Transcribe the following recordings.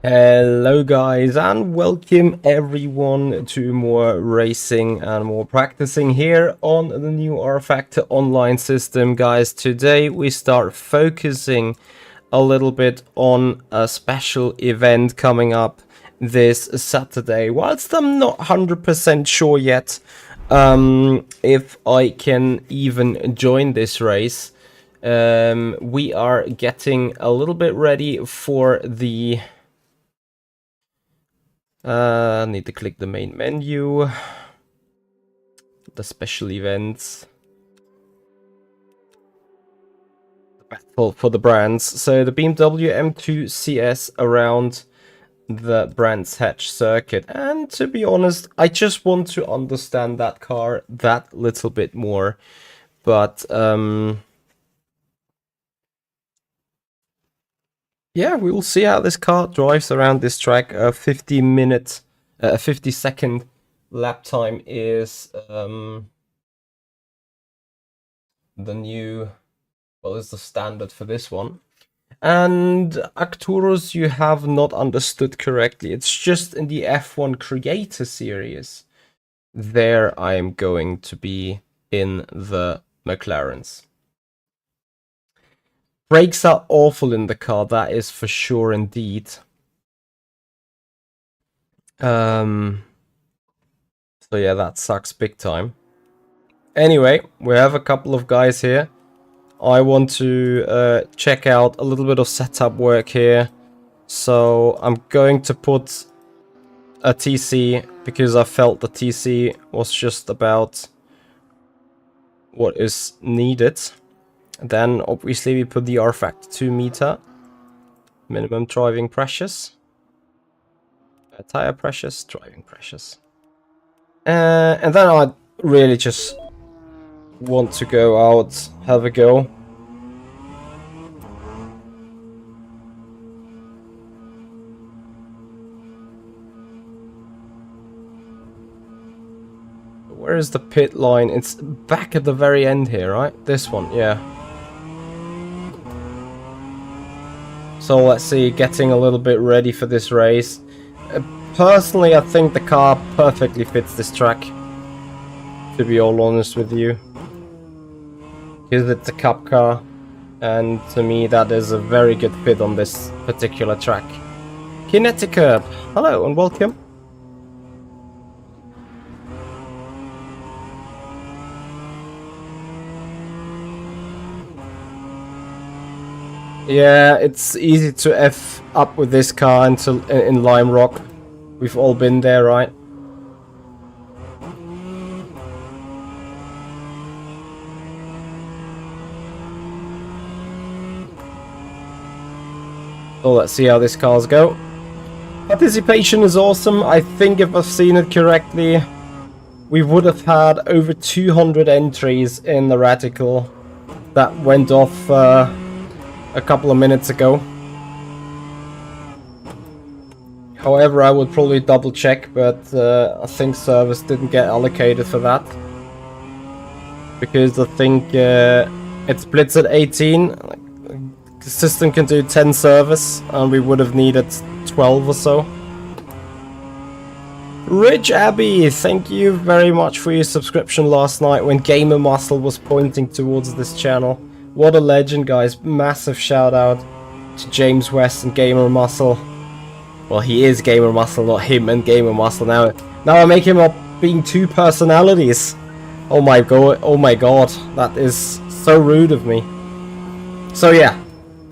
Hello guys, and welcome everyone to more racing and more practicing here on the new rFactor online system. Guys, today we start focusing a little bit on a special event coming up this Saturday. Whilst I'm not 100% sure yet if I can even join this race, we are getting a little bit ready for the need to click the main menu, the special events, the battle for the brands. So the BMW M2 CS around the Brands Hatch circuit. And to be honest, I just want to understand that car that little bit more. But yeah, we will see how this car drives around this track. 50-second lap time is the new, well, is the standard for this one. And Arcturus, you have not understood correctly. It's just in the F1 Creator Series. There I am going to be in the McLarens. Brakes are awful in the car, that is for sure indeed. So yeah, that sucks big time. Anyway, we have a couple of guys here. I want to check out a little bit of setup work here. So I'm going to put a TC because I felt the TC was just about what is needed. Then obviously we put the rFactor 2 meter, minimum driving pressures, tire pressures, driving pressures, and then I really just want to go out, have a go. Where is the pit line? It's back at the very end here, right? This one, yeah. So let's see, getting a little bit ready for this race. Personally, I think the car perfectly fits this track, to be all honest with you. Because it's a cup car, and to me that is a very good fit on this particular track. Kinetic Curb, hello and welcome. Yeah, it's easy to F up with this car in Lime Rock. We've all been there, right? So let's see how this cars go. Participation is awesome. I think if I've seen it correctly, we would have had over 200 entries in the Radical that went off a couple of minutes ago. However, I would probably double check, but I think service didn't get allocated for that. Because I think it splits at 18. The system can do 10 service, and we would have needed 12 or so. Rich Abbey, thank you very much for your subscription last night when Gamer Muscle was pointing towards this channel. What a legend, guys. Massive shout out to James West and Gamer Muscle. Well, he is Gamer Muscle, not him and Gamer Muscle. Now I make him up being two personalities. Oh my god, that is so rude of me. So yeah,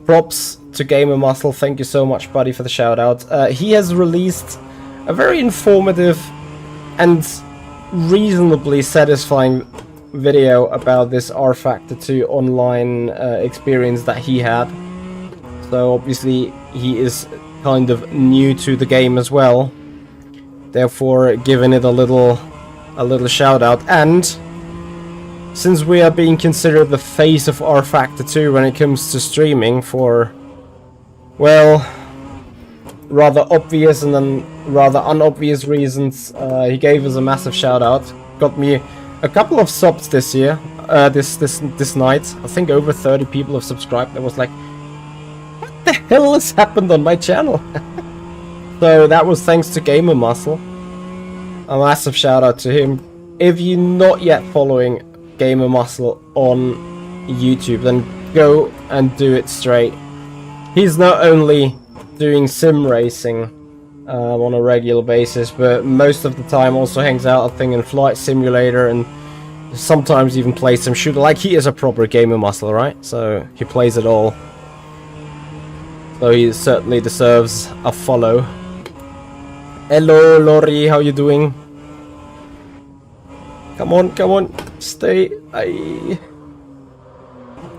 props to Gamer Muscle. Thank you so much, buddy, for the shout out. He has released a very informative and reasonably satisfying video about this rFactor 2 online experience that he had. So obviously he is kind of new to the game as well, therefore giving it a little shout out. And since we are being considered the face of rFactor 2 when it comes to streaming for, well, rather obvious and then rather unobvious reasons, he gave us a massive shout out. Got me a couple of subs this year, this night. I think over 30 people have subscribed. I was like, what the hell has happened on my channel? So that was thanks to Gamer Muscle. A massive shout out to him. If you're not yet following Gamer Muscle on YouTube, then go and do it straight. He's not only doing sim racing on a regular basis, but most of the time also hangs out, I think, in Flight Simulator and sometimes even plays some shooter. Like, he is a proper Gamer Muscle, right? So he plays it all. So he certainly deserves a follow. Hello, Lori, how you doing? Come on, stay.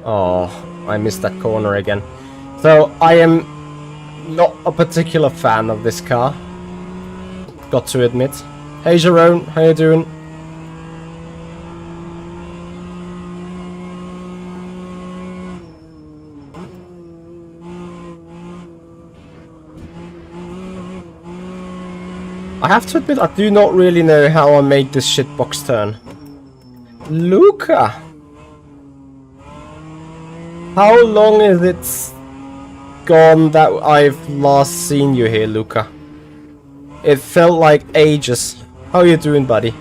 Oh, I missed that corner again. So, I am not a particular fan of this car. Got to admit. Hey, Jerome, how you doing? I have to admit, I do not really know how I make this shitbox turn. Luca! How long is it gone that I've last seen you here, Luca? It felt like ages. How you doing, buddy?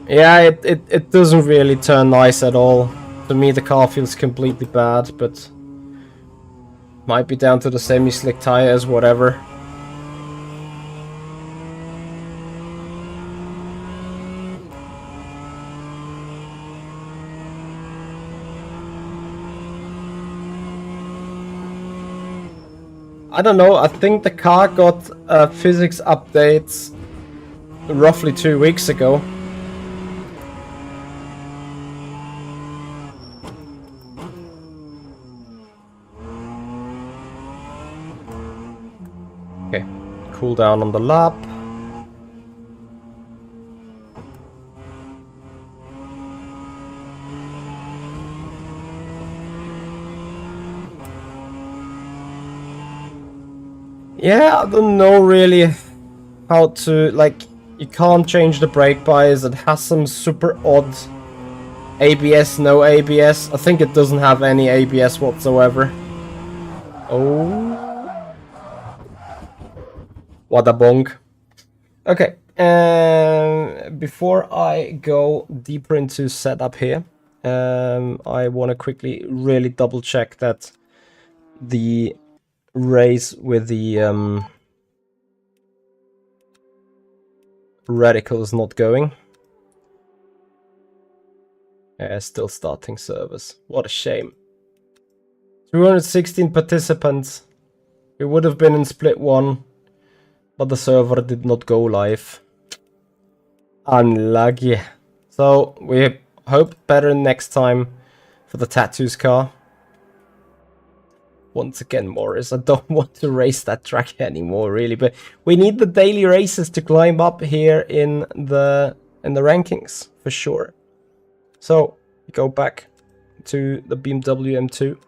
Yeah, it doesn't really turn nice at all. To me, the car feels completely bad, but might be down to the semi-slick tires, whatever. I don't know, I think the car got physics updates roughly 2 weeks ago. Okay, cool down on the lap. Yeah, I don't know really how to, like, you can't change the brake bias. It has some super odd ABS, no ABS. I think it doesn't have any ABS whatsoever. Oh. What a bonk. Okay, before I go deeper into setup here, I want to quickly really double check that the race with the radical is not going. Still starting service. What a shame. 216 participants. We would have been in split 1. But the server did not go live. Unlucky. So we hope better next time for the tattoos car. Once again, Morris, I don't want to race that track anymore, really. But we need the daily races to climb up here in the rankings for sure. So we go back to the BMW M2.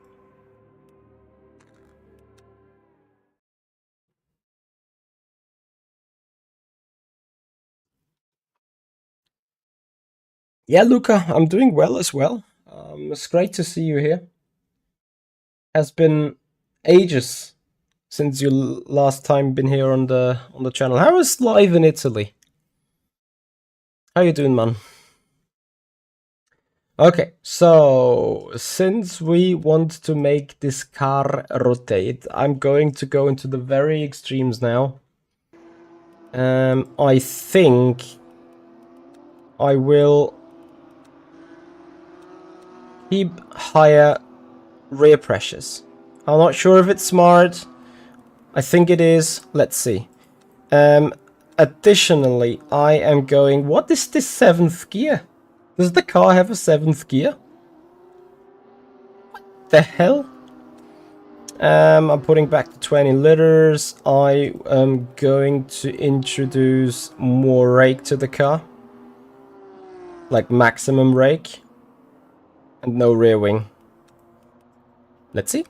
Yeah, Luca, I'm doing well as well. It's great to see you here. Has been ages since you last time been here on the channel. How is live in Italy? How you doing, man? Okay, so since we want to make this car rotate, I'm going to go into the very extremes now. I think I will keep higher rear pressures. I'm not sure if it's smart. I think it is. Let's see. Additionally, I am going... What is this 7th gear? Does the car have a 7th gear? What the hell? I'm putting back the 20 liters. I am going to introduce more rake to the car. Like maximum rake. And no rear wing. Let's see.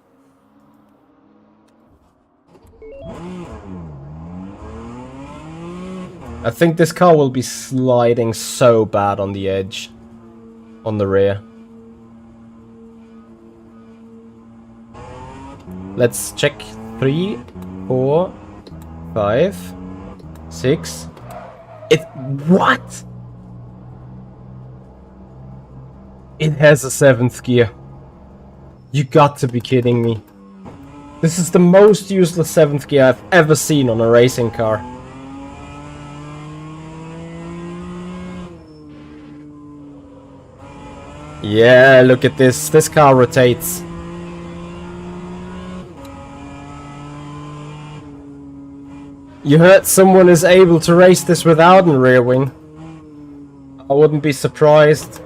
I think this car will be sliding so bad on the edge. On the rear. Let's check. 3, 4, 5, 6. What? It has a 7th gear. You got to be kidding me. This is the most useless 7th gear I've ever seen on a racing car. Yeah, look at this. This car rotates. You heard someone is able to race this without a rear wing. I wouldn't be surprised.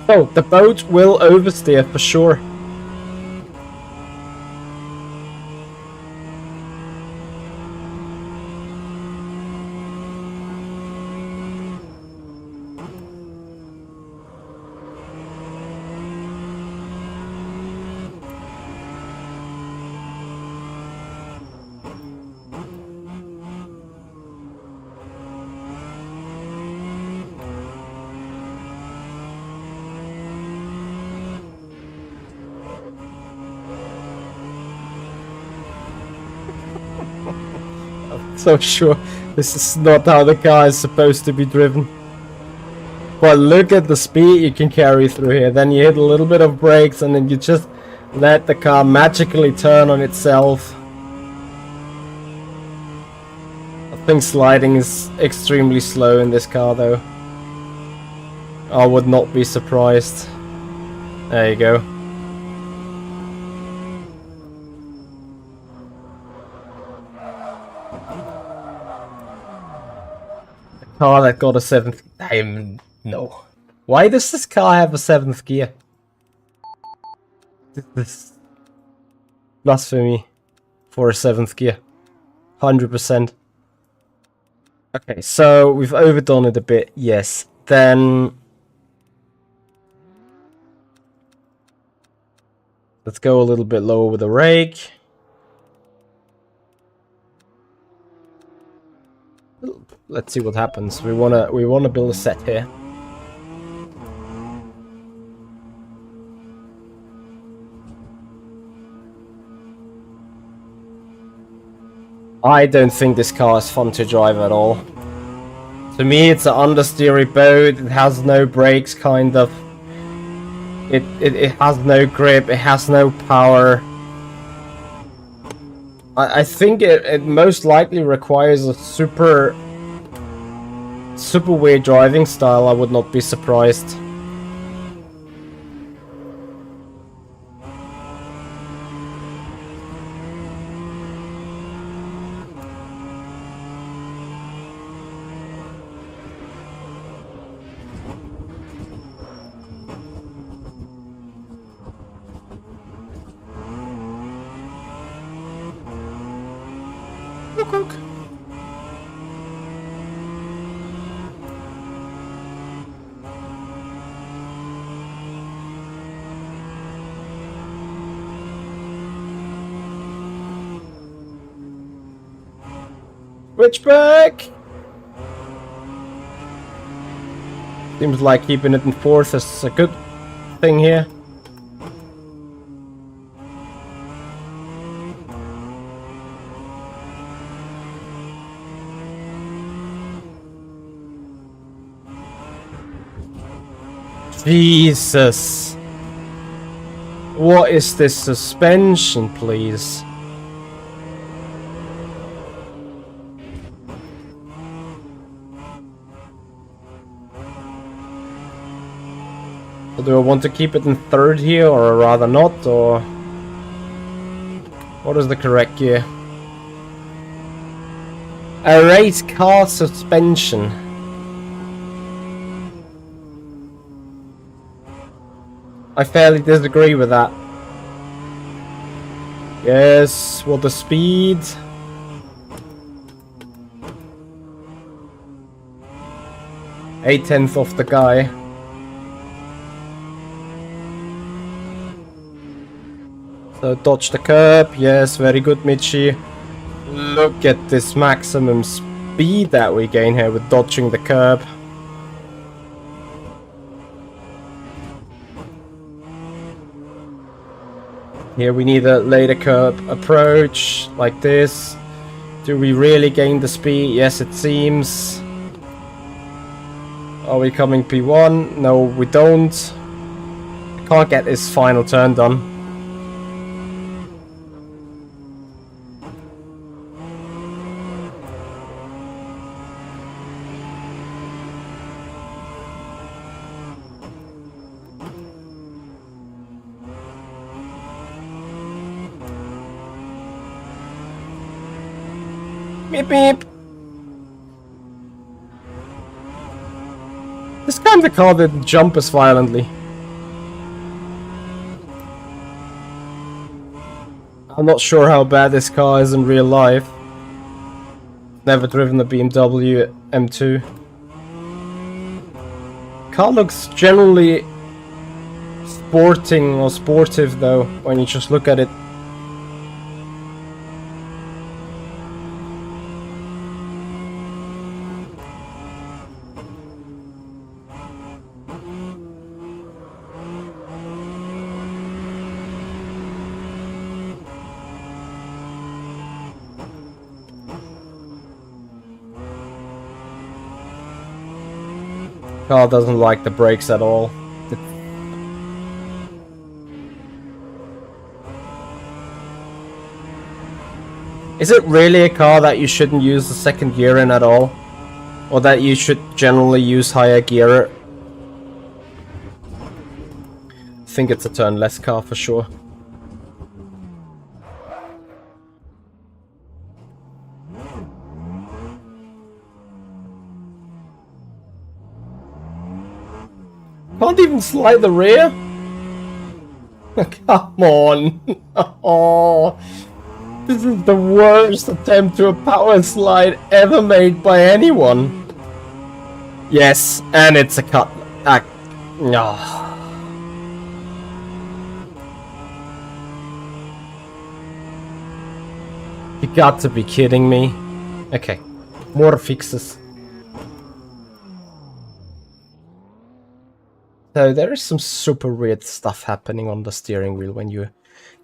Oh, the boat will oversteer for sure. So sure, this is not how the car is supposed to be driven. But look at the speed you can carry through here. Then you hit a little bit of brakes and then you just let the car magically turn on itself. I think sliding is extremely slow in this car though. I would not be surprised. There you go. Car that got a 7th. No. Why does this car have a 7th gear? This blasphemy for a 7th gear. 100%. Okay, so we've overdone it a bit. Yes. Then let's go a little bit lower with the rake. Let's see what happens. We wanna build a set here. I don't think this car is fun to drive at all. To me, it's an understeery boat. It has no brakes, kind of. It has no grip. It has no power. I think it most likely requires a super weird driving style. I would not be surprised. Look. Switchback! Seems like keeping it in 4th is a good thing here. Jesus! What is this suspension, please? So do I want to keep it in 3rd here, or rather not, or... What is the correct gear? A race car suspension. I fairly disagree with that. Yes, what the speed? Eight-tenths off the guy. So dodge the curb. Yes, very good, Michi. Look at this maximum speed that we gain here with dodging the curb. Here we need a later curb approach, like this. Do we really gain the speed? Yes, it seems. Are we coming P1? No, we don't. I can't get this final turn done. Beep beep. This kind of car didn't jump as violently. I'm not sure how bad this car is in real life. Never driven a BMW M2. Car looks generally sporting or sportive though, when you just look at it. Car doesn't like the brakes at all. Is it really a car that you shouldn't use the second gear in at all? Or that you should generally use higher gear? I think it's a turnless car for sure. Can't even slide the rear? Come on! Oh, this is the worst attempt to a power slide ever made by anyone. Yes, and it's a cut. Oh. You got to be kidding me. Okay, more fixes. So there is some super weird stuff happening on the steering wheel when you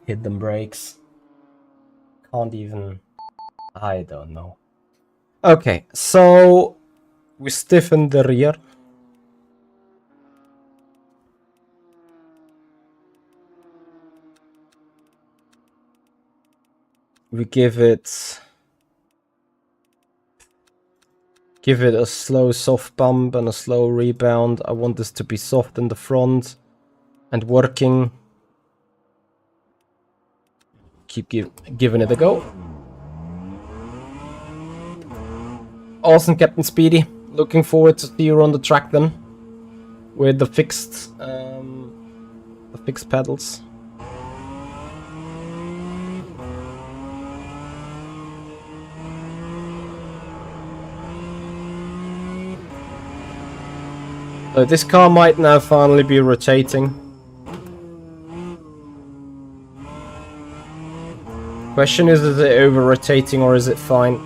hit the brakes. Can't even... I don't know. Okay, so we stiffen the rear. We give it a slow soft bump and a slow rebound. I want this to be soft in the front and working. Keep giving it a go. Awesome, Captain Speedy. Looking forward to see you on the track then, with the fixed pedals. So this car might now finally be rotating. Question is it over rotating or is it fine?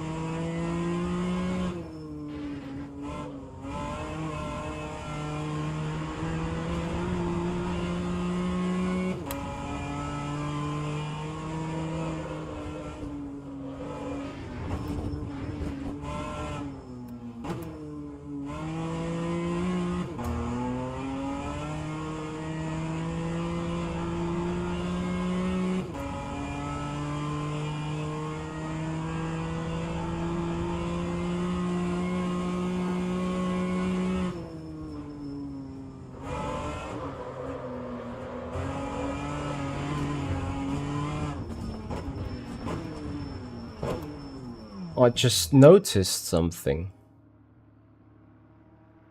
I just noticed something.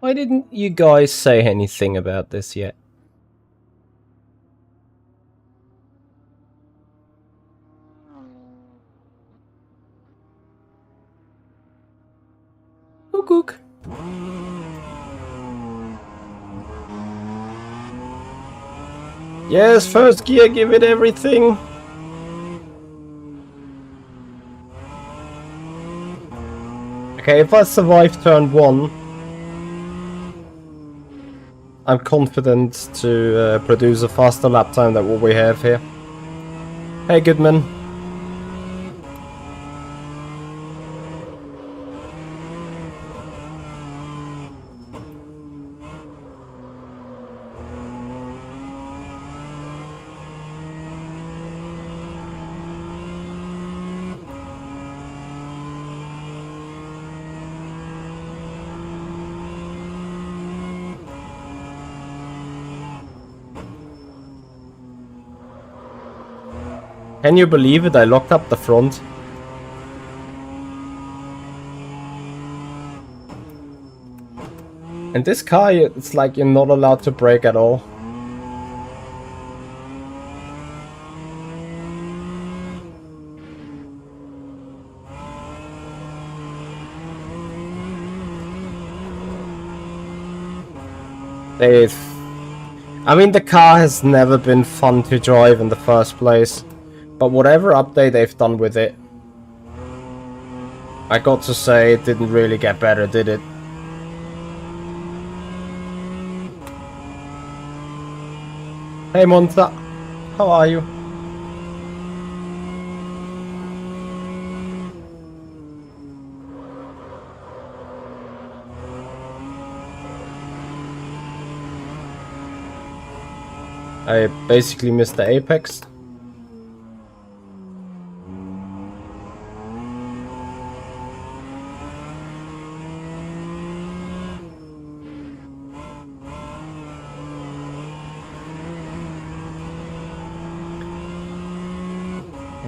Why didn't you guys say anything about this yet? Cook. Yes, first gear, give it everything. Okay, if I survive turn 1, I'm confident to produce a faster lap time than what we have here. Hey, Goodman. Can you believe it? I locked up the front. And this car, it's like you're not allowed to brake at all. I mean, the car has never been fun to drive in the first place. But whatever update they've done with it, I got to say it didn't really get better, did it? Hey Monta, how are you? I basically missed the apex.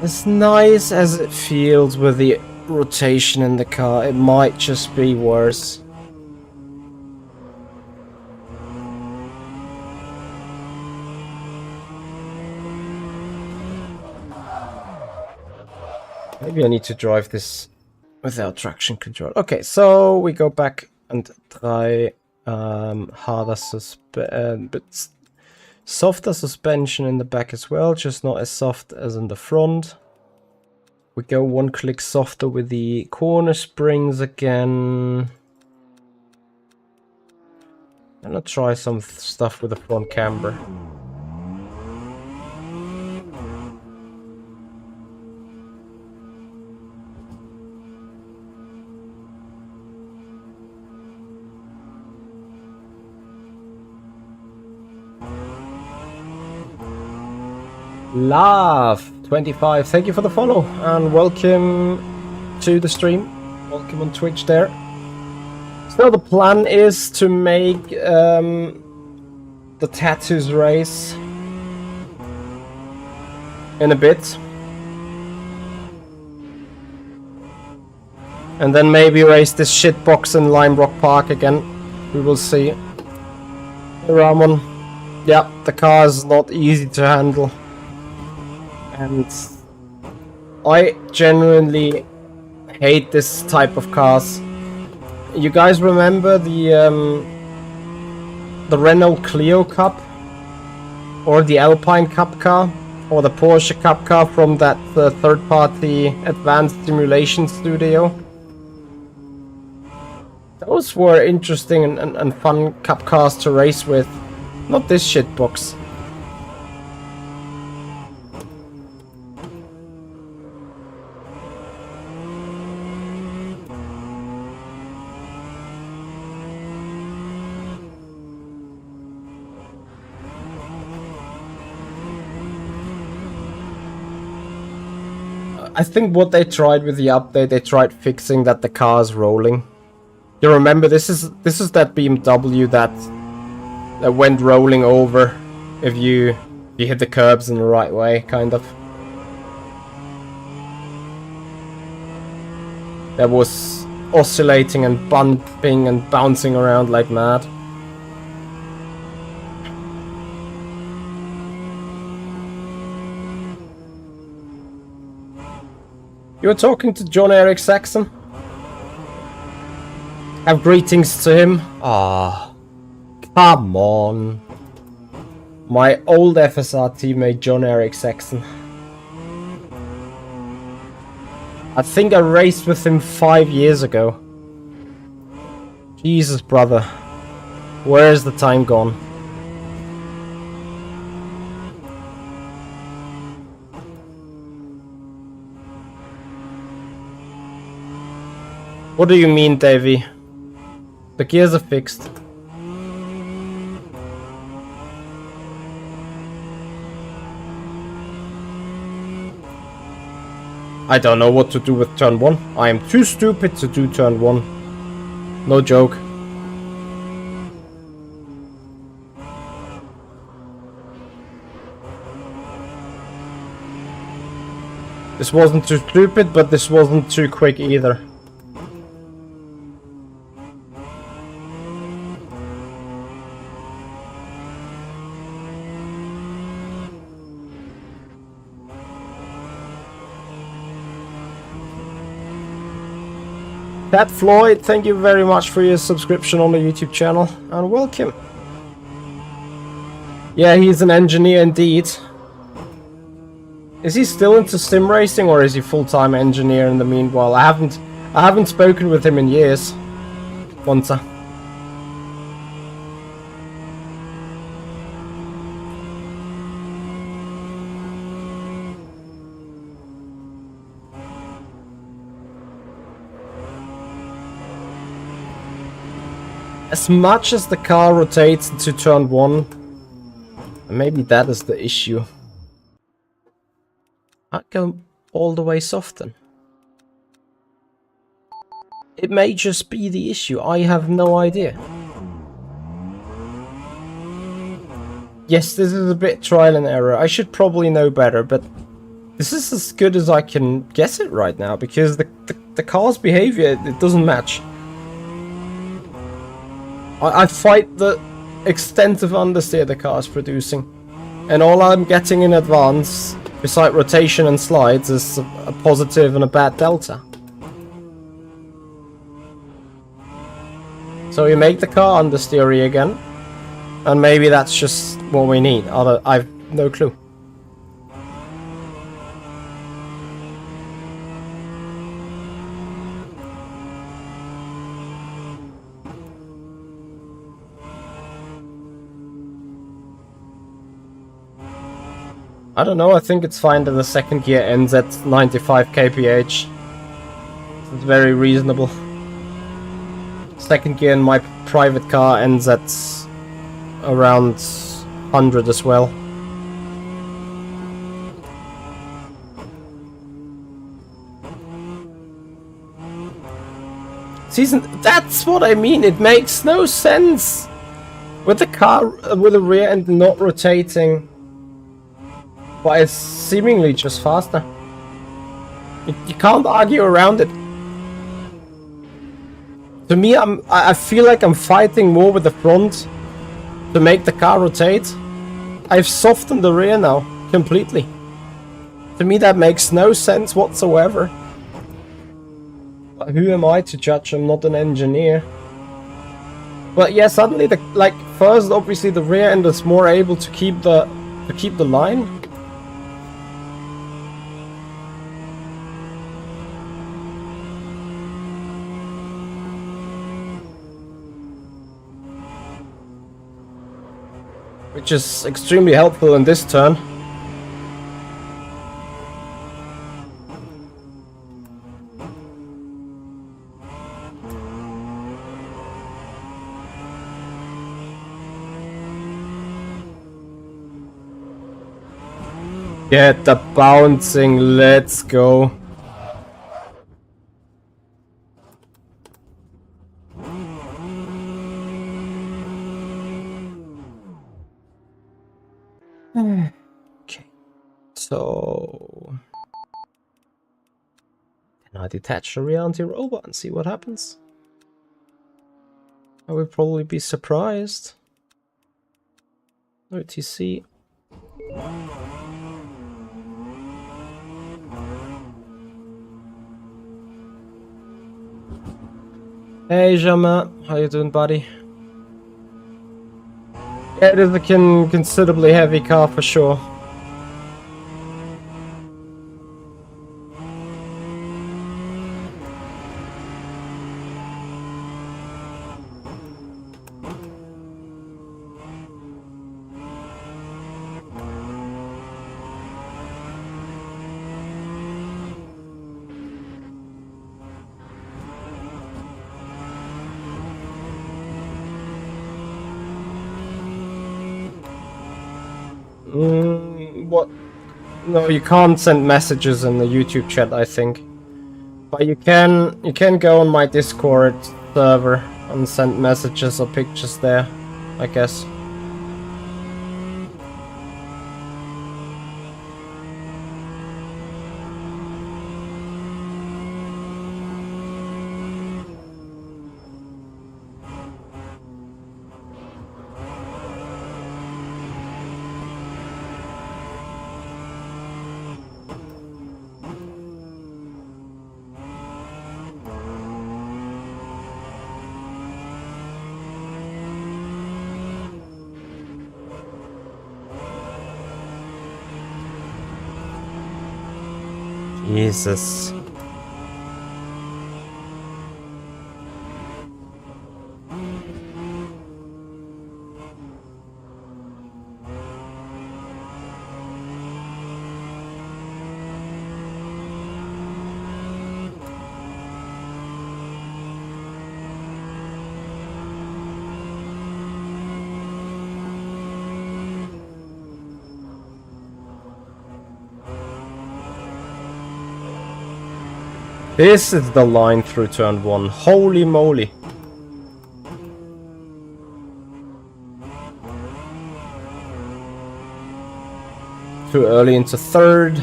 As nice as it feels with the rotation in the car, it might just be worse. Maybe I need to drive this without traction control. Okay, so we go back and try harder but softer suspension in the back as well, just not as soft as in the front. We go one click softer with the corner springs again. I'm gonna try some stuff with the front camber. Love25, thank you for the follow and welcome to the stream. Welcome on Twitch there. So the plan is to make the tattoos race in a bit. And then maybe race this shitbox in Lime Rock Park again. We will see. Hey Ramon. Yeah, the car is not easy to handle. And I genuinely hate this type of cars. You guys remember the Renault Clio Cup? Or the Alpine Cup car? Or the Porsche Cup car from that third-party advanced simulation studio? Those were interesting and fun cup cars to race with. Not this shitbox. I think what they tried with the update, they tried fixing that the car's rolling. You remember, this is that BMW that went rolling over if you hit the curbs in the right way, kind of. That was oscillating and bumping and bouncing around like mad. You were talking to John Eric Saxon? Have greetings to him. Ah, come on. My old FSR teammate John Eric Saxon. I think I raced with him 5 years ago. Jesus, brother. Where is the time gone? What do you mean, Davey? The gears are fixed. I don't know what to do with turn 1. I am too stupid to do turn 1. No joke. This wasn't too stupid, but this wasn't too quick either. Pat Floyd, thank you very much for your subscription on the YouTube channel, and welcome. Yeah, he's an engineer indeed. Is he still into sim racing, or is he full-time engineer in the meanwhile? I haven't spoken with him in years. Monta. As much as the car rotates into turn 1, maybe that is the issue. I go all the way soft then. It may just be the issue, I have no idea. Yes, this is a bit trial and error. I should probably know better, but this is as good as I can guess it right now, because the car's behavior, it doesn't match. I fight the extent of understeer the car's producing, and all I'm getting in advance, besides rotation and slides, is a positive and a bad delta. So we make the car understeery again, and maybe that's just what we need. I've no clue. I don't know, I think it's fine that the second gear ends at 95 kph. It's very reasonable. Second gear in my private car ends at around 100 as well. That's what I mean, it makes no sense! With the car, with the rear end not rotating, but it's seemingly just faster. You can't argue around it. To me, I feel like I'm fighting more with the front to make the car rotate. I've softened the rear now, completely. To me that makes no sense whatsoever. But who am I to judge? I'm not an engineer. But yeah, suddenly first obviously the rear end is more able to keep the line. Which is extremely helpful in this turn. Get the bouncing, let's go. Okay, so can I detach the rear anti-roll and see what happens? I will probably be surprised. OTC. Hey Jama, how you doing, buddy? Yeah, it is a considerably heavy car for sure. What? No, you can't send messages in the YouTube chat, I think. But you can go on my Discord server and send messages or pictures there, I guess. Jesus. This is the line through turn 1. Holy moly. Too early into third.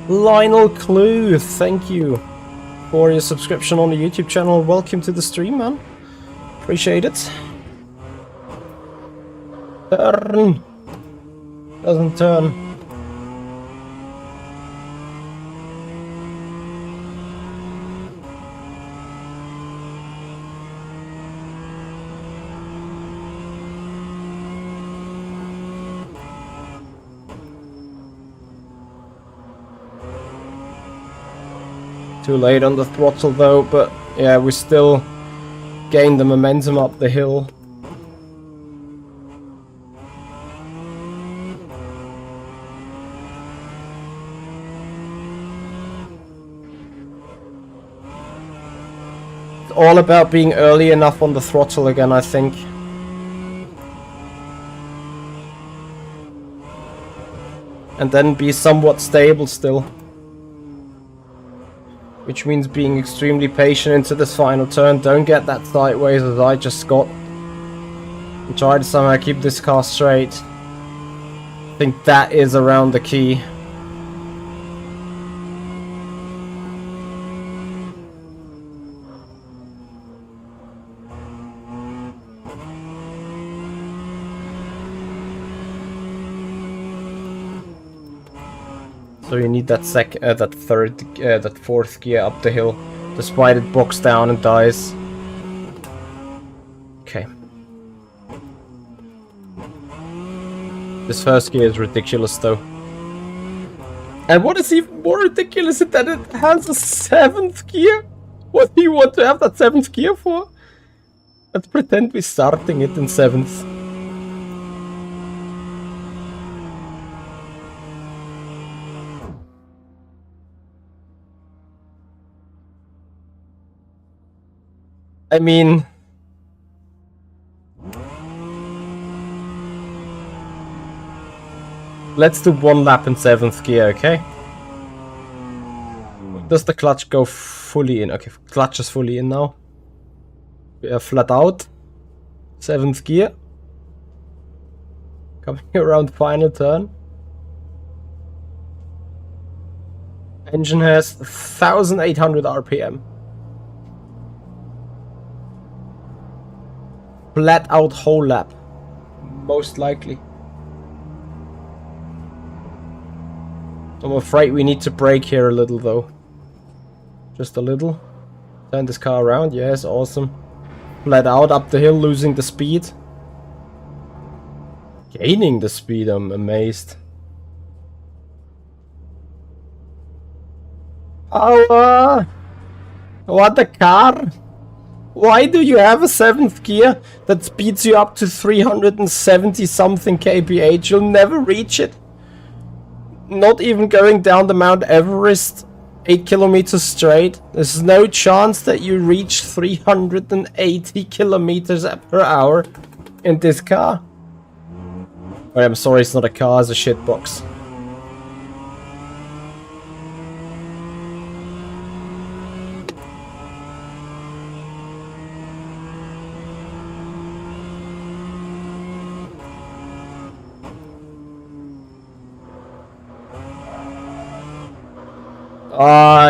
Lionel Clue, thank you for your subscription on the YouTube channel. Welcome to the stream, man. Appreciate it. Turn. Doesn't turn. Too late on the throttle though, but yeah, we still gained the momentum up the hill. All about being early enough on the throttle again, I think. And then be somewhat stable still. Which means being extremely patient into this final turn. Don't get that sideways as I just got. And try to somehow keep this car straight. I think that is around the key. So you need that that fourth gear up the hill, despite it bogs down and dies. Okay. This first gear is ridiculous though. And what is even more ridiculous is that it has a 7th gear? What do you want to have that 7th gear for? Let's pretend we're starting it in 7th. I mean, let's do 1 lap in 7th gear, okay? Does the clutch go fully in? Okay, clutch is fully in now. We are flat out. 7th gear. Coming around final turn. Engine has 1800 RPM. Flat out whole lap, most likely. I'm afraid we need to brake here a little though. Just a little. Turn this car around, yes, awesome. Flat out up the hill, losing the speed. Gaining the speed, I'm amazed. Oh, what a car! Why do you have a 7th gear that speeds you up to 370 something kph? You'll never reach it. Not even going down the Mount Everest 8 kilometers straight. There's no chance that you reach 380 kilometers per hour in this car. Oh, I'm sorry, it's not a car, it's a shitbox.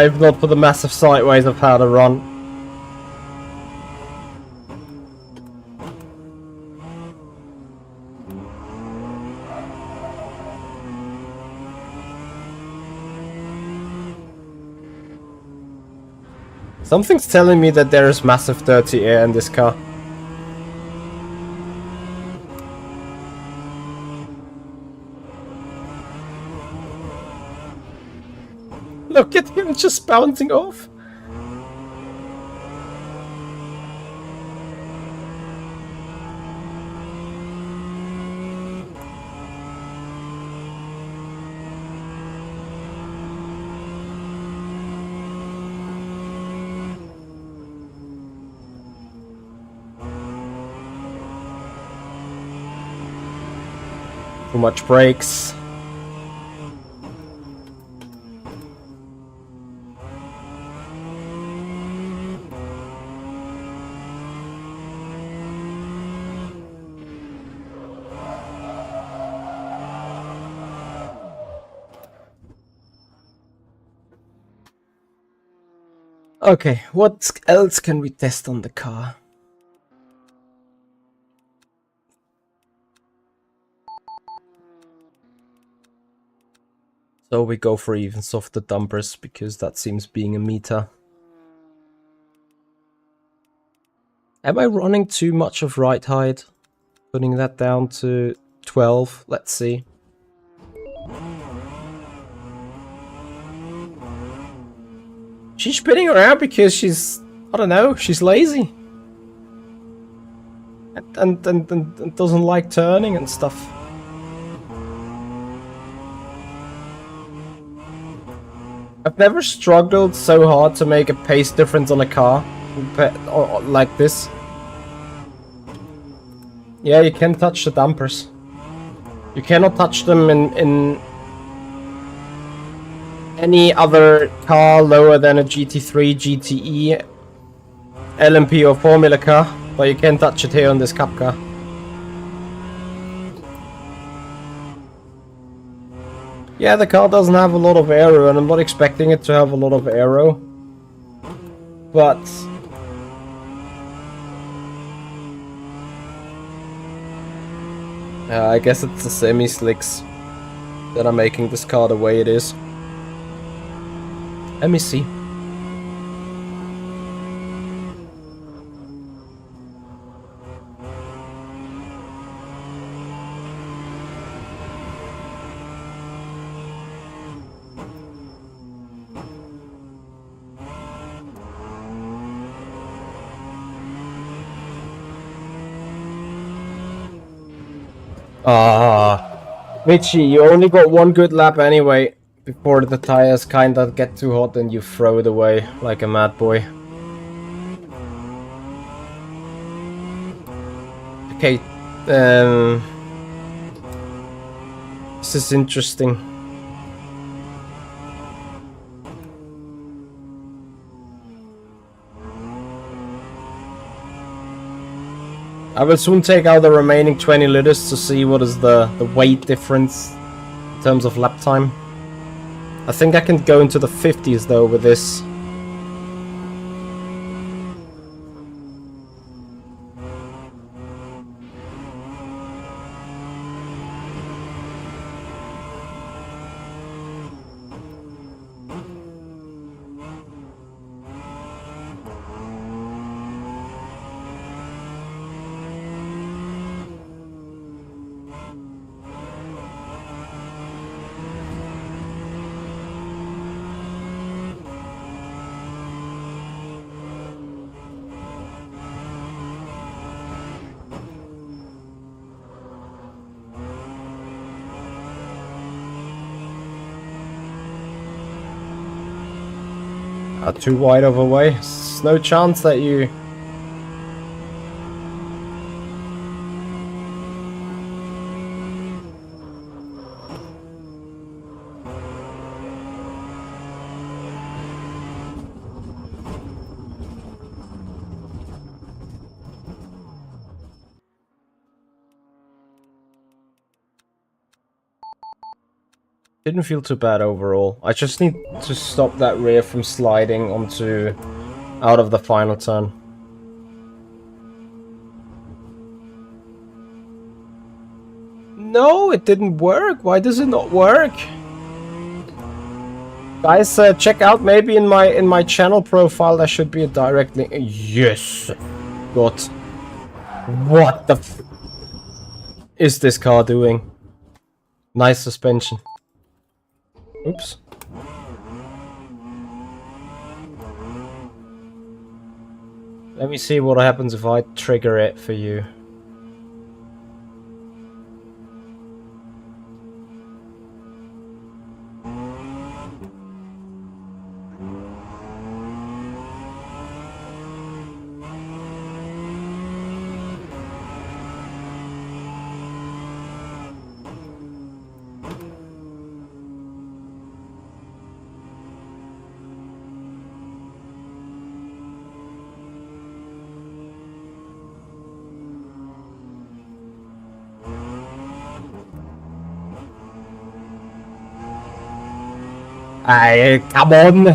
If not for the massive sideways of how to run. Something's telling me that there is massive dirty air in this car. Look at him just bouncing off. Too much brakes. Okay, what else can we test on the car? So we go for even softer dumpers because that seems being a meta. Am I running too much of right height? Putting that down to 12, let's see. She's spinning around because she's, I don't know, she's lazy. And doesn't like turning and stuff. I've never struggled so hard to make a pace difference on a car like this. Yeah, you can touch the dampers. You cannot touch them in any other car lower than a GT3, GTE, LMP or Formula car, but you can touch it here on this Cup car. Yeah, the car doesn't have a lot of aero, and I'm not expecting it to have a lot of aero. But I guess it's the semi-slicks that are making this car the way it is. Let me see. Mitchy, you only got one good lap anyway, before the tires kinda get too hot and you throw it away like a mad boy. Okay, this is interesting. I will soon take out the remaining 20 liters to see what is the weight difference in terms of lap time. I think I can go into the 50s though with this. Too wide of a way. There's no chance that you... Didn't feel too bad overall. I just need to stop that rear from sliding onto... out of the final turn. No, it didn't work. Why does it not work? Guys, check out maybe in my channel profile there should be a direct link. Yes. Got. What the f is this car doing? Nice suspension. Oops. Let me see what happens if I trigger it for you. Come on!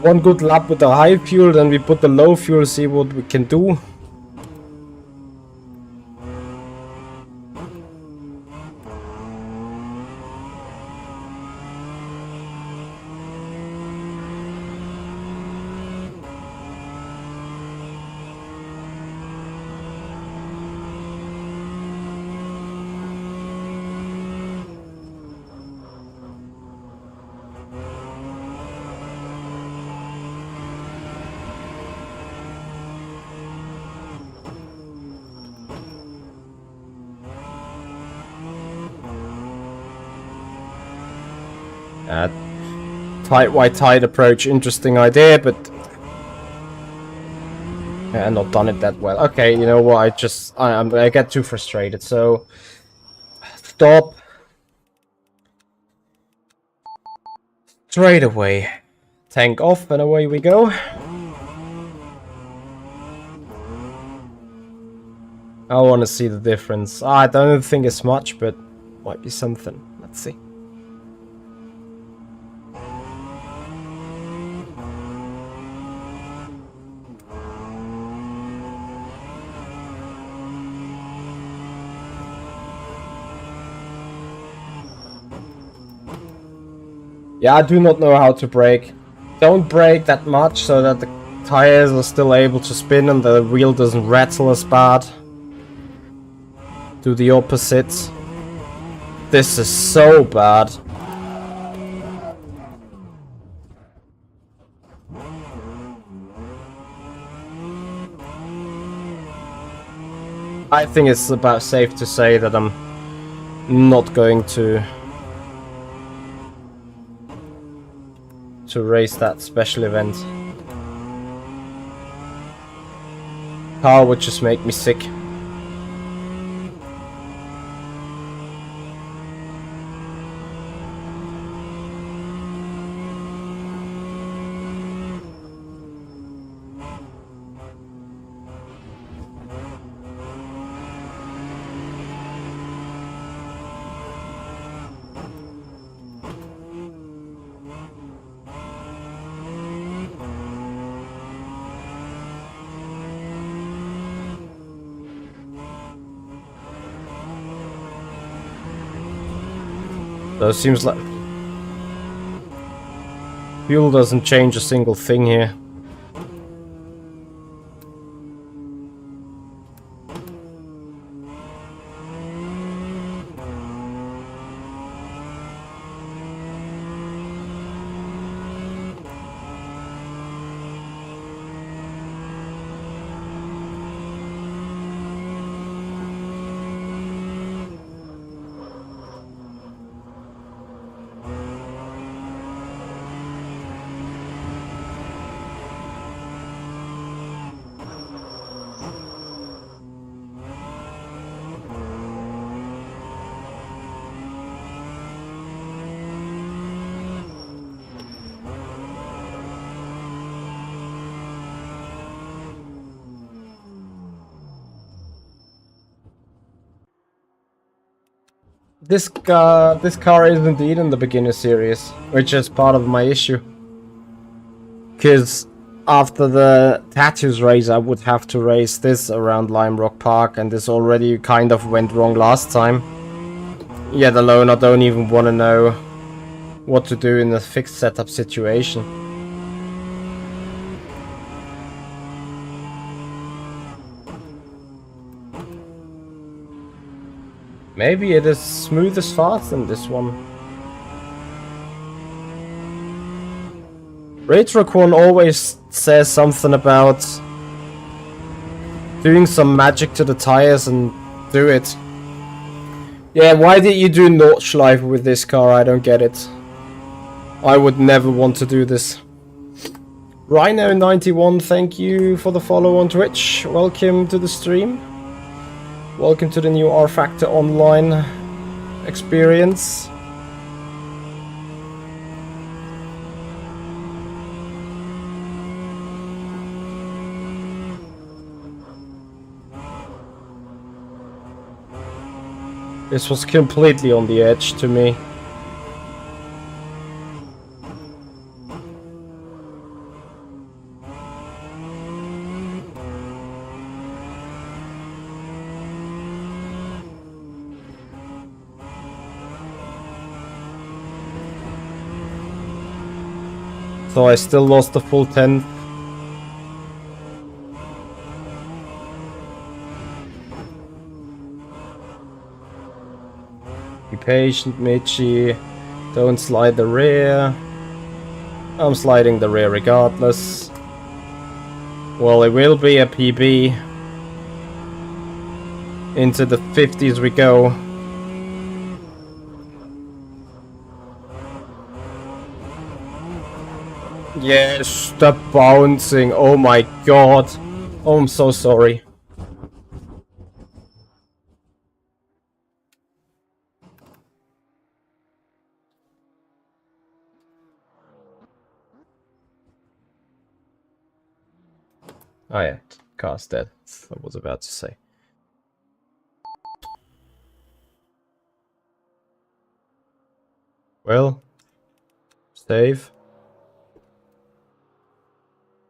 One good lap with the high fuel, then we put the low fuel, see what we can do. Tight white tide approach, interesting idea, but yeah, not done it that well. Okay, you know what? I get too frustrated. So stop straight away. Tank off, and away we go. I want to see the difference. I don't think it's much, but might be something. Let's see. Yeah, I do not know how to brake. Don't brake that much so that the tires are still able to spin and the wheel doesn't rattle as bad. Do the opposite. This is so bad. I think it's about safe to say that I'm not going to race that special event. Car would just make me sick. So it seems like fuel doesn't change a single thing here. This car is indeed in the beginner series, which is part of my issue. Because after the tattoos race, I would have to race this around Lime Rock Park, and this already kind of went wrong last time. Yet alone, I don't even want to know what to do in a fixed setup situation. Maybe it is smooth as fast in this one. RaceControl always says something about doing some magic to the tires and do it. Yeah, why did you do Nordschleife with this car? I don't get it. I would never want to do this. Rhino91, thank you for the follow on Twitch. Welcome to the stream. Welcome to the new rFactor online experience. This was completely on the edge to me. So I still lost a full 10. Be patient, Michi. Don't slide the rear. I'm sliding the rear regardless. Well, it will be a PB. Into the 50s we go. Yes, stop bouncing. Oh my god. Oh, I'm so sorry. Oh yeah, car's dead. I was about to say. Well, save.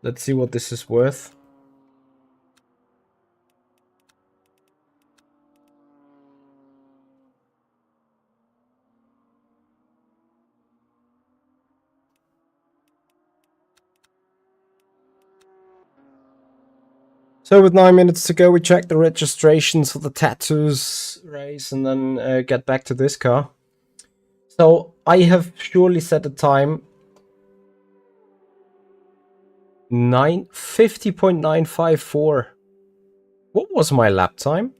Let's see what this is worth. So with 9 minutes to go, we check the registrations for the tattoos race and then get back to this car. So I have surely set a time 50.954. What was my lap time?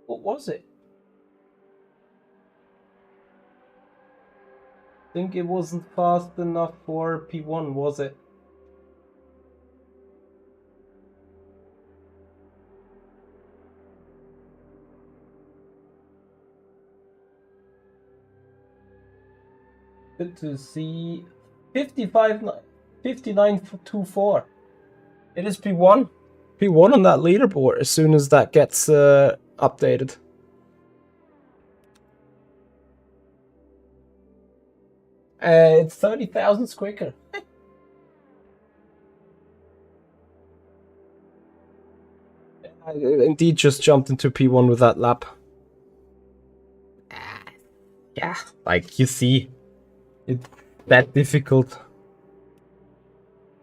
What was it? I think it wasn't fast enough for P1, was it? Good to see. 59.24. It is P1. P1 on that leaderboard as soon as that gets updated. It's 30,000 quicker. I indeed just jumped into P1 with that lap. Yeah, like you see, it's that difficult.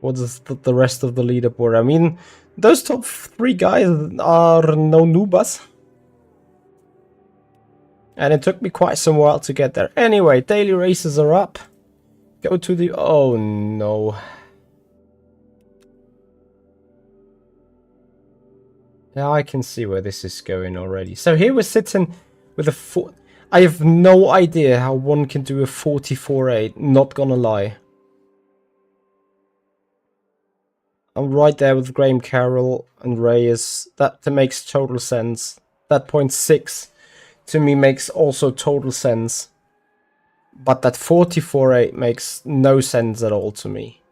What is the rest of the leaderboard? I mean, those top 3 guys are no noobas. And it took me quite some while to get there. Anyway, daily races are up. Go to the... Oh no. Yeah, I can see where this is going already. So here we're sitting with a... I have no idea how one can do a 44.8, not gonna lie. I'm right there with Graham Carroll and Reyes. That makes total sense. That 0.6 to me makes also total sense. But that 44.8 makes no sense at all to me.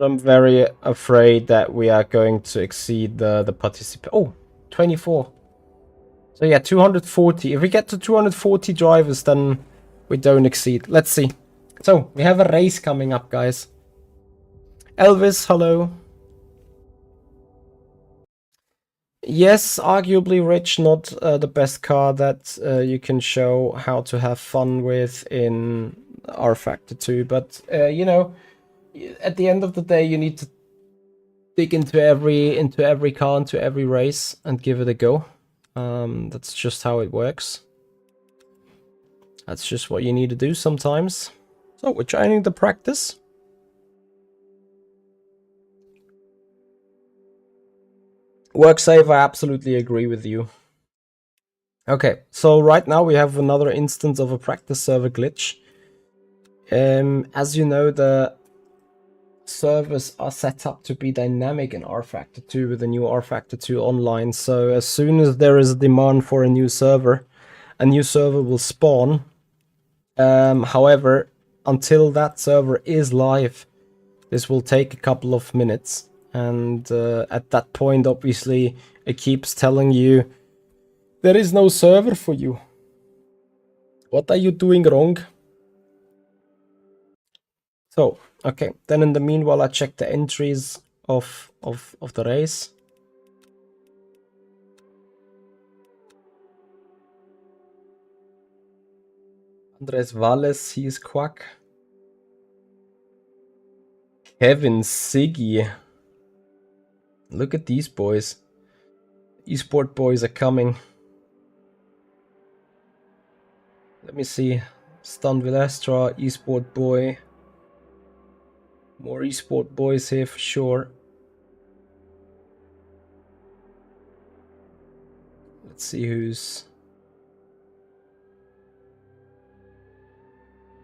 I'm very afraid that we are going to exceed the participant. Oh, 24. So yeah, 240. If we get to 240 drivers, then we don't exceed. Let's see. So we have a race coming up, guys. Elvis, hello. Yes, arguably Rich, not the best car that you can show how to have fun with in rFactor 2, but you know, at the end of the day, you need to dig into every car, into every race, and give it a go. That's just how it works. That's just what you need to do sometimes. So we're joining the practice. Work safe, I absolutely agree with you. Okay, so right now we have another instance of a practice server glitch. As you know, the servers are set up to be dynamic in rFactor 2 with the new rFactor 2 online. So as soon as there is a demand for a new server will spawn. However, until that server is live, this will take a couple of minutes. And at that point, obviously, it keeps telling you there is no server for you. What are you doing wrong? So, okay, then in the meanwhile, I check the entries of the race. Andres Valles, he is quack. Kevin Siggy. Look at these boys. Esport boys are coming. Let me see. Stan Villastra, Esport boy. More Esport boys here for sure. Let's see who's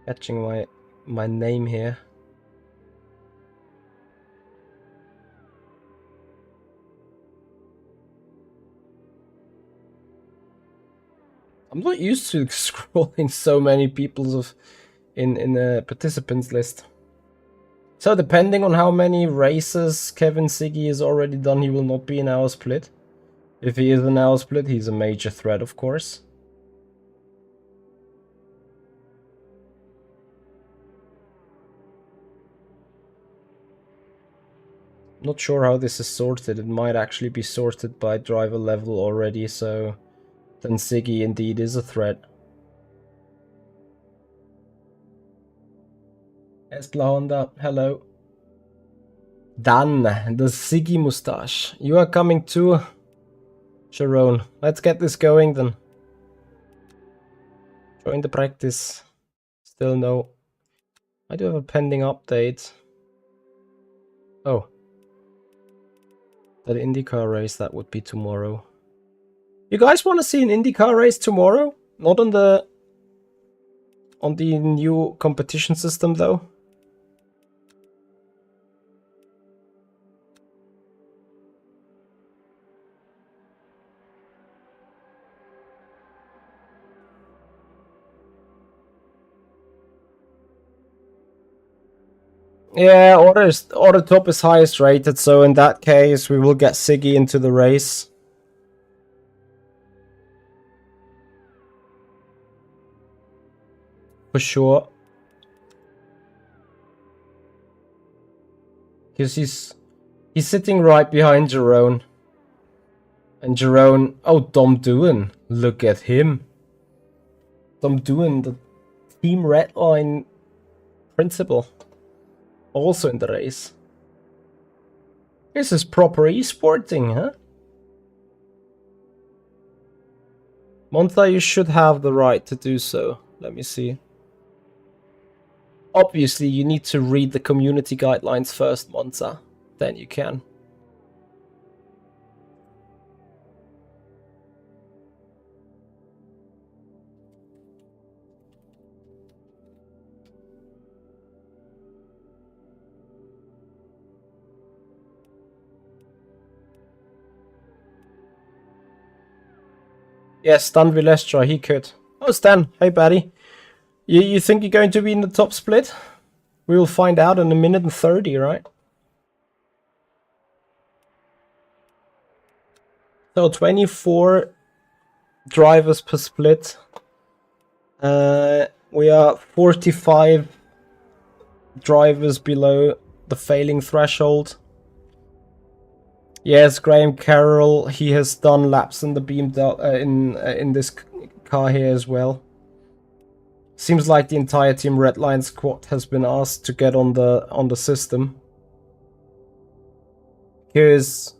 catching my name here. I'm not used to scrolling so many people's in the participants list. So depending on how many races Kevin Siggy has already done, he will not be in our split. If he is in our split, he's a major threat, of course. Not sure how this is sorted. It might actually be sorted by driver level already, so then Siggy indeed is a threat. Esla Honda, hello. Dan, the Siggy mustache. You are coming too, Sharon. Let's get this going then. Join the practice. Still no. I do have a pending update. Oh. That IndyCar race, that would be tomorrow. You guys want to see an IndyCar race tomorrow? Not on the new competition system though. Yeah, order top is highest rated, so in that case we will get Siggy into the race. For sure. Because he's sitting right behind Jerome. And Jerome, oh, Dom Doohan, look at him. Dom Doohan, the Team Redline principal. Also in the race. This is proper esporting, huh? Monta, you should have the right to do so. Let me see. Obviously, you need to read the community guidelines first, Monta. Then you can. Yes, Stan Vilestra, he could. Oh, Stan, hey buddy. You think you're going to be in the top split? We will find out in a minute and 30, right? So 24 drivers per split. We are 45 drivers below the failing threshold. Yes, Graham Carroll, he has done laps in the in this car here as well. Seems like the entire Team Redline squad has been asked to get on the system. Here's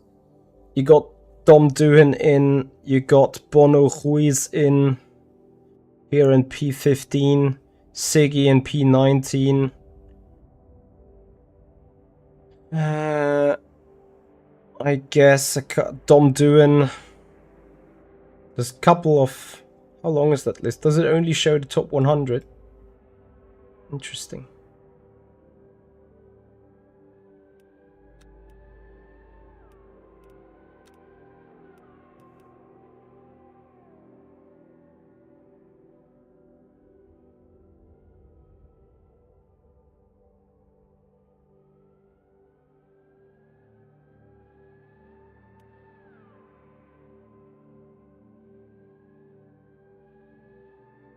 you got Dom Doohan in, you got Bono Ruiz in here in P15, Siggy in P19. I guess Dom Doohan. There's a couple of... How long is that list? Does it only show the top 100? Interesting.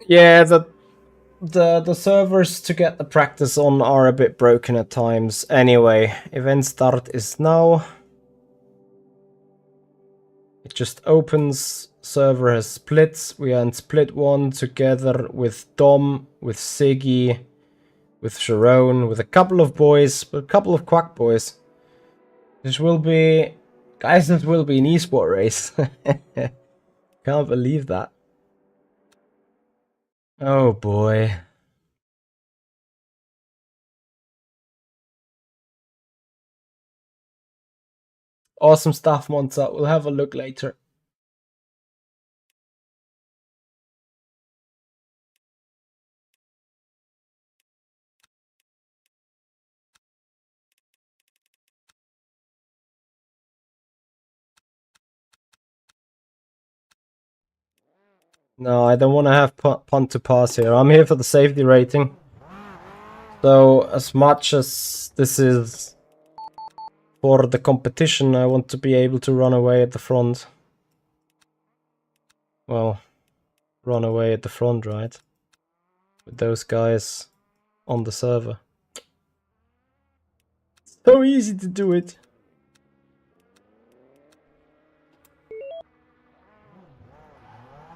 Yeah, the servers to get the practice on are a bit broken at times. Anyway, event start is now. It just opens. Server has splits. We are in split 1 together with Dom, with Siggy, with Sharon, with a couple of boys, but a couple of quack boys. This will be... Guys, this will be an esport race. Can't believe that. Oh boy. Awesome stuff, Monza. We'll have a look later. No, I don't want to have punt to pass here. I'm here for the safety rating. So, as much as this is for the competition, I want to be able to run away at the front. Well, run away at the front, right? With those guys on the server. So easy to do it.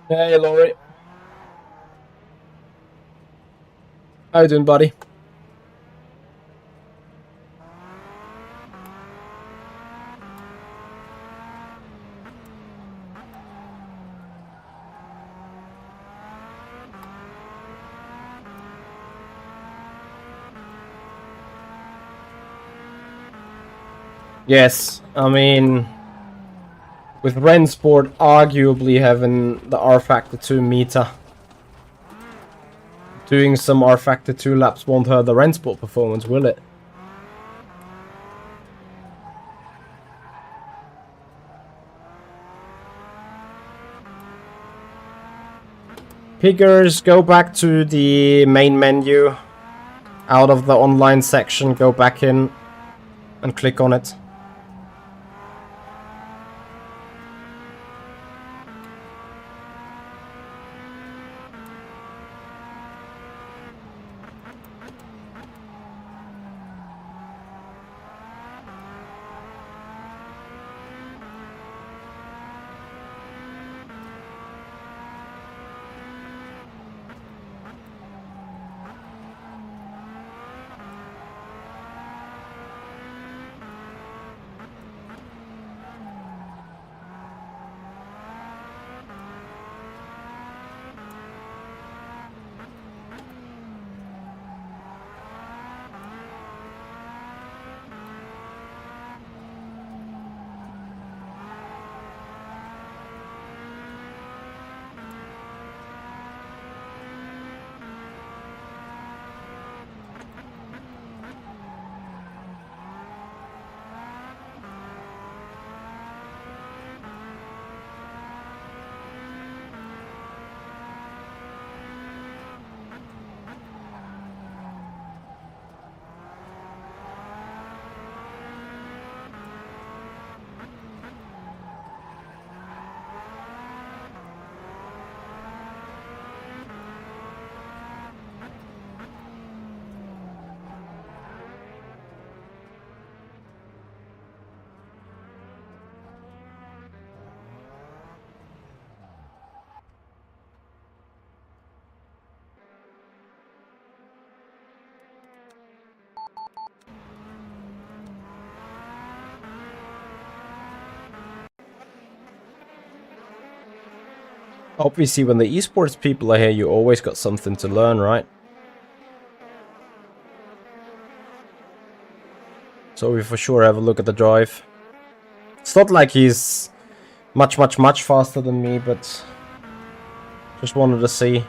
Hey, Laurie. How you doing, buddy? Yes, I mean, with rennsport arguably having the rFactor 2 meter, doing some rFactor 2 laps won't hurt the rennsport performance, will it? Pickers, go back to the main menu, out of the online section, go back in and click on it. Obviously, when the esports people are here, you always got something to learn, right? So we for sure have a look at the drive. It's not like he's much faster than me, but just wanted to see.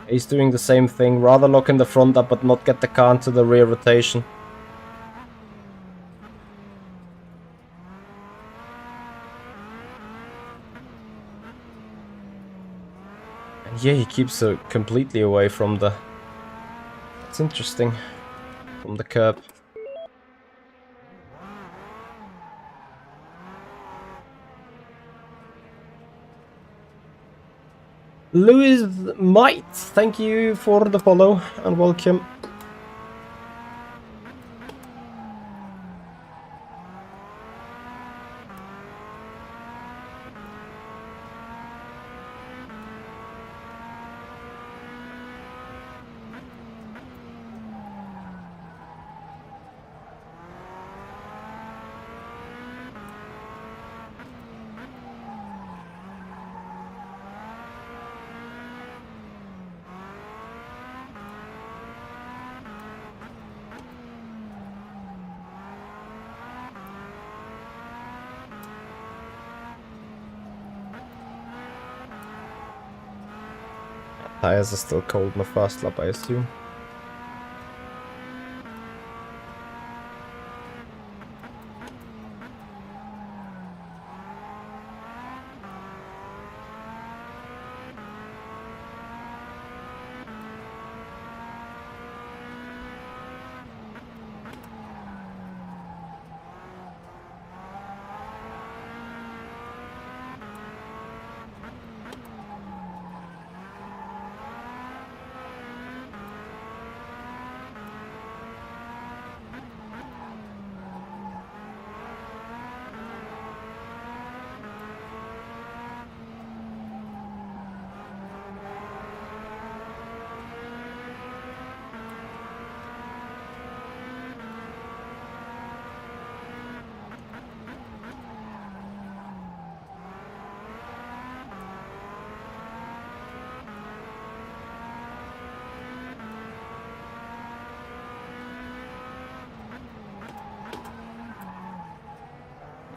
He's doing the same thing, rather lock in the front up but not get the car into the rear rotation. And yeah, he keeps completely away from the... It's interesting. From the curb. Louis Might, thank you for the follow and welcome. Tires are still cold in the first lap, I assume.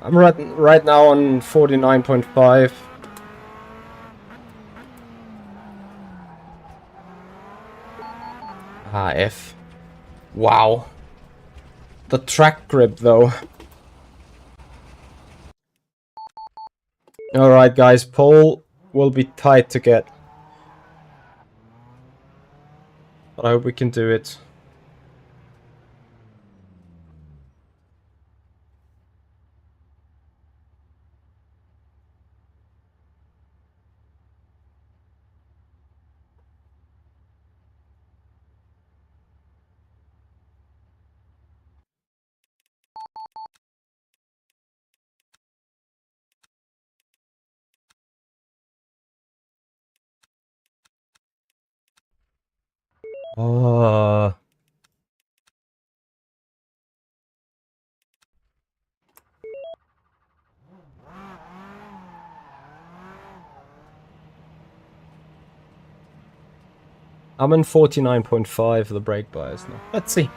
I'm right now on 49.5. Ah, F. Wow. The track grip, though. Alright, guys. Pole will be tight to get. But I hope we can do it. Oh. I'm in 49.5 for the brake bias now. Let's see.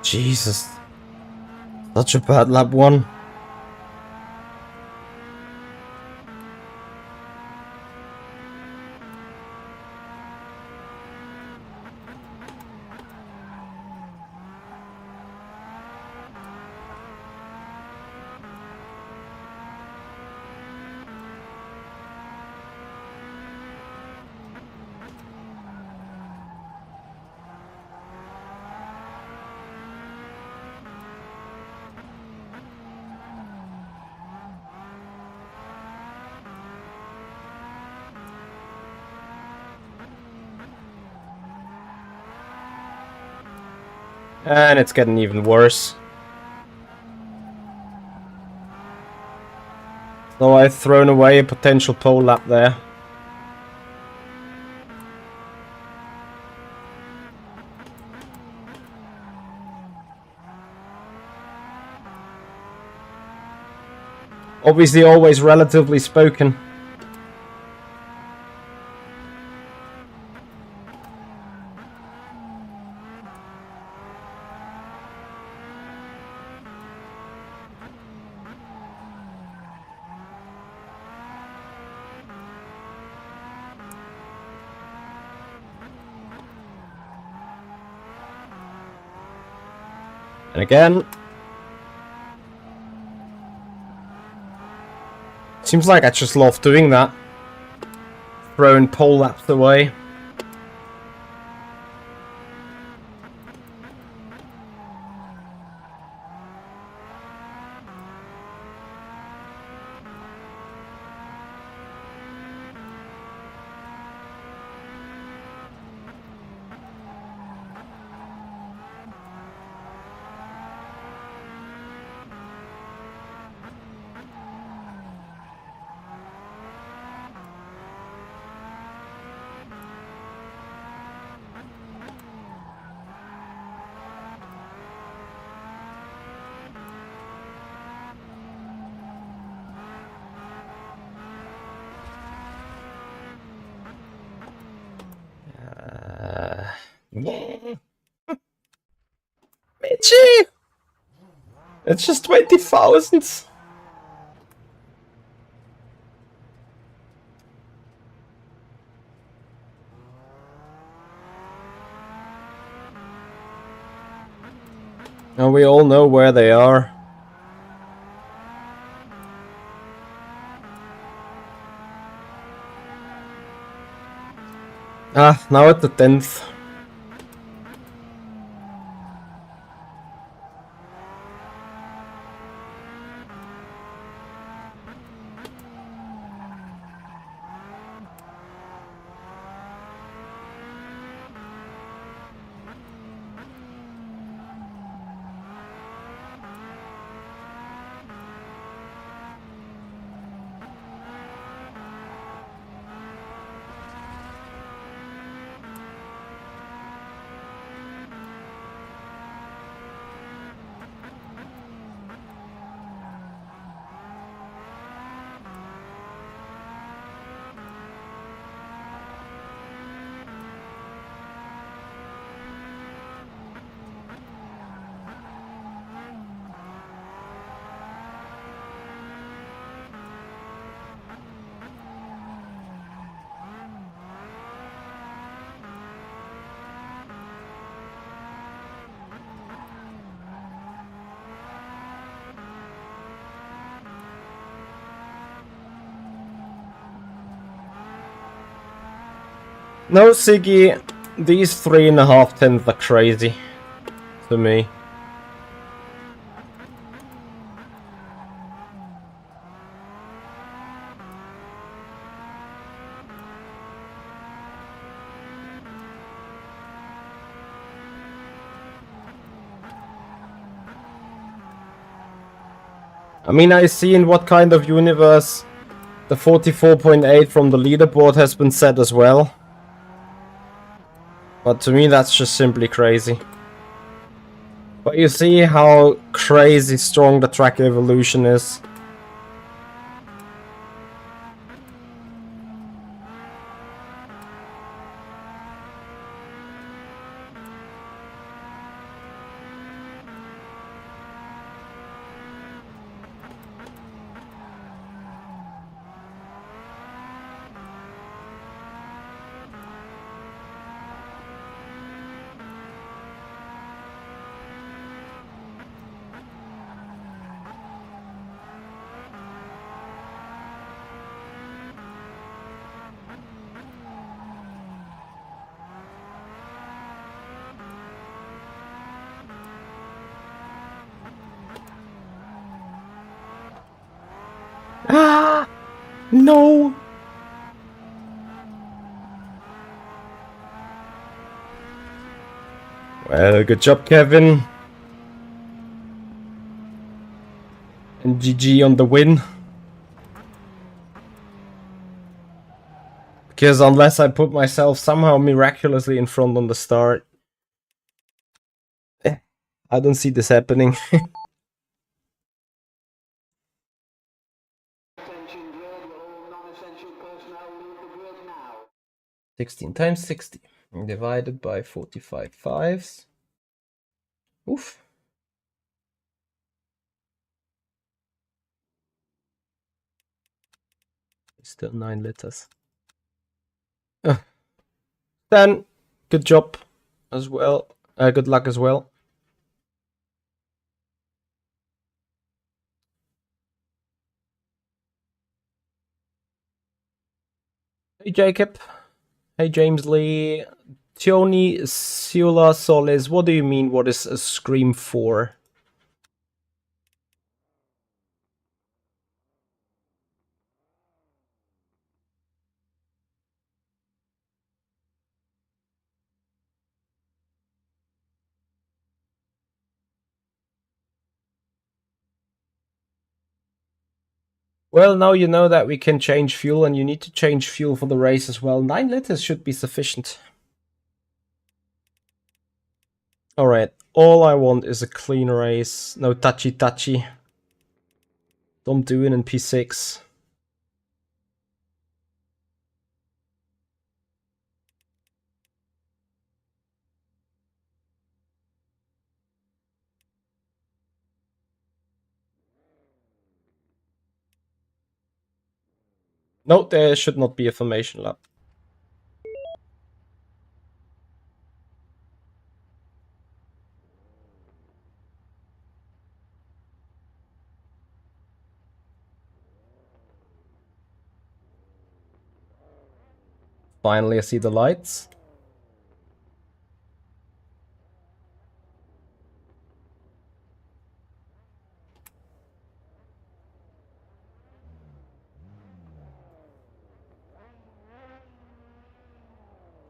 Jesus. Such a bad lap 1. And it's getting even worse. So I've thrown away a potential pole lap there. Obviously always relatively spoken. And again. Seems like I just love doing that. Throwing pole laps away. Mitchie! It's just 20,000. And we all know where they are. Ah, now at the 10th. No, Siggy, these 3.5 tenths are crazy to me. I mean, I see in what kind of universe the 44.8 from the leaderboard has been set as well. But to me, that's just simply crazy. But you see how crazy strong the track evolution is. Ah! No! Well, good job, Kevin. And GG on the win. Because unless I put myself somehow miraculously in front on the start, I don't see this happening. 16 times 60 divided by 45 fives. Oof. Still 9 liters. Then, good job as well. Good luck as well. Hey Jacob. Hey James Lee. Tioni Siula Solis, what do you mean? What is a Scream 4? Well, now you know that we can change fuel, and you need to change fuel for the race as well. 9 liters should be sufficient. Alright, all I want is a clean race. No touchy. Don't do it in P6. No, there should not be a formation lap. Finally, I see the lights.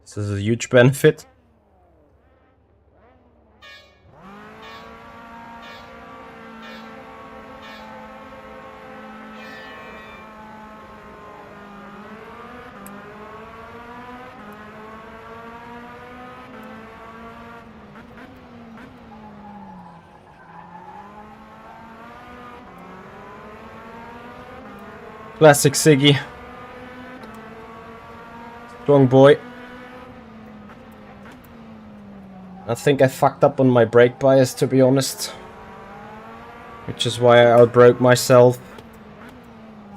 This is a huge benefit. Classic Siggy. Strong boy. I think I fucked up on my brake bias, to be honest. Which is why I outbroke myself.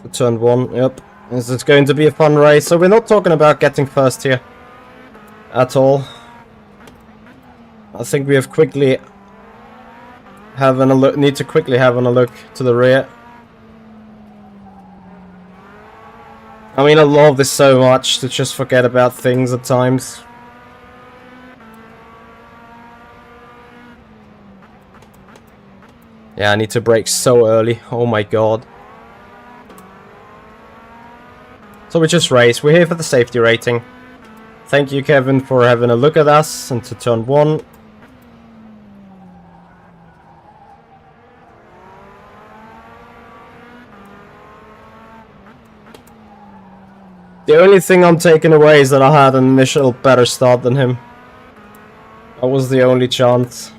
For turn 1, yep. This is going to be a fun race. So we're not talking about getting first here. At all. I think we have quickly need to quickly have a look to the rear. I mean, I love this so much to just forget about things at times. Yeah, I need to brake so early. Oh my god. So we just race. We're here for the safety rating. Thank you, Kevin, for having a look at us into turn 1. The only thing I'm taking away is that I had an initial better start than him. That was the only chance.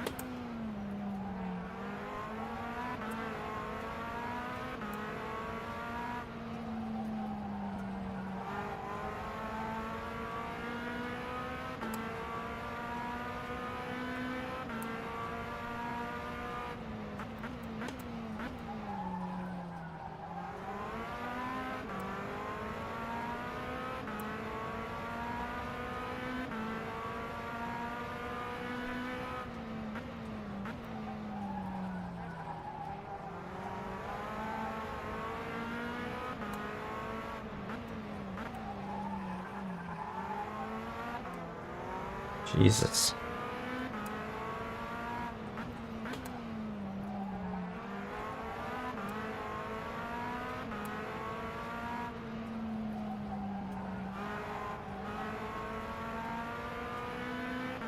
Jesus.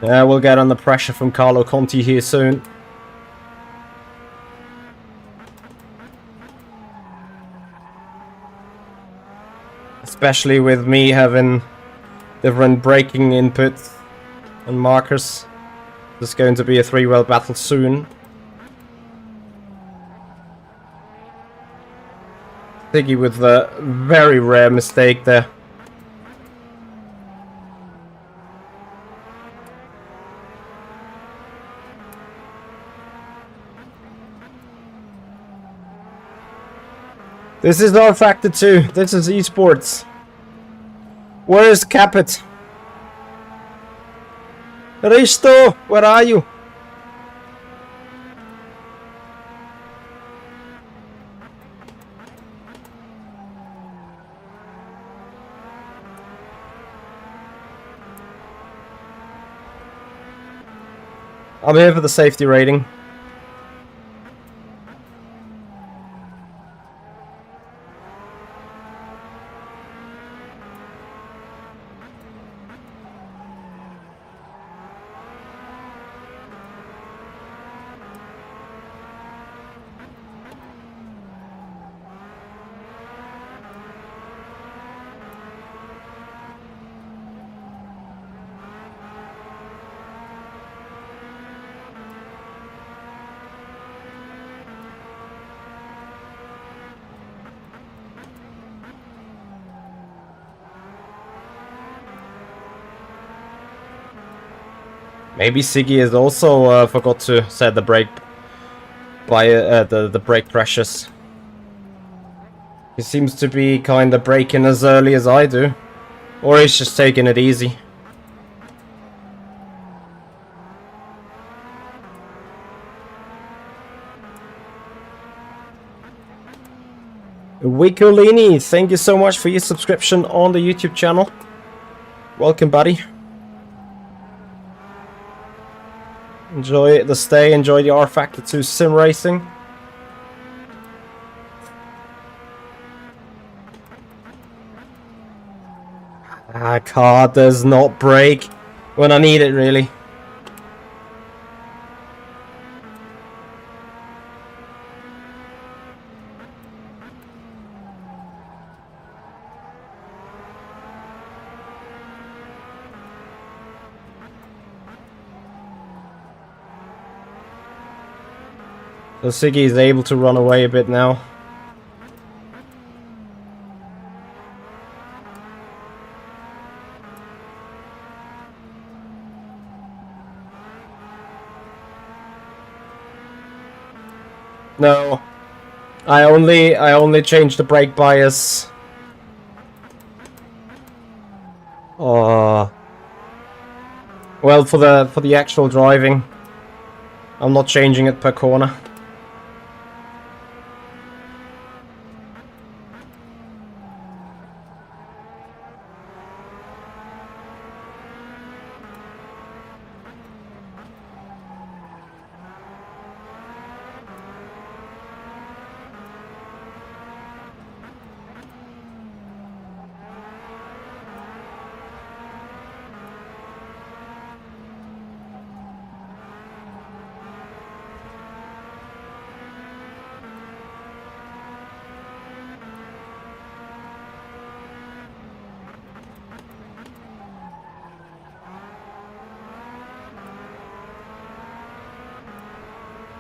Yeah, we'll get under pressure from Carlo Conti here soon. Especially with me having different braking inputs and markers. There's going to be a 3-well battle soon. Ziggy with a very rare mistake there. This is rFactor 2. This is Esports. Where is Capit? Risto, where are you? I'm here for the safety rating. Maybe Siggy has also forgot to set the brake by the brake pressures. He seems to be kind of braking as early as I do, or he's just taking it easy. Wikolini, thank you so much for your subscription on the YouTube channel. Welcome, buddy. Enjoy the stay, enjoy the rFactor 2 Simracing. Car does not brake when I need it, really. So Siggy is able to run away a bit now. No, I only changed the brake bias. Well, for the actual driving, I'm not changing it per corner.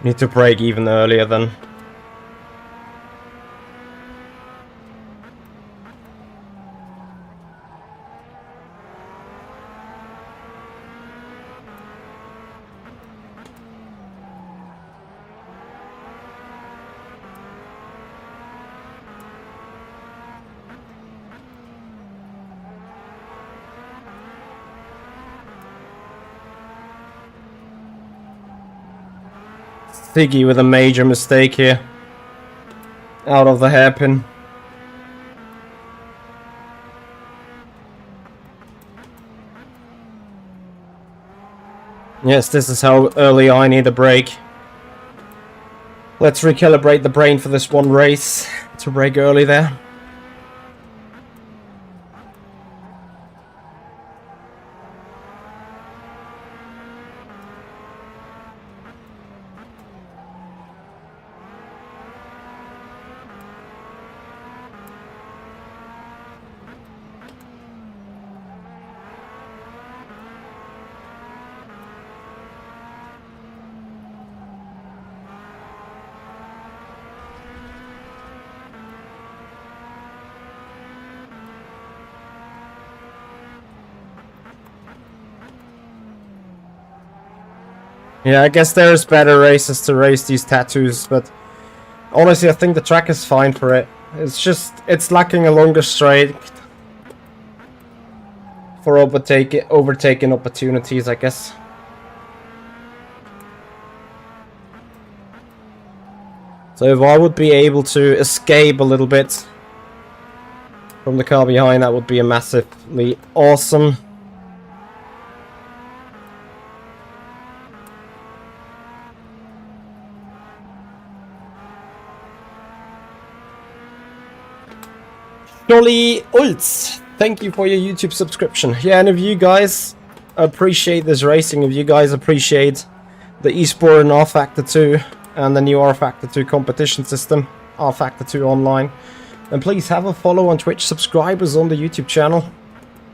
Need to brake even earlier then. Ziggy with a major mistake here. Out of the hairpin. Yes, this is how early I need a brake. Let's recalibrate the brain for this one race to brake early there. Yeah, I guess there's better races to race these tattoos, but honestly, I think the track is fine for it. It's just, it's lacking a longer straight for overtaking opportunities, I guess. So if I would be able to escape a little bit from the car behind, that would be a massively awesome. Jolly Ults, thank you for your YouTube subscription. Yeah, and if you guys appreciate this racing, if you guys appreciate the Esports and rFactor 2 and the new rFactor 2 competition system, rFactor 2 online, then please have a follow on Twitch, subscribe us on the YouTube channel.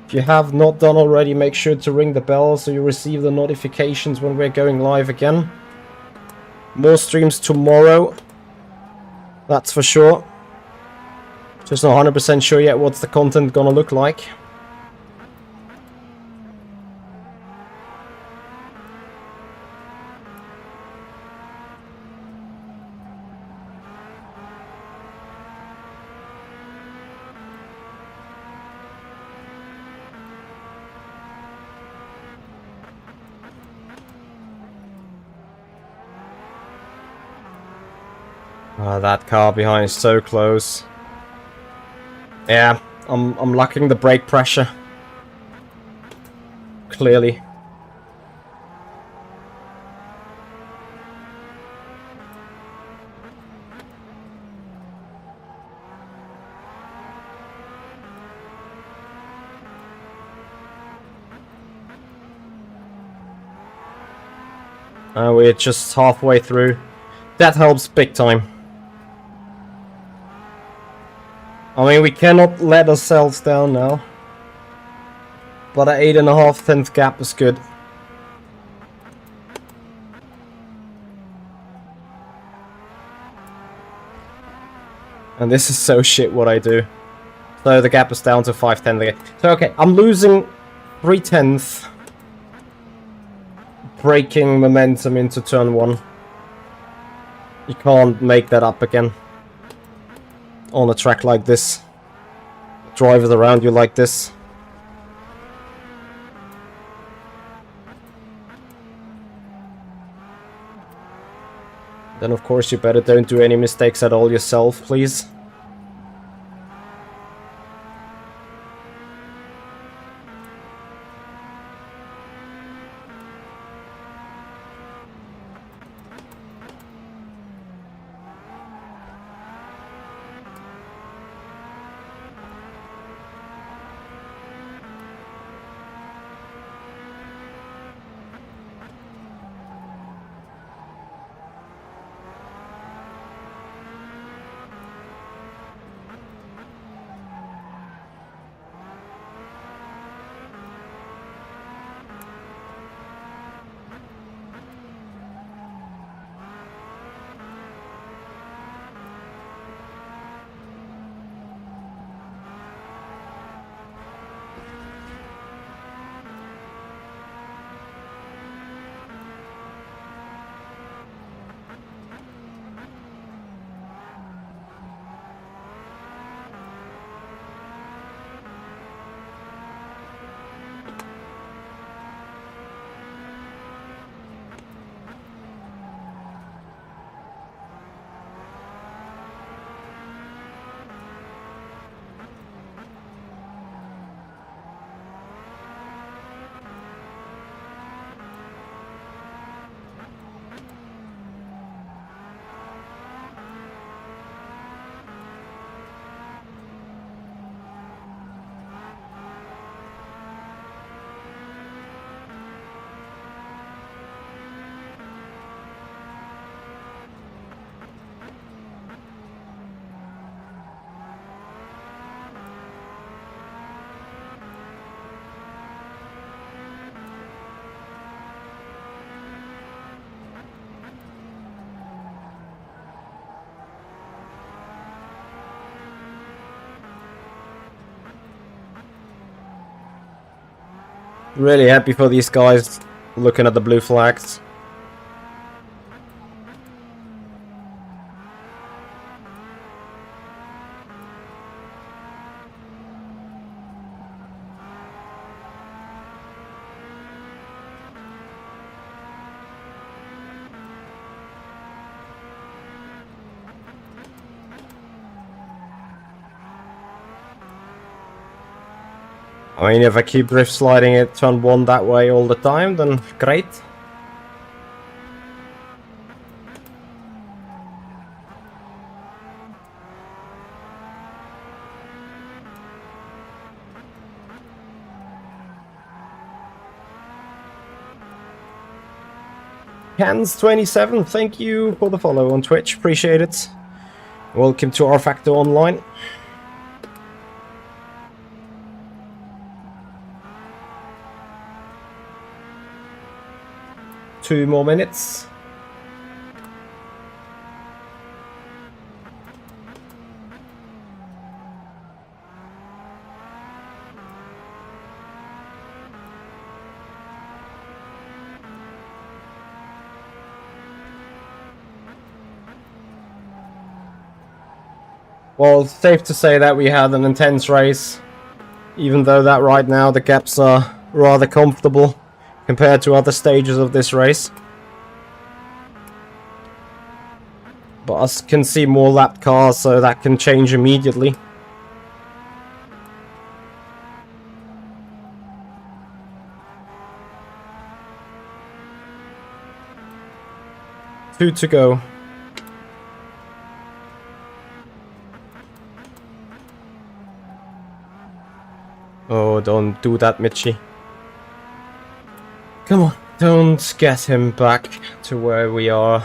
If you have not done already, make sure to ring the bell so you receive the notifications when we're going live again. More streams tomorrow, that's for sure. Just not 100% sure yet what's the content gonna look like. That car behind is so close. Yeah, I'm lacking the brake pressure. Clearly. We're just halfway through. That helps big time. I mean, we cannot let ourselves down now. But an 8.5 gap is good. And this is so shit what I do. So the gap is down to 5/10 again. So okay, I'm losing 3/10. Braking momentum into turn 1. You can't make that up again. On a track like this. Drivers around you like this. Then of course you better don't do any mistakes at all yourself, please. Really happy for these guys looking at the blue flags. I mean, if I keep drift sliding it turn 1 that way all the time, then great. Cans27, thank you for the follow on Twitch, appreciate it. Welcome to rFactor Online. Two more minutes. Well, it's safe to say that we had an intense race, even though that right now the gaps are rather comfortable compared to other stages of this race. But I can see more lapped cars, so that can change immediately. Two to go. Oh, don't do that, Mitchie. Come on, don't get him back to where we are.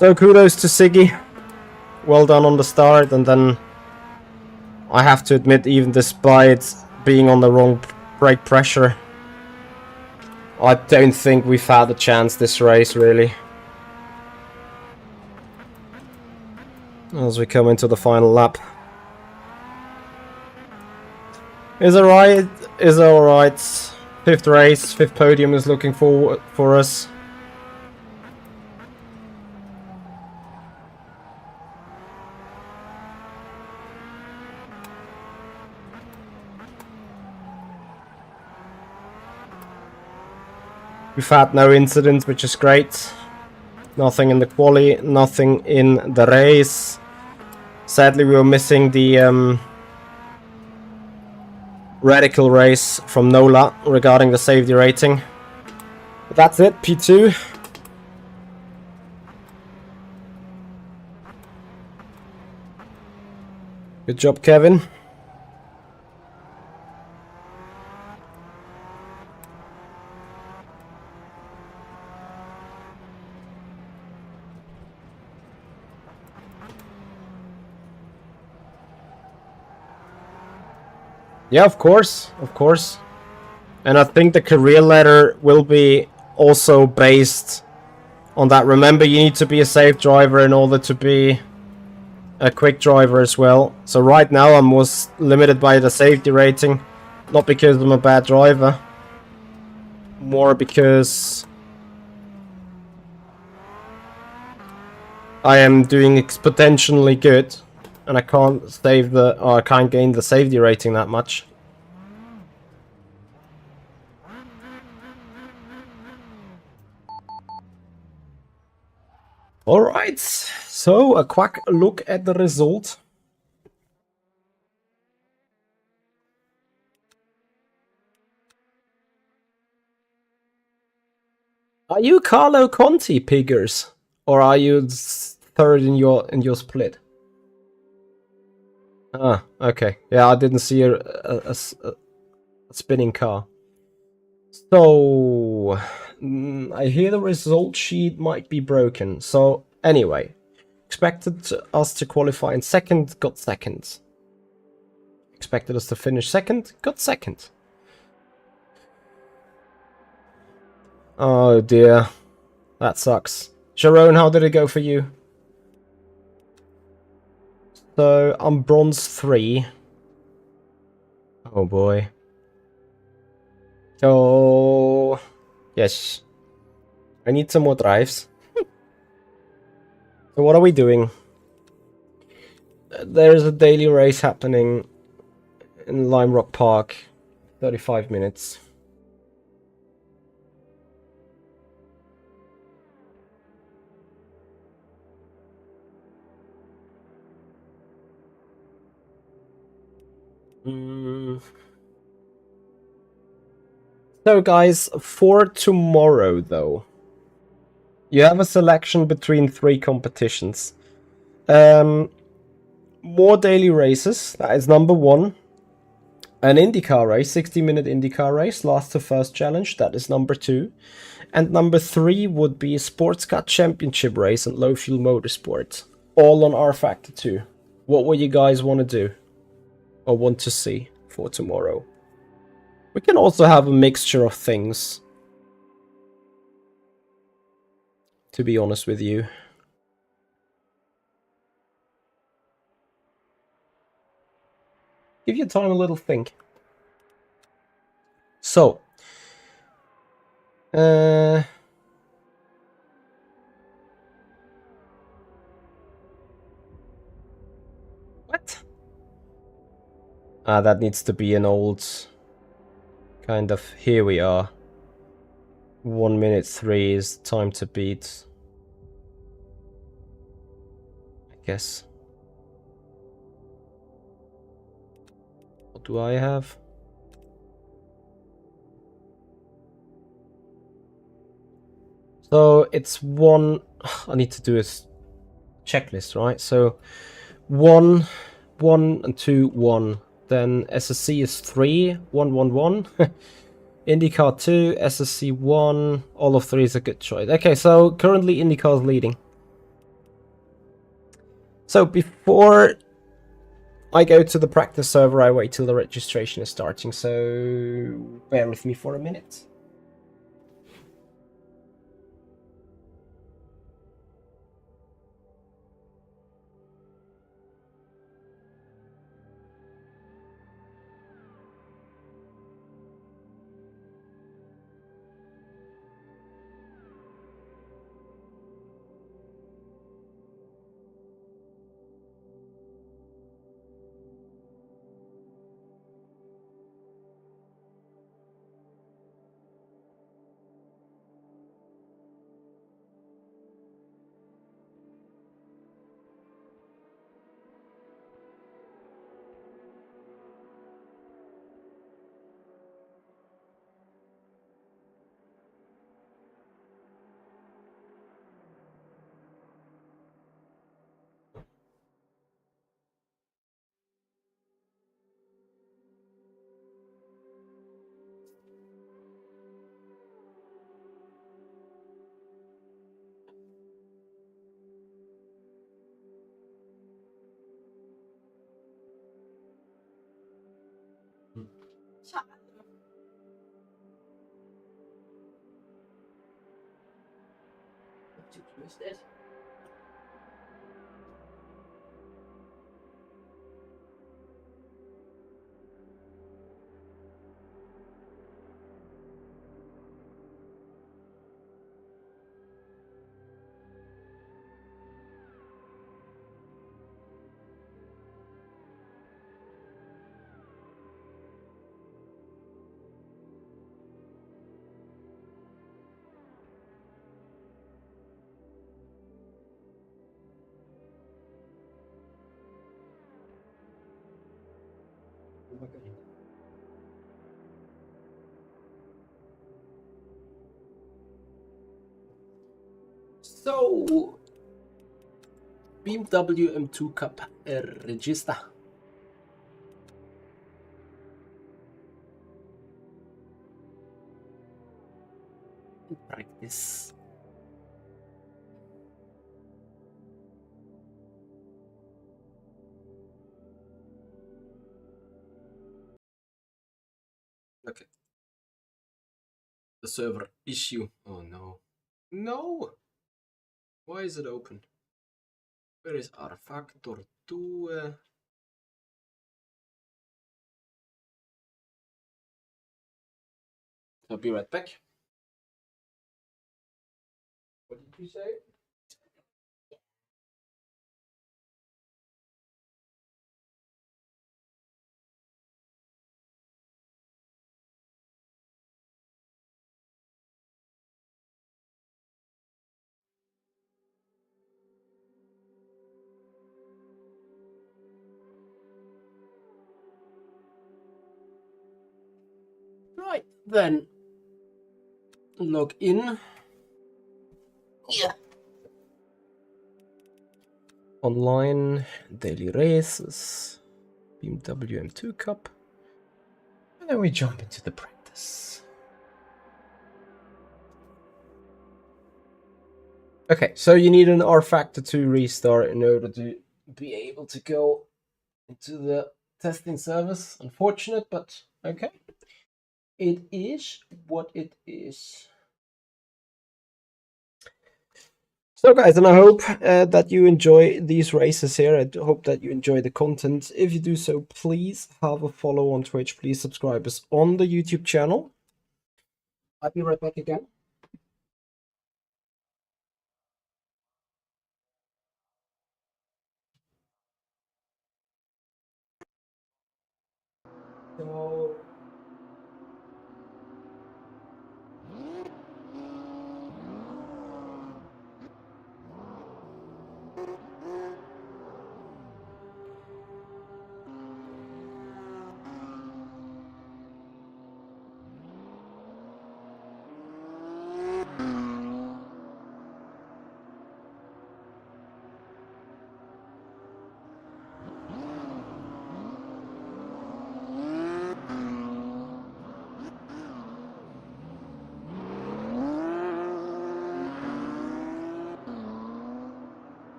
So kudos to Siggy. Well done on the start, and then I have to admit, even despite being on the wrong brake pressure, I don't think we've had a chance this race, really. As we come into the final lap. Is alright, is alright. Fifth race, fifth podium is looking forward for us. We've had no incidents, which is great. Nothing in the quali, nothing in the race. Sadly, we were missing the radical race from Nola regarding the safety rating. But that's it, P2. Good job, Kevin. Yeah, of course, of course. And I think the career ladder will be also based on that. Remember, you need to be a safe driver in order to be a quick driver as well. So right now I'm most limited by the safety rating, not because I'm a bad driver, more because I am doing exponentially good. And I can't save the, or I can't gain the safety rating that much. Alright, so a quick look at the result. Are you Carlo Conti, Piggers? Or are you third in your split? Ah, okay. Yeah, I didn't see a spinning car. So, I hear the result sheet might be broken. So, anyway, expected us to qualify in second, got second. Expected us to finish second, got second. Oh dear, that sucks. Sharon, how did it go for you? So, I'm bronze 3. Oh boy. Oh, yes. I need some more drives. So what are we doing? there's a daily race happening in Lime Rock Park. 35 minutes. So guys, for tomorrow though, you have a selection between 3 competitions. More daily races, that is number 1. An IndyCar race, 60-minute IndyCar race, last to first challenge, that is number 2. And number 3 would be a Sports Car Championship race and low fuel motorsport, all on rFactor 2. What would you guys want to do? Or want to see for tomorrow? We can also have a mixture of things, to be honest with you. Give your time a little think. So, what? That needs to be an old kind of. Here we are. 1 minute 3 is time to beat, I guess. What do I have? So it's 1. I need to do a checklist, right? So 1, 1 and 2, 1. Then SSC is 3, 1, 1, 1. IndyCar 2, SSC 1. All of 3 is a good choice. Okay, so currently IndyCar is leading. So before I go to the practice server, I wait till the registration is starting. So bear with me for a minute. So, BMW M2 Cup register. Practice. Okay. The server issue. Oh no. No! Why is it open? Where is rFactor 2? I'll be right back. What did you say? Then log in. Yeah. Online, daily races, BMW M2 Cup. And then we jump into the practice. Okay, so you need an rFactor 2 restart in order to be able to go into the testing service. Unfortunate, but okay. It is what it is. So guys, and I hope that you enjoy these races here. I hope that you enjoy the content. If you do so, please have a follow on Twitch. Please subscribe us on the YouTube channel. I'll be right back again. So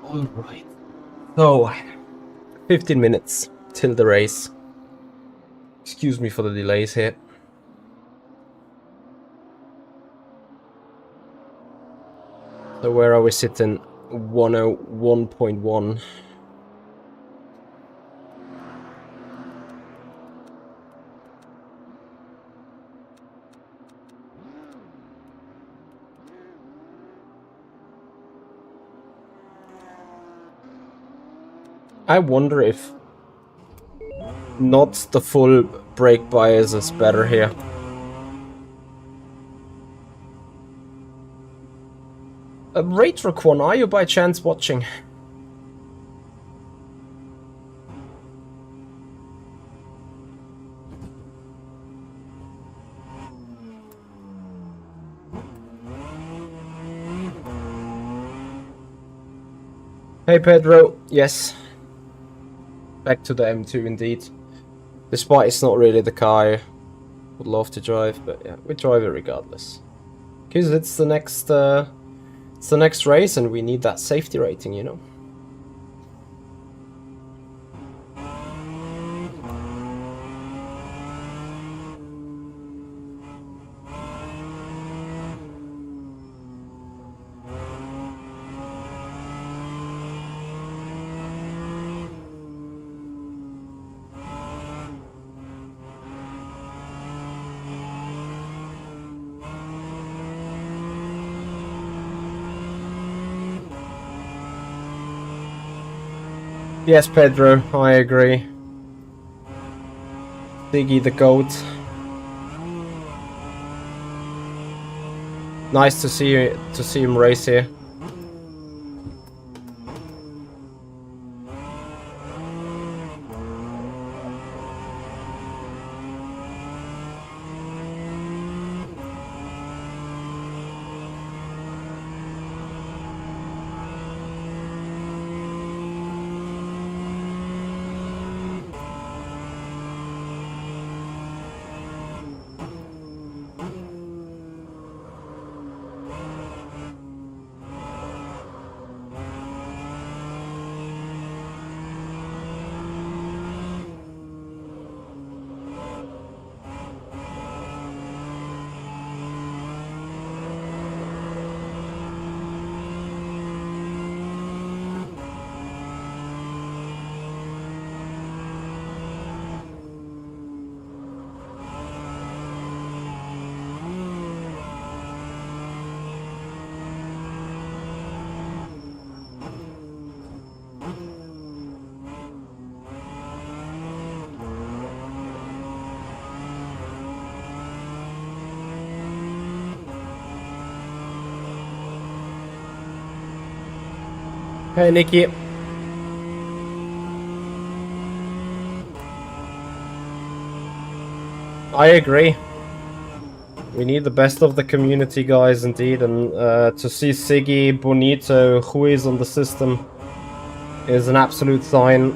all right. So 15 minutes till the race. Excuse me for the delays here. So where are we sitting? 101.1. I wonder if not the full brake bias is better here. Ratraquan, are you by chance watching? Hey Pedro, yes. Back to the M2 indeed. Despite it's not really the car I would love to drive, but yeah, we drive it regardless. Because it's the next race and we need that safety rating, you know. Yes, Pedro, I agree. Diggy the goat. Nice to see him race here. Hey, Nikki. I agree. We need the best of the community, guys, indeed, and to see Siggy, Bonito, Ruiz on the system is an absolute sign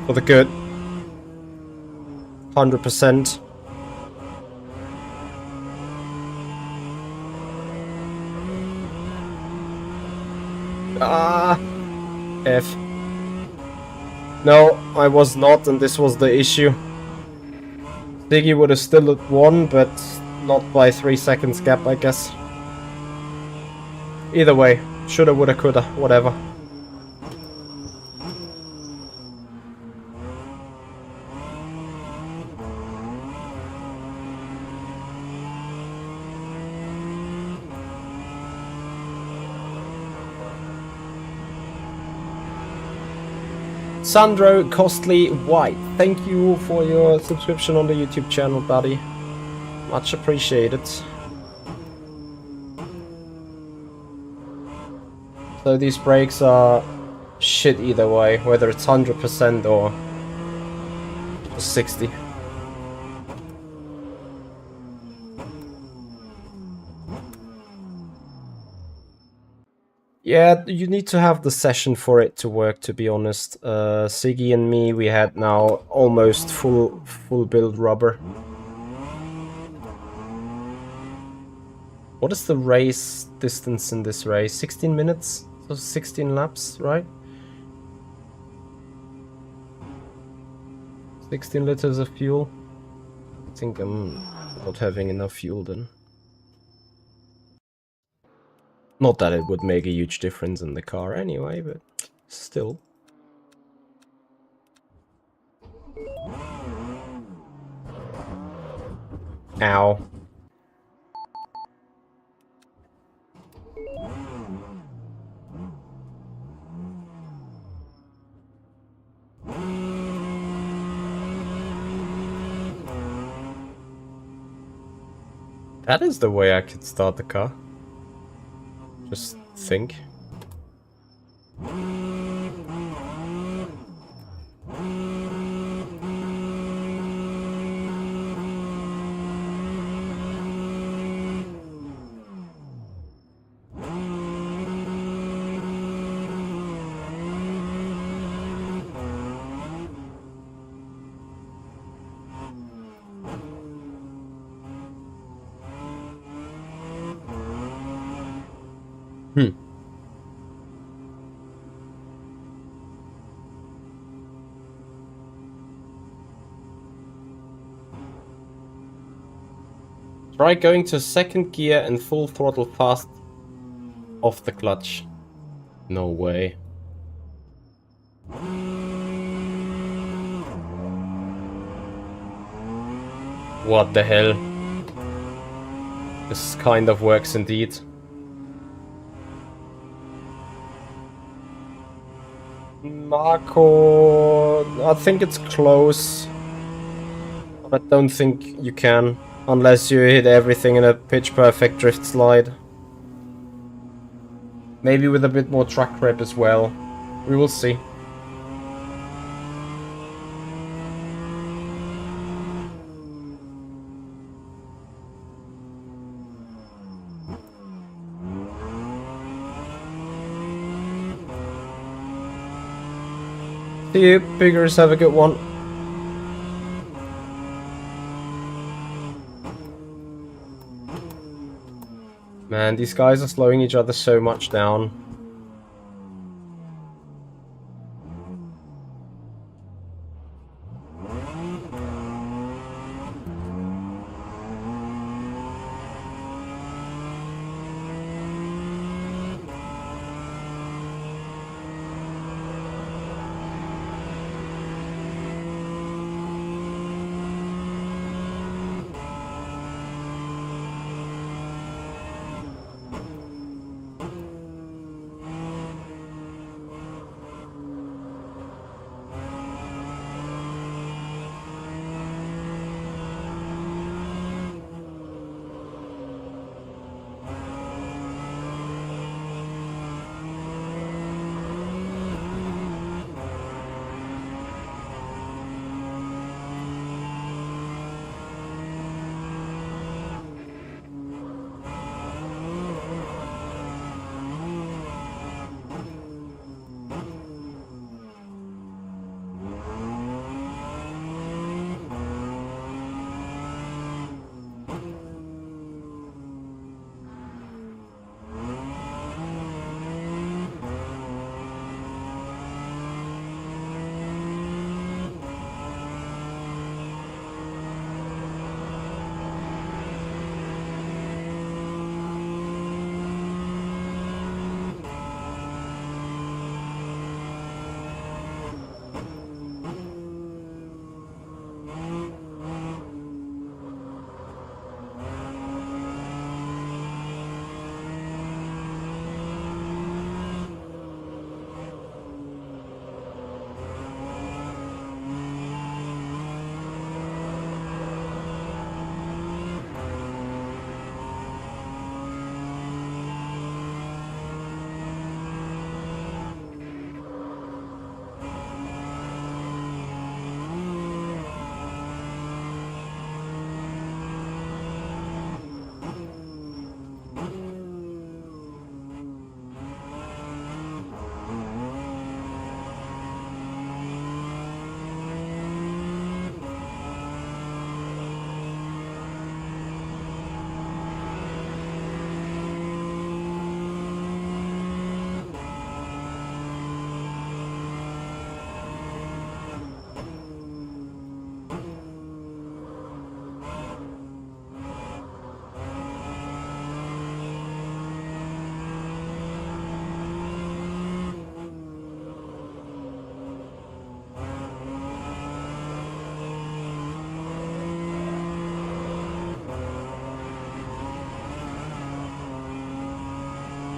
for the good. 100%. Ah, F. No, I was not, and this was the issue. Siggy would have still won, but not by 3 seconds gap, I guess. Either way, shoulda, woulda, coulda, whatever. Sandro Costly White, thank you for your subscription on the YouTube channel, buddy. Much appreciated. So these brakes are shit either way, whether it's 100% or 60. Yeah, you need to have the session for it to work, to be honest. Siggy and me, we had now almost full build rubber. What is the race distance in this race? 16 minutes? So 16 laps, right? 16 liters of fuel. I think I'm not having enough fuel then. Not that it would make a huge difference in the car anyway, but still. Ow. That is the way I could start the car. Just think. Try going to second gear and full throttle fast off the clutch. No way. What the hell? This kind of works indeed. Marco, I think it's close. I don't think you can, unless you hit everything in a pitch perfect drift slide. Maybe with a bit more track rep as well. We will see. See you, Biggers, have a good one. Man, these guys are slowing each other so much down.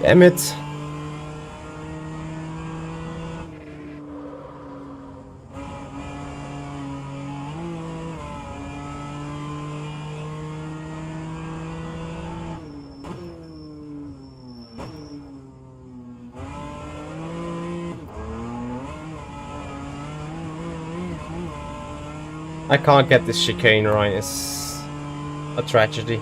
Damn it. I can't get this chicane right, it's a tragedy.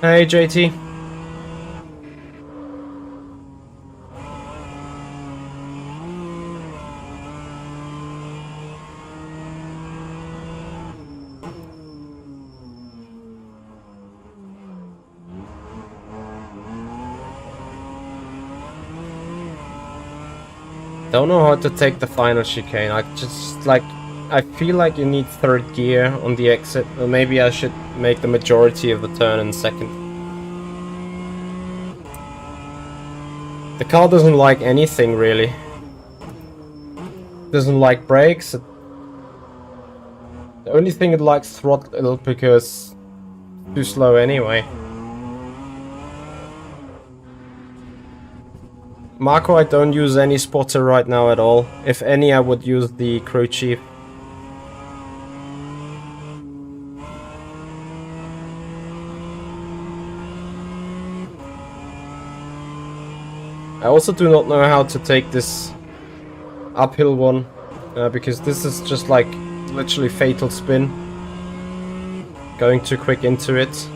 Hey JT. Don't know how to take the final chicane. I feel like you need third gear on the exit, or maybe I should make the majority of the turn in second. The car doesn't like anything really. Doesn't like brakes. The only thing it likes throttle because it's too slow anyway. Marco, I don't use any spotter right now at all. If any, I would use the crew chief. I also do not know how to take this uphill one, because this is just like literally fatal spin. Going too quick into it.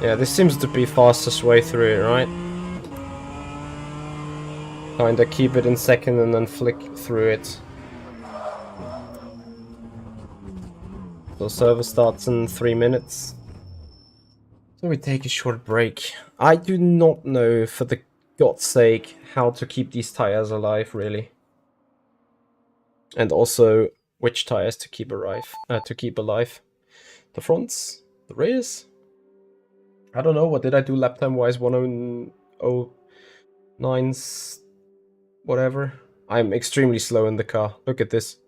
Yeah, this seems to be fastest way through it, right? Kinda keep it in second and then flick through it. So server starts in 3 minutes. So we take a short break. I do not know, for the God's sake, how to keep these tires alive, really. And also, which tires to keep alive. The fronts? The rears? I don't know, what did I do lap time wise? 109's whatever. I'm extremely slow in the car. Look at this.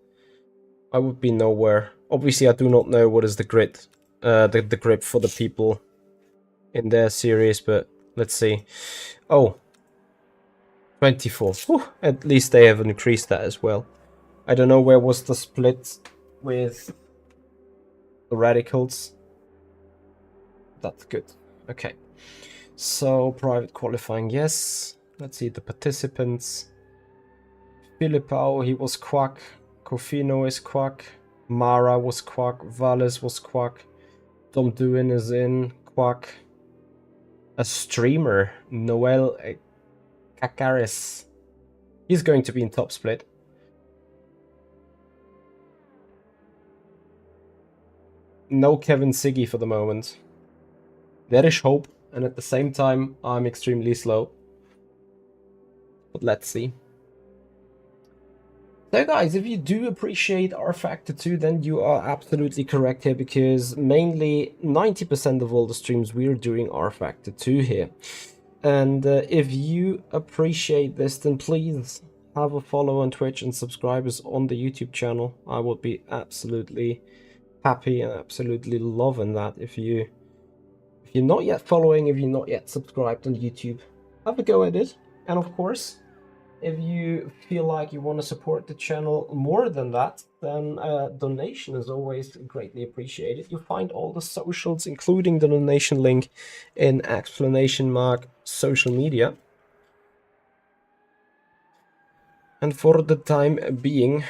I would be nowhere. Obviously I do not know what is the grid, the grip for the people in their series, but let's see. Oh, 24. Whew, at least they have increased that as well. I don't know where was the split with the radicals. That's good. Okay, so private qualifying, yes. Let's see the participants. Filipao, he was quack. Kofino is quack. Mara was quack. Valles was quack. Tom Duin is in quack. A streamer, Noel Kakaris. He's going to be in top split. No Kevin Siggy for the moment. There is hope, and at the same time, I'm extremely slow. But let's see. So guys, if you do appreciate rFactor 2, then you are absolutely correct here, because mainly 90% of all the streams we're doing rFactor 2 here. And if you appreciate this, then please have a follow on Twitch and subscribe us on the YouTube channel. I would be absolutely happy and absolutely loving that. If you're not yet following, if you're not yet subscribed on YouTube, have a go at it. And of course, if you feel like you want to support the channel more than that, then a donation is always greatly appreciated. You'll find all the socials, including the donation link, in !social media. And for the time being,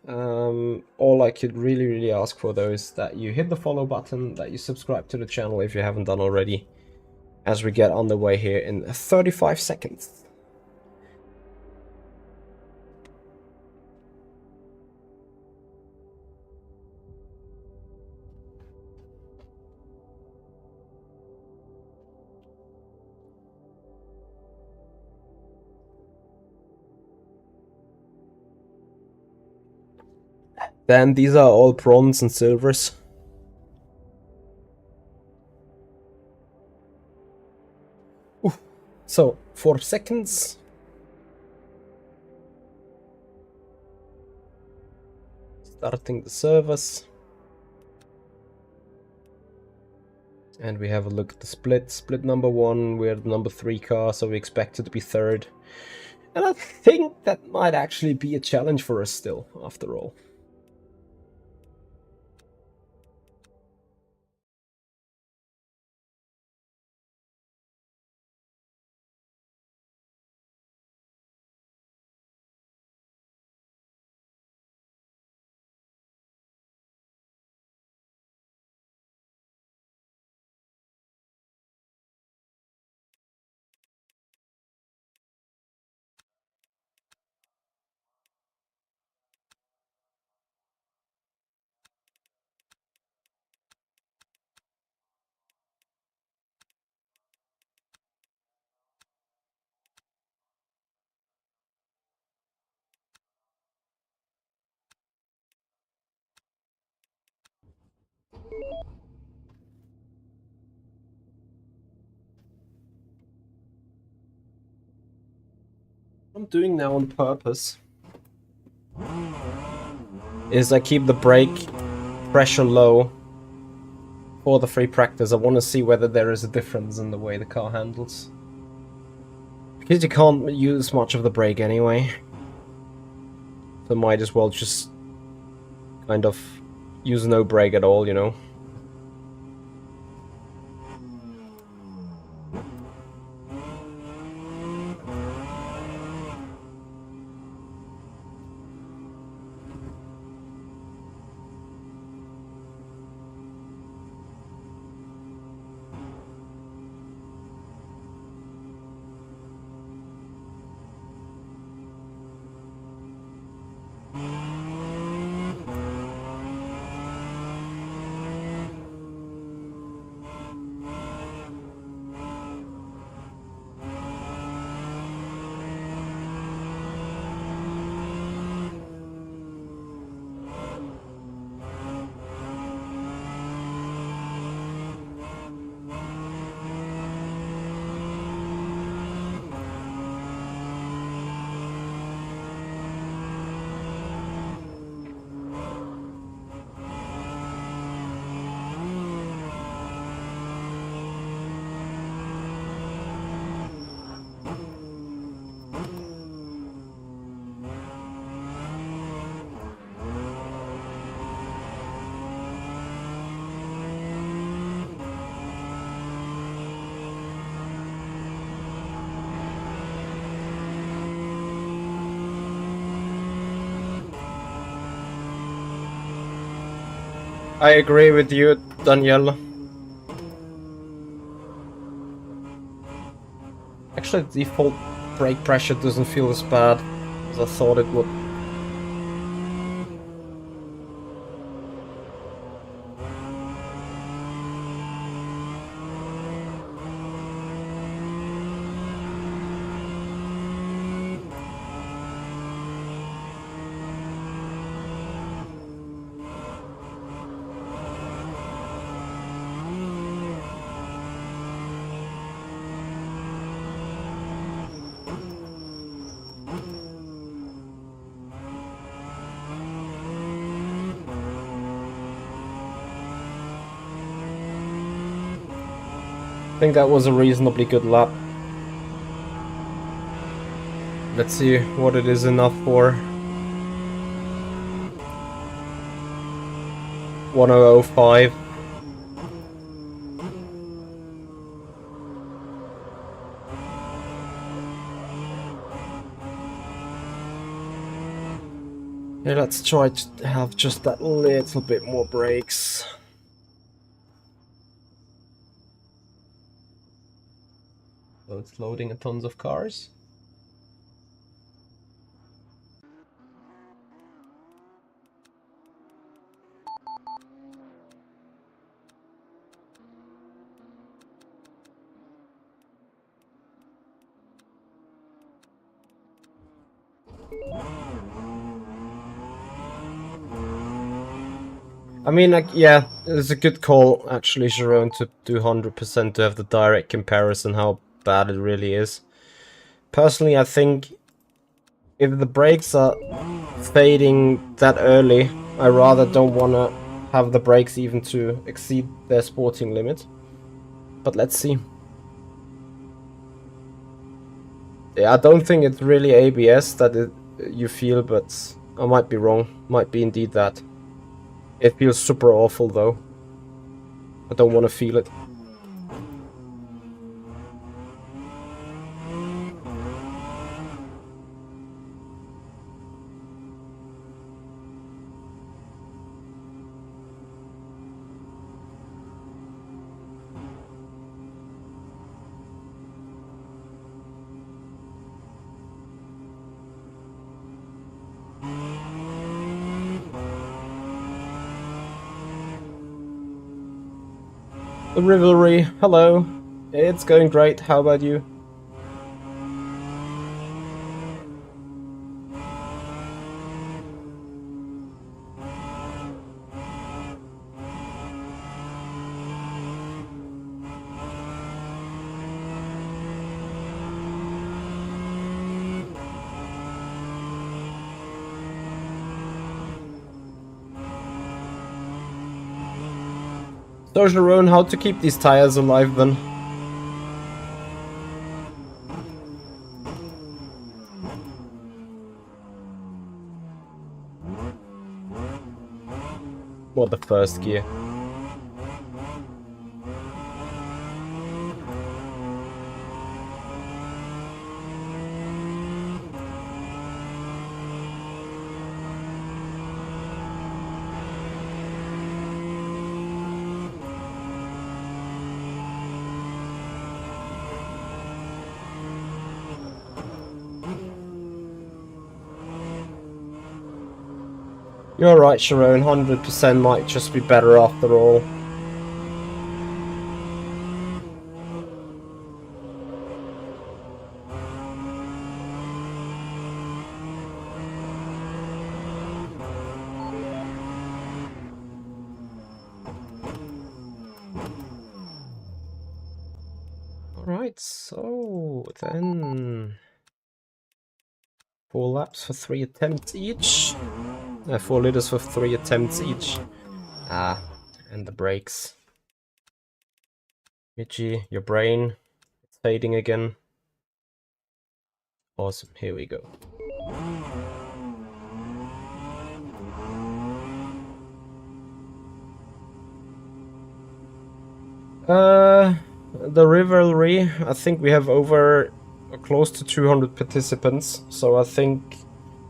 all I could really ask for, though, is that you hit the follow button, that you subscribe to the channel if you haven't done already. as we get on the way here in 35 seconds. Then these are all bronze and silvers. Ooh. So 4 seconds. Starting the service. And we have a look at the split. Split number 1, we're the number 3 car, so we expect it to be third. And I think that might actually be a challenge for us still, after all. What I'm doing now on purpose is I keep the brake pressure low for the free practice. I want to see whether there is a difference in the way the car handles. Because you can't use much of the brake anyway. So might as well just kind of use no brake at all, you know. I agree with you, Danielle. Actually, the default brake pressure doesn't feel as bad as I thought it would. I think that was a reasonably good lap. Let's see what it is enough for. 1005. Yeah, let's try to have just that little bit more brakes. Oh, it's loading a tons of cars. I mean, like, yeah, it's a good call, actually, Sharon, to do 100% to have the direct comparison how bad it really is. Personally, I think if the brakes are fading that early, I rather don't want to have the brakes even to exceed their sporting limit. But let's see. Yeah, I don't think it's really ABS that you feel, but I might be wrong. Might be indeed that. It feels super awful though. I don't want to feel it. The Rivalry, hello. It's going great, how about you? So Sharon, how to keep these tires alive then? What, the first gear? You're right, Sharon, 100% might just be better after all. Alright, so then 4 laps for 3 attempts each. 4 liters for 3 attempts each. Ah, and the brakes. Michi, your brain, it's fading again. Awesome, here we go. The Rivalry, I think we have over close to 200 participants, so I think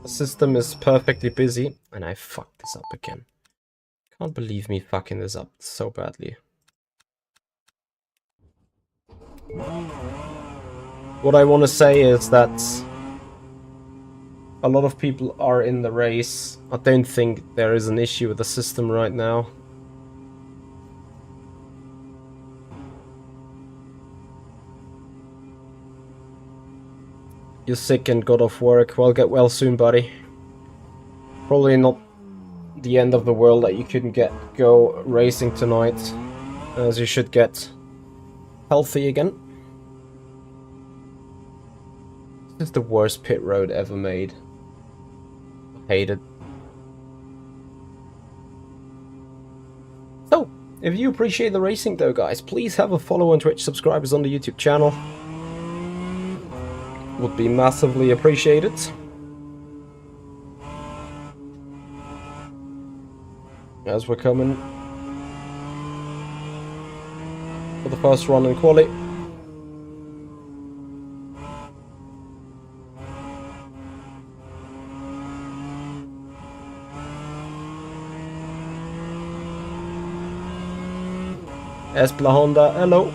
the system is perfectly busy. And I fucked this up again. Can't believe me fucking this up so badly. What I want to say is that a lot of people are in the race. I don't think there is an issue with the system right now. You're sick and got off work. Well, get well soon, buddy. Probably not the end of the world that you couldn't go racing tonight, as you should get healthy again. This is the worst pit road ever made. I hate it. So, if you appreciate the racing though, guys, please have a follow on Twitch, subscribe us on the YouTube channel. Would be massively appreciated. As we're coming for the first run in quali. Espla Honda, hello.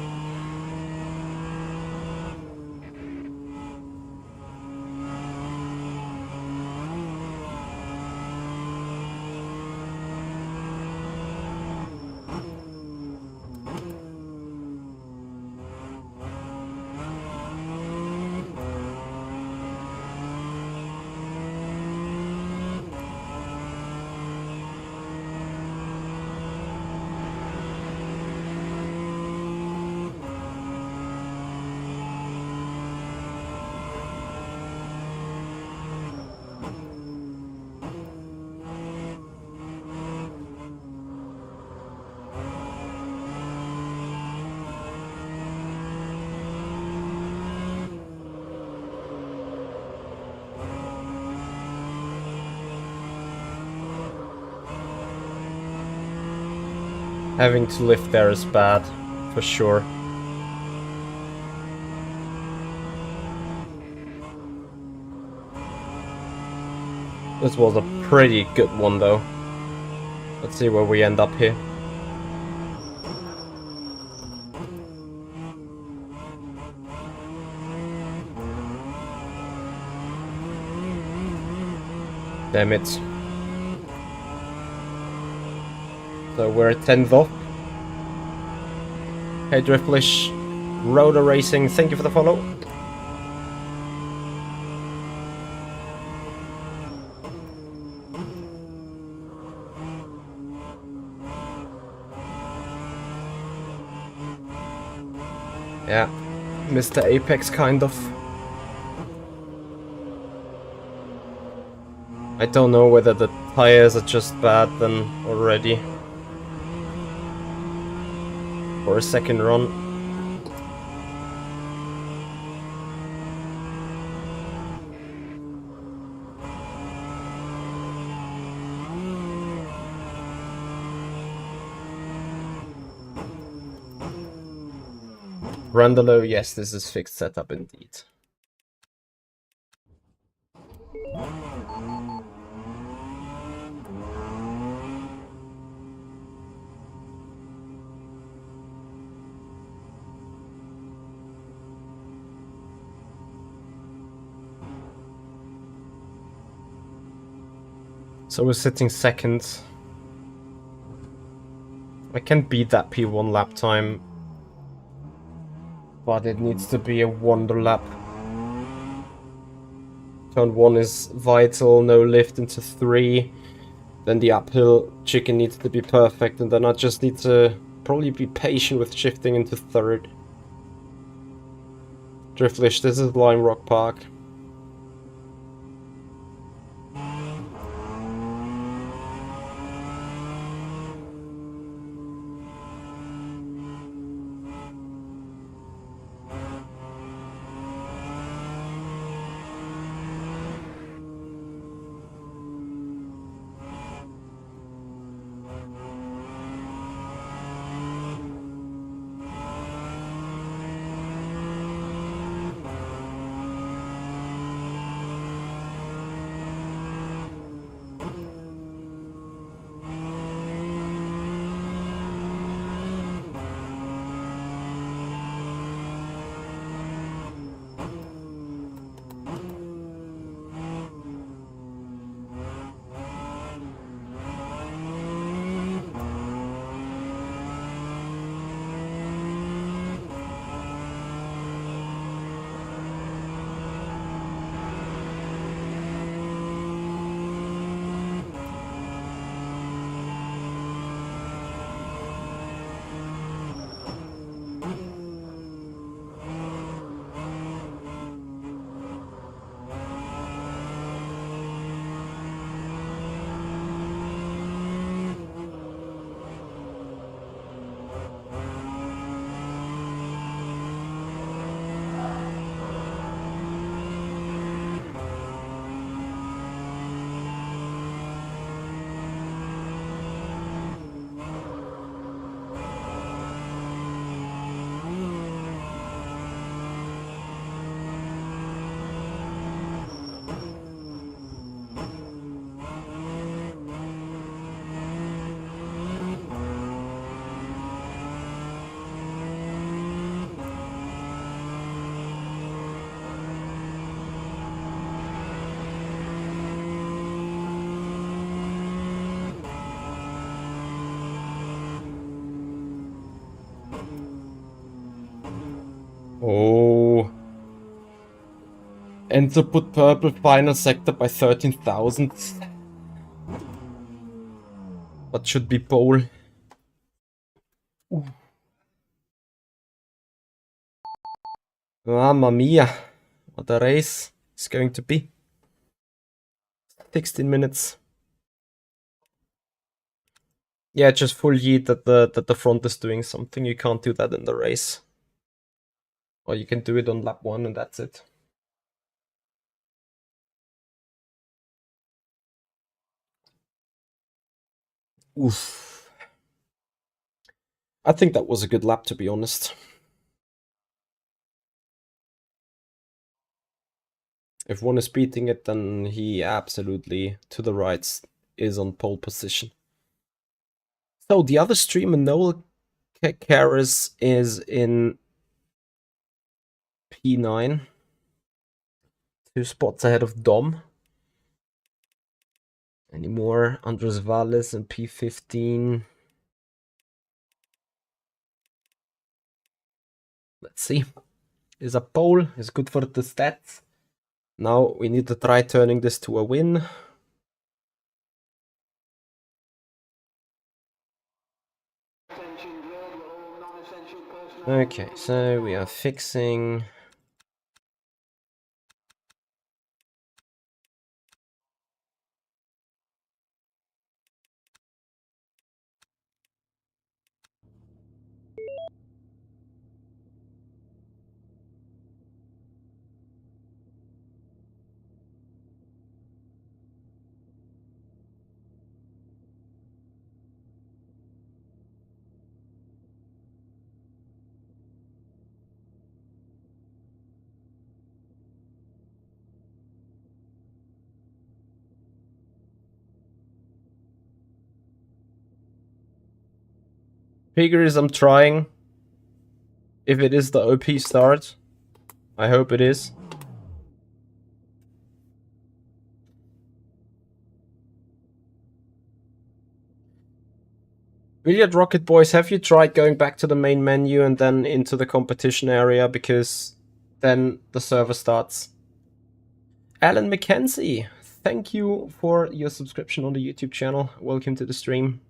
Having to lift there is bad, for sure. This was a pretty good one though. Let's see where we end up here. Damn it. So we're 10th off. Hey Driftlish, Rotor Racing, thank you for the follow. Yeah, Mr. Apex kind of. I don't know whether the tires are just bad then already. For a second run. Randolo, yes, this is fixed setup indeed. So we're sitting second. I can beat that P1 lap time, but it needs to be a wonder lap. Turn 1 is vital, no lift into 3. Then the uphill chicken needs to be perfect, and then I just need to probably be patient with shifting into 3rd. Driftlish, this is Lime Rock Park. Oh. And to put purple final sector by 13,000. What should be pole? Mamma mia. What a race it's going to be. 16 minutes. Yeah, just full yeet that the front is doing something. You can't do that in the race. Or you can do it on lap 1 and that's it. Oof. I think that was a good lap, to be honest. If one is beating it, then he absolutely, to the right, is on pole position. So the other streamer, Noel Karras, is in P9. 2 spots ahead of Dom. Any more? Andres Valles in P15. Let's see. Is a pole. Is good for the stats. Now we need to try turning this to a win. Okay, so we are fixing. Figures I'm trying. If it is the OP start, I hope it is. Billiard Rocket Boys, have you tried going back to the main menu and then into the competition area, because then the server starts? Alan McKenzie, thank you for your subscription on the YouTube channel. Welcome to the stream.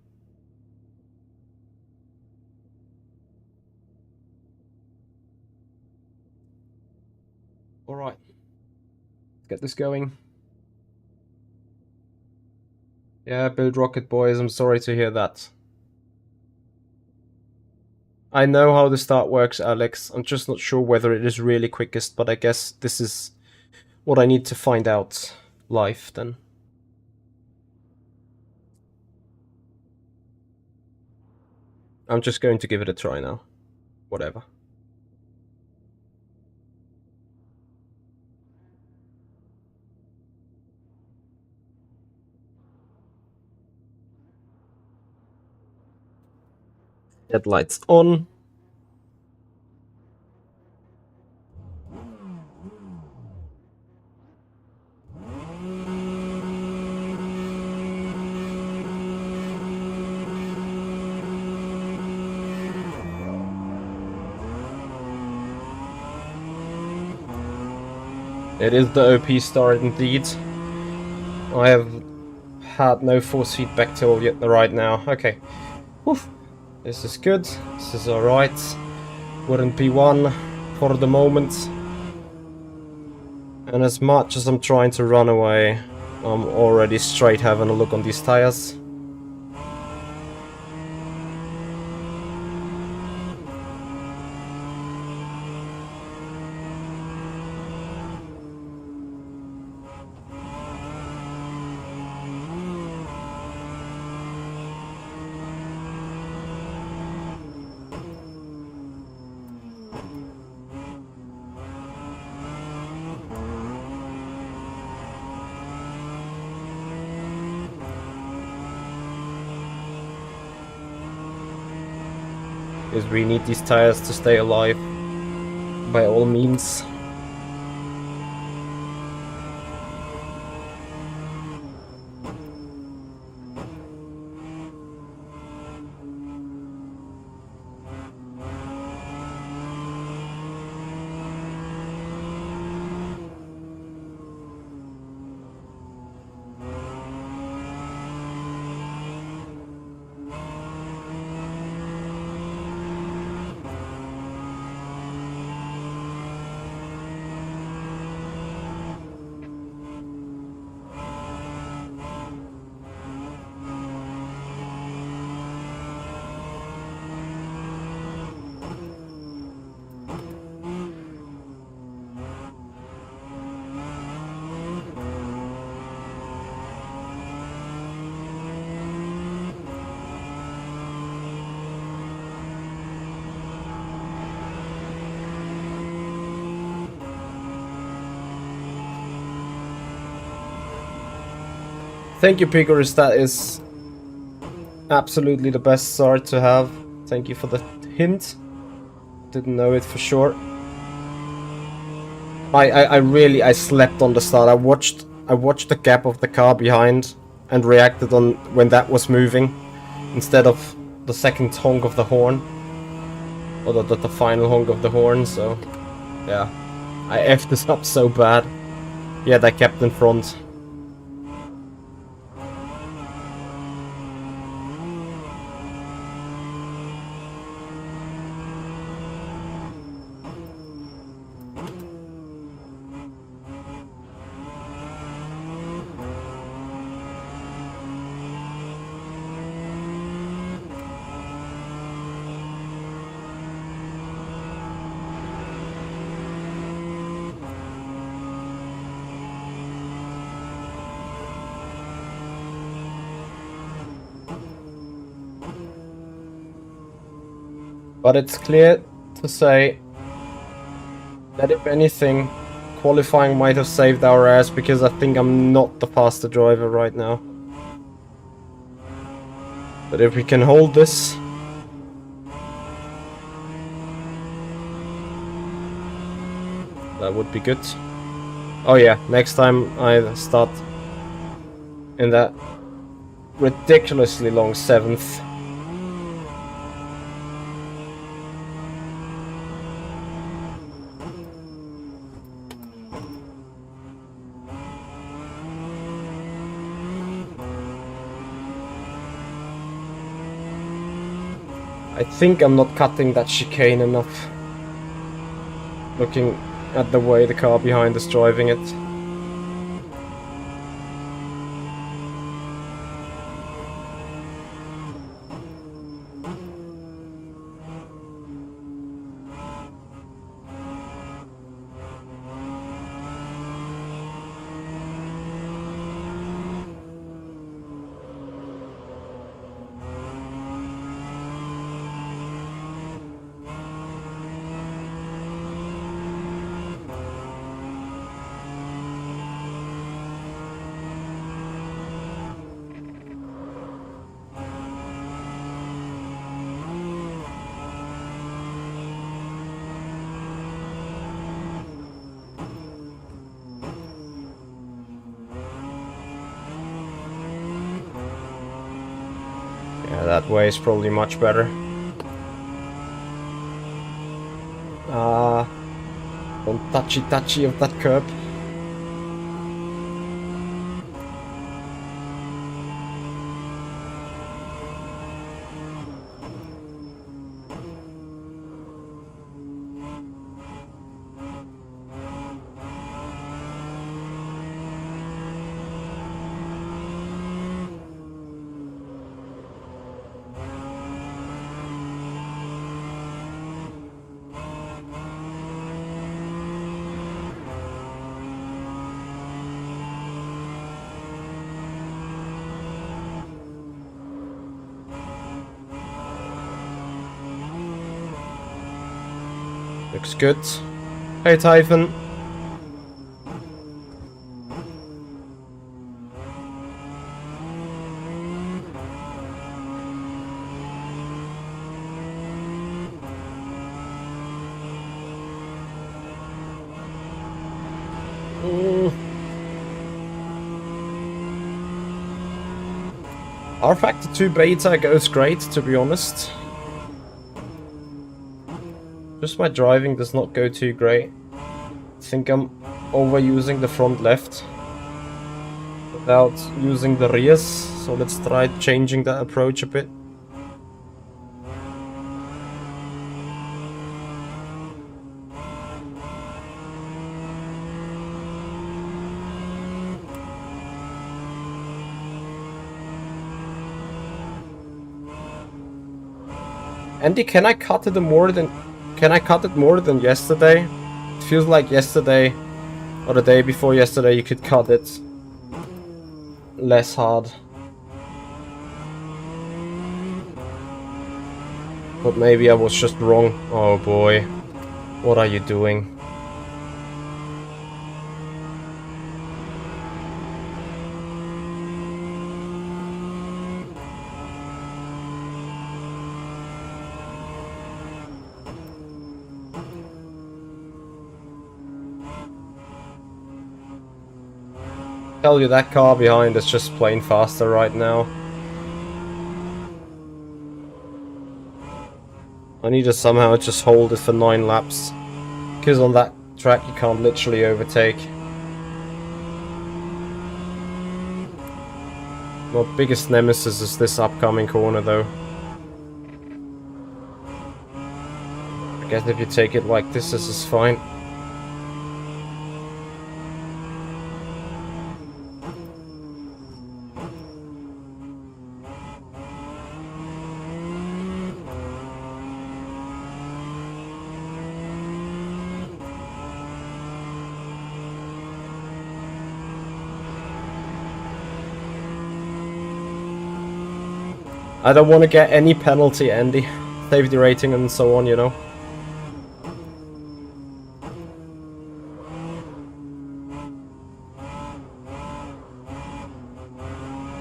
Alright, let's get this going. Yeah, Build Rocket Boys, I'm sorry to hear that. I know how the start works, Alex. I'm just not sure whether it is really quickest, but I guess this is what I need to find out live then. I'm just going to give it a try now. Whatever. Headlights on. It is the OP start indeed. I have had no force feedback till yet right now. Okay. Oof. This is good. This is alright. We're in P1 for the moment. And as much as I'm trying to run away, I'm already straight having a look on these tires. Because we need these tires to stay alive, by all means. Thank you, Pigorus. That is absolutely the best start to have. Thank you for the hint. Didn't know it for sure. I slept on the start. I watched the gap of the car behind and reacted on when that was moving instead of the second honk of the horn, or the final honk of the horn. So yeah, I effed this up so bad. Yeah, that kept in front. But it's clear to say that if anything, qualifying might have saved our ass, because I think I'm not the faster driver right now. But if we can hold this, that would be good. Oh yeah, next time I start in that ridiculously long 7th. I think I'm not cutting that chicane enough, looking at the way the car behind is driving it. Yeah, that way is probably much better. Don't touchy of that curb. Looks good. Hey, Typhon. rFactor 2 beta goes great, to be honest. Just my driving does not go too great. I think I'm overusing the front left without using the rears, so let's try changing that approach a bit. Andy, can I cut it more than yesterday? It feels like yesterday or the day before yesterday you could cut it less hard. But maybe I was just wrong. Oh boy. What are you doing? Tell you that car behind is just plain faster right now. I need to somehow just hold it for 9 laps. Because on that track you can't literally overtake. My biggest nemesis is this upcoming corner though. I guess if you take it like this is fine. I don't want to get any penalty, Andy. Safety rating and so on, you know.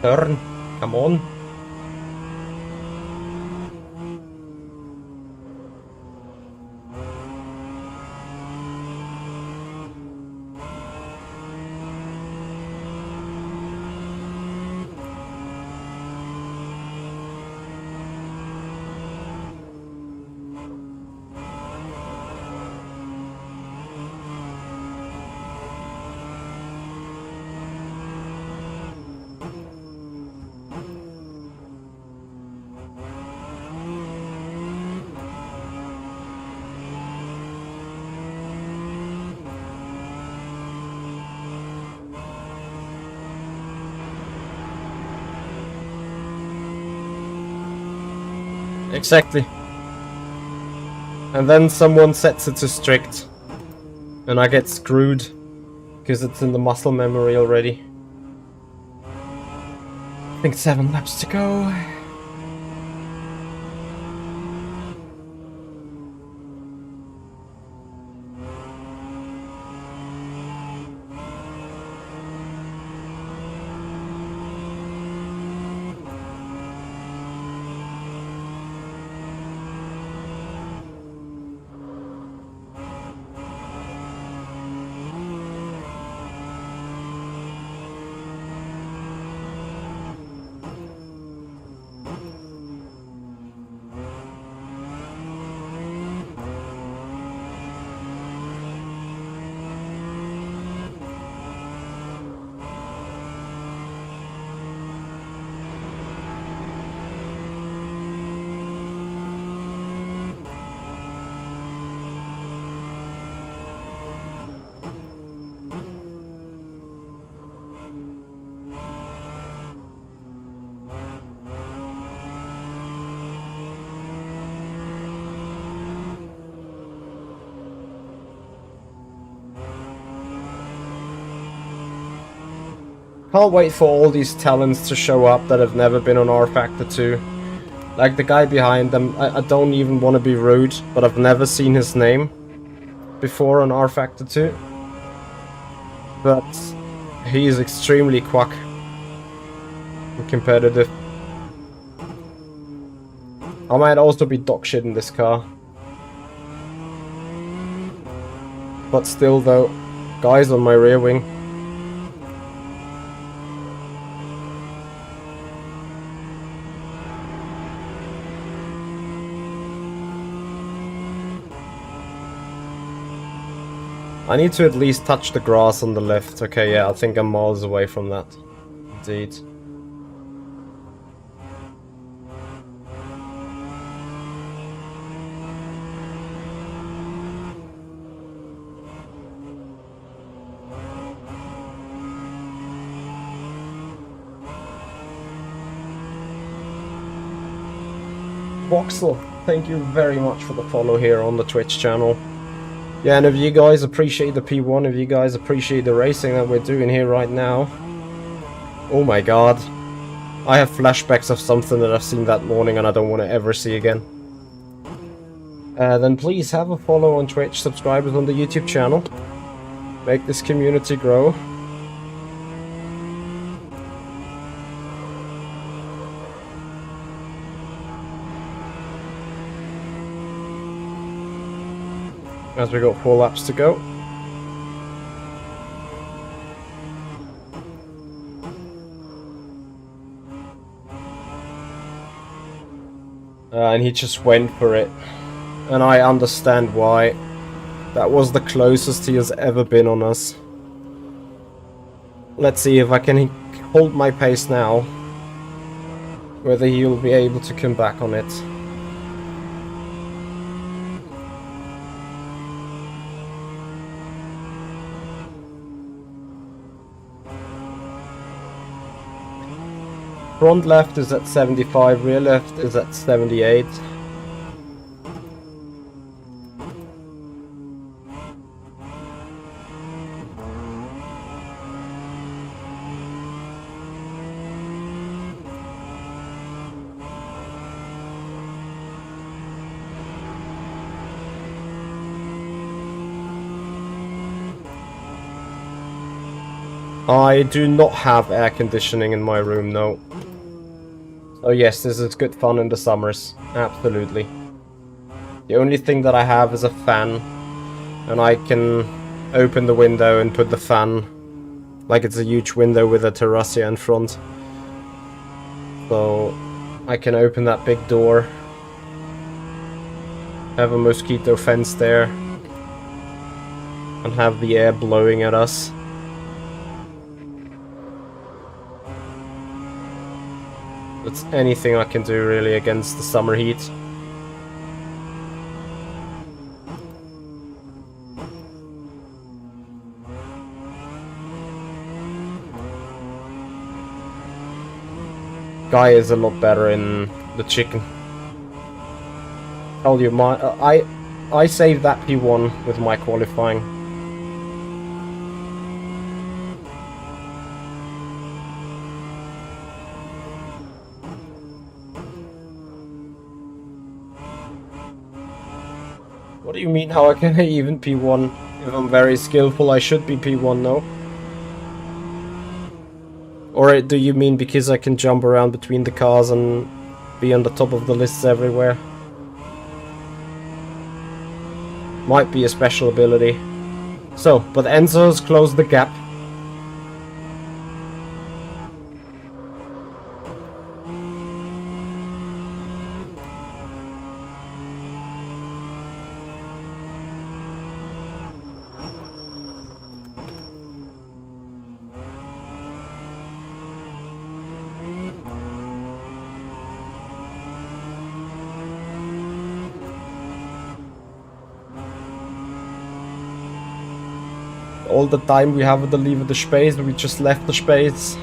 Turn. Come on. Exactly. And then someone sets it to strict. And I get screwed. Because it's in the muscle memory already. I think 7 laps to go. Can't wait for all these talents to show up that have never been on rFactor 2. Like the guy behind them, I don't even want to be rude, but I've never seen his name before on rFactor 2. But he is extremely quack and competitive. I might also be dog shit in this car. But still though, guys on my rear wing. I need to at least touch the grass on the left. Okay, yeah, I think I'm miles away from that. Indeed. Voxel, thank you very much for the follow here on the Twitch channel. Yeah, and if you guys appreciate the P1, if you guys appreciate the racing that we're doing here right now... Oh my god. I have flashbacks of something that I've seen that morning and I don't want to ever see again. Then please have a follow on Twitch, subscribe on the YouTube channel. Make this community grow. As we got 4 laps to go. And he just went for it. And I understand why. That was the closest he has ever been on us. Let's see if I can hold my pace now. Whether he'll be able to come back on it. Front left is at 75, rear left is at 78. I do not have air conditioning in my room, no. Oh yes, this is good fun in the summers. Absolutely. The only thing that I have is a fan. And I can open the window and put the fan like it's a huge window with a terracia in front. So I can open that big door. Have a mosquito fence there. And have the air blowing at us. That's anything I can do really against the summer heat. Guy is a lot better in the chicken. Tell you, I saved that P1 with my qualifying. What do you mean, how can I even P1? If I'm very skillful, I should be P1, no? Or do you mean because I can jump around between the cars and be on the top of the lists everywhere? Might be a special ability. So, but Enzo's closed the gap. All the time we have to leave the space, we just left the space.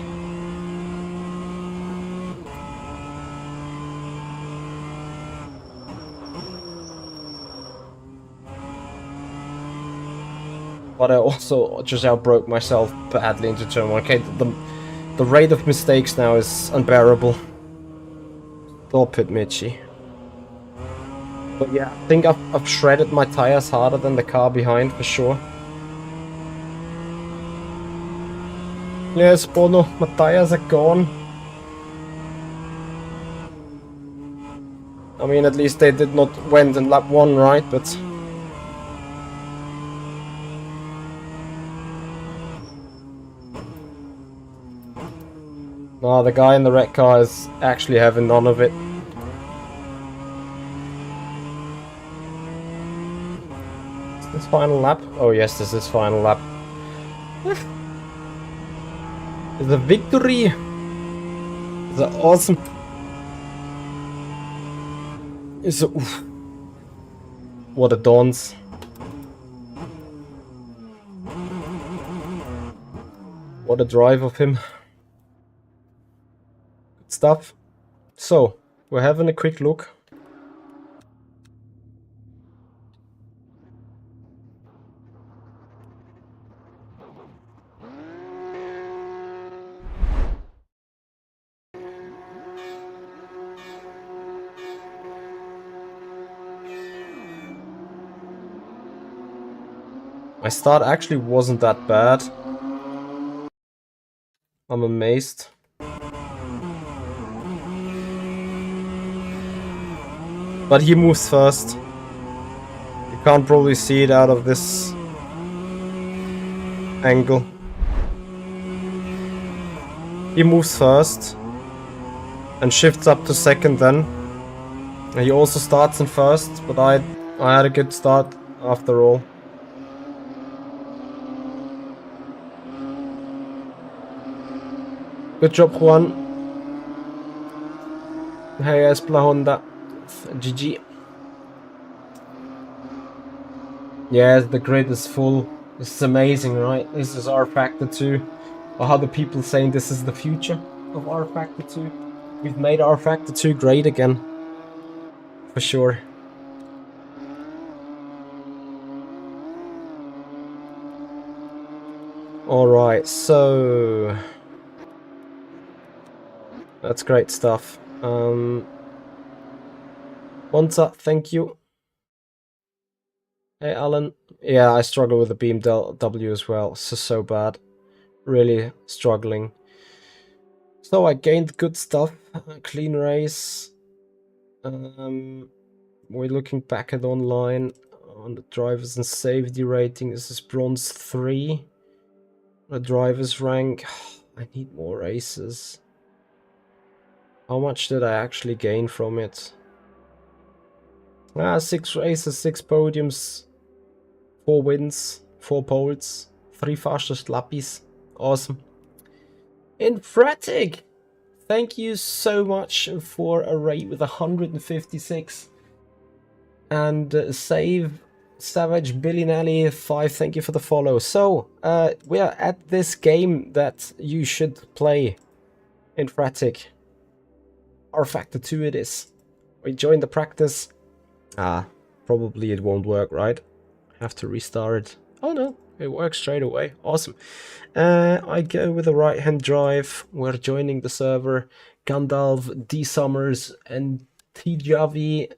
But I also just outbroke myself badly into turn 1. Okay, the rate of mistakes now is unbearable. Stop it, Mitchie. But yeah, I think I've shredded my tires harder than the car behind for sure. Yes, Bono, my tires are gone. I mean, at least they did not went in lap 1, right? But no, the guy in the red car is actually having none of it. Is this final lap? Oh yes, this is final lap. It's a victory! It's a awesome... It's a... Oof. What a dance. What a drive of him. Good stuff. So, we're having a quick look. My start actually wasn't that bad. I'm amazed. But he moves first. You can't probably see it out of this angle. He moves first and shifts up to second then. He also starts in first, but I had a good start after all. Good job, Juan. Hey, Espla Honda. GG. Yeah, the grid is full. This is amazing, right? This is rFactor 2. Or how the people saying this is the future of rFactor 2. We've made rFactor 2 great again. For sure. Alright, so... That's great stuff. Monta, thank you. Hey, Alan. Yeah, I struggle with the BMW as well. So bad. Really struggling. So I gained good stuff. Clean race. We're looking back at online on the drivers and safety rating. This is bronze 3. The driver's rank. I need more races. How much did I actually gain from it? 6 races, 6 podiums, 4 wins, 4 poles, 3 fastest lappies. Awesome. Infratic! Thank you so much for a rate with 156. And Save Savage Billinelli 5, thank you for the follow. So, we are at this game that you should play. Infratic. rFactor 2 it is. We join the practice. Probably it won't work, right? Have to restart it. Oh no, it works straight away. Awesome. I go with a right-hand drive. We're joining the server. Gandalf, D Summers, and TJV.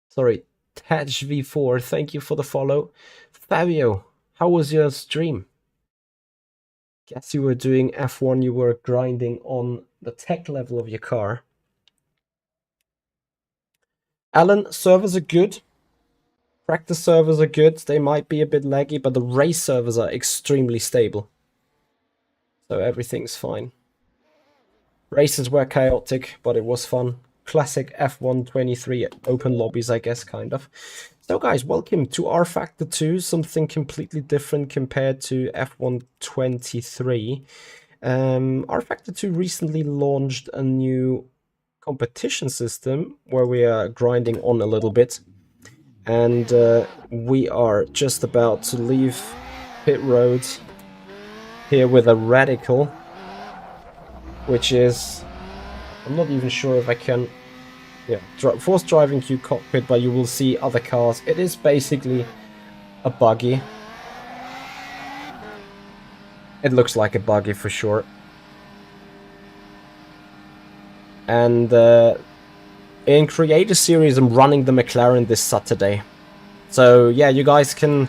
Sorry, TajV4. Thank you for the follow. Fabio, how was your stream? Guess you were doing F1. You were grinding on the tech level of your car. Alan, servers are good. Practice servers are good. They might be a bit laggy, but the race servers are extremely stable. So everything's fine. Races were chaotic, but it was fun. Classic F1 23 open lobbies, I guess, kind of. So guys, welcome to rFactor 2, something completely different compared to F1 23. rFactor 2 recently launched a new competition system where we are grinding on a little bit. And we are just about to leave pit road here with a radical, which is, I'm not even sure if I can, force driving Q cockpit, but you will see other cars. It is basically a buggy. It looks like a buggy for sure. And in Creator Series, I'm running the McLaren this Saturday. So yeah, you guys can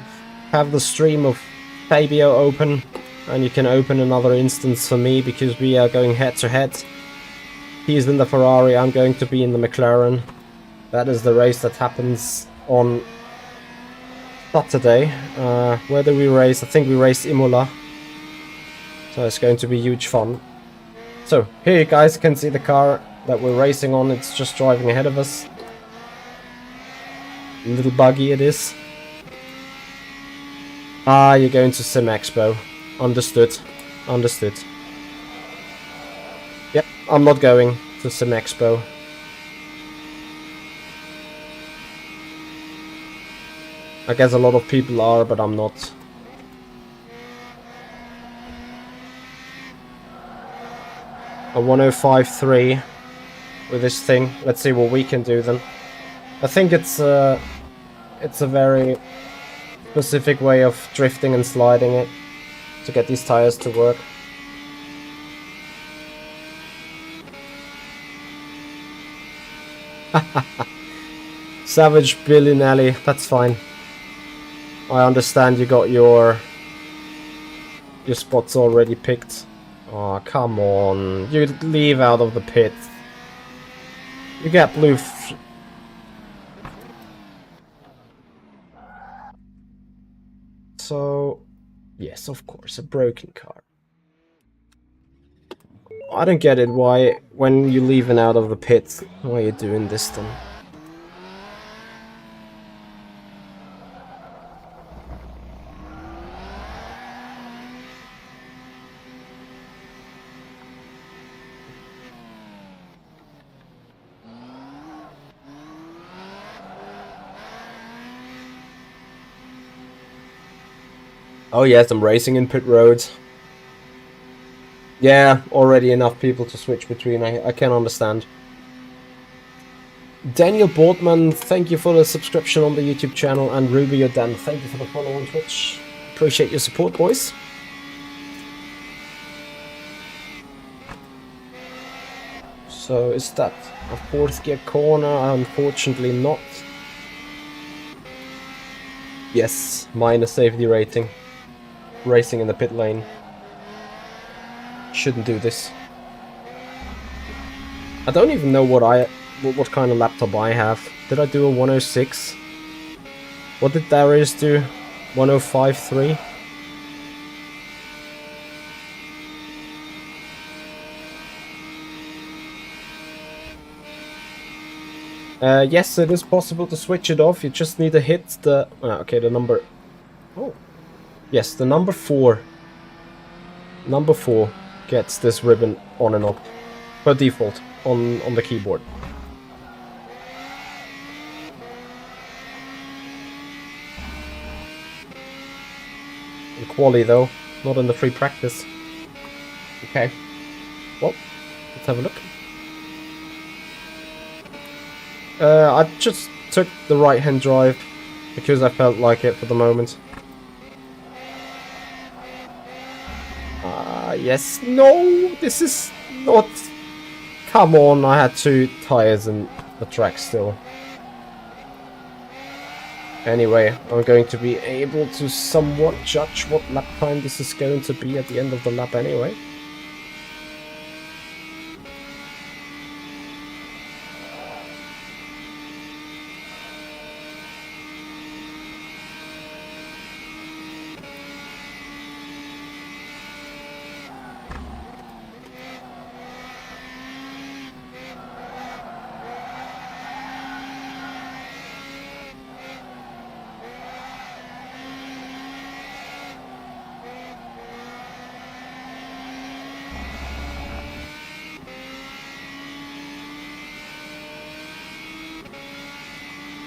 have the stream of Fabio open, and you can open another instance for me because we are going head to head. He's in the Ferrari, I'm going to be in the McLaren. That is the race that happens on Saturday. Where do we race? I think we race Imola. So it's going to be huge fun. So here you guys can see the car that we're racing on. It's just driving ahead of us. A little buggy it is. You're going to Sim Expo. Understood. Understood. Yep, I'm not going to Sim Expo. I guess a lot of people are, but I'm not. A 105.3 with this thing. Let's see what we can do then. I think it's a very specific way of drifting and sliding it to get these tires to work. Savage Billinelli, that's fine. I understand you got your spots already picked. Oh, come on. You leave out of the pit. You get blue. So, yes, of course, a broken car. I don't get it, why, when you leaving out of the pit, why are you doing this then? Oh yes, I'm racing in pit roads. Yeah, already enough people to switch between, I can understand. Daniel Boardman, thank you for the subscription on the YouTube channel, and Ruby Dan, thank you for the follow on Twitch. Appreciate your support, boys. So is that a fourth gear corner? Unfortunately not. Yes, minus safety rating. Racing in the pit lane. Shouldn't do this. I don't even know what kind of laptop I have. Did I do a 106? What did Darius do? 105.3? Yes, it is possible to switch it off. You just need to hit the... okay, the number... Oh. Yes, the number 4. Number 4 gets this ribbon on and off. Per default, on the keyboard. In quali though, not in the free practice. Okay. Well, let's have a look. I just took the right-hand drive because I felt like it for the moment. Yes. No, this is not... Come on, I had 2 tires in the track still. Anyway, I'm going to be able to somewhat judge what lap time this is going to be at the end of the lap anyway.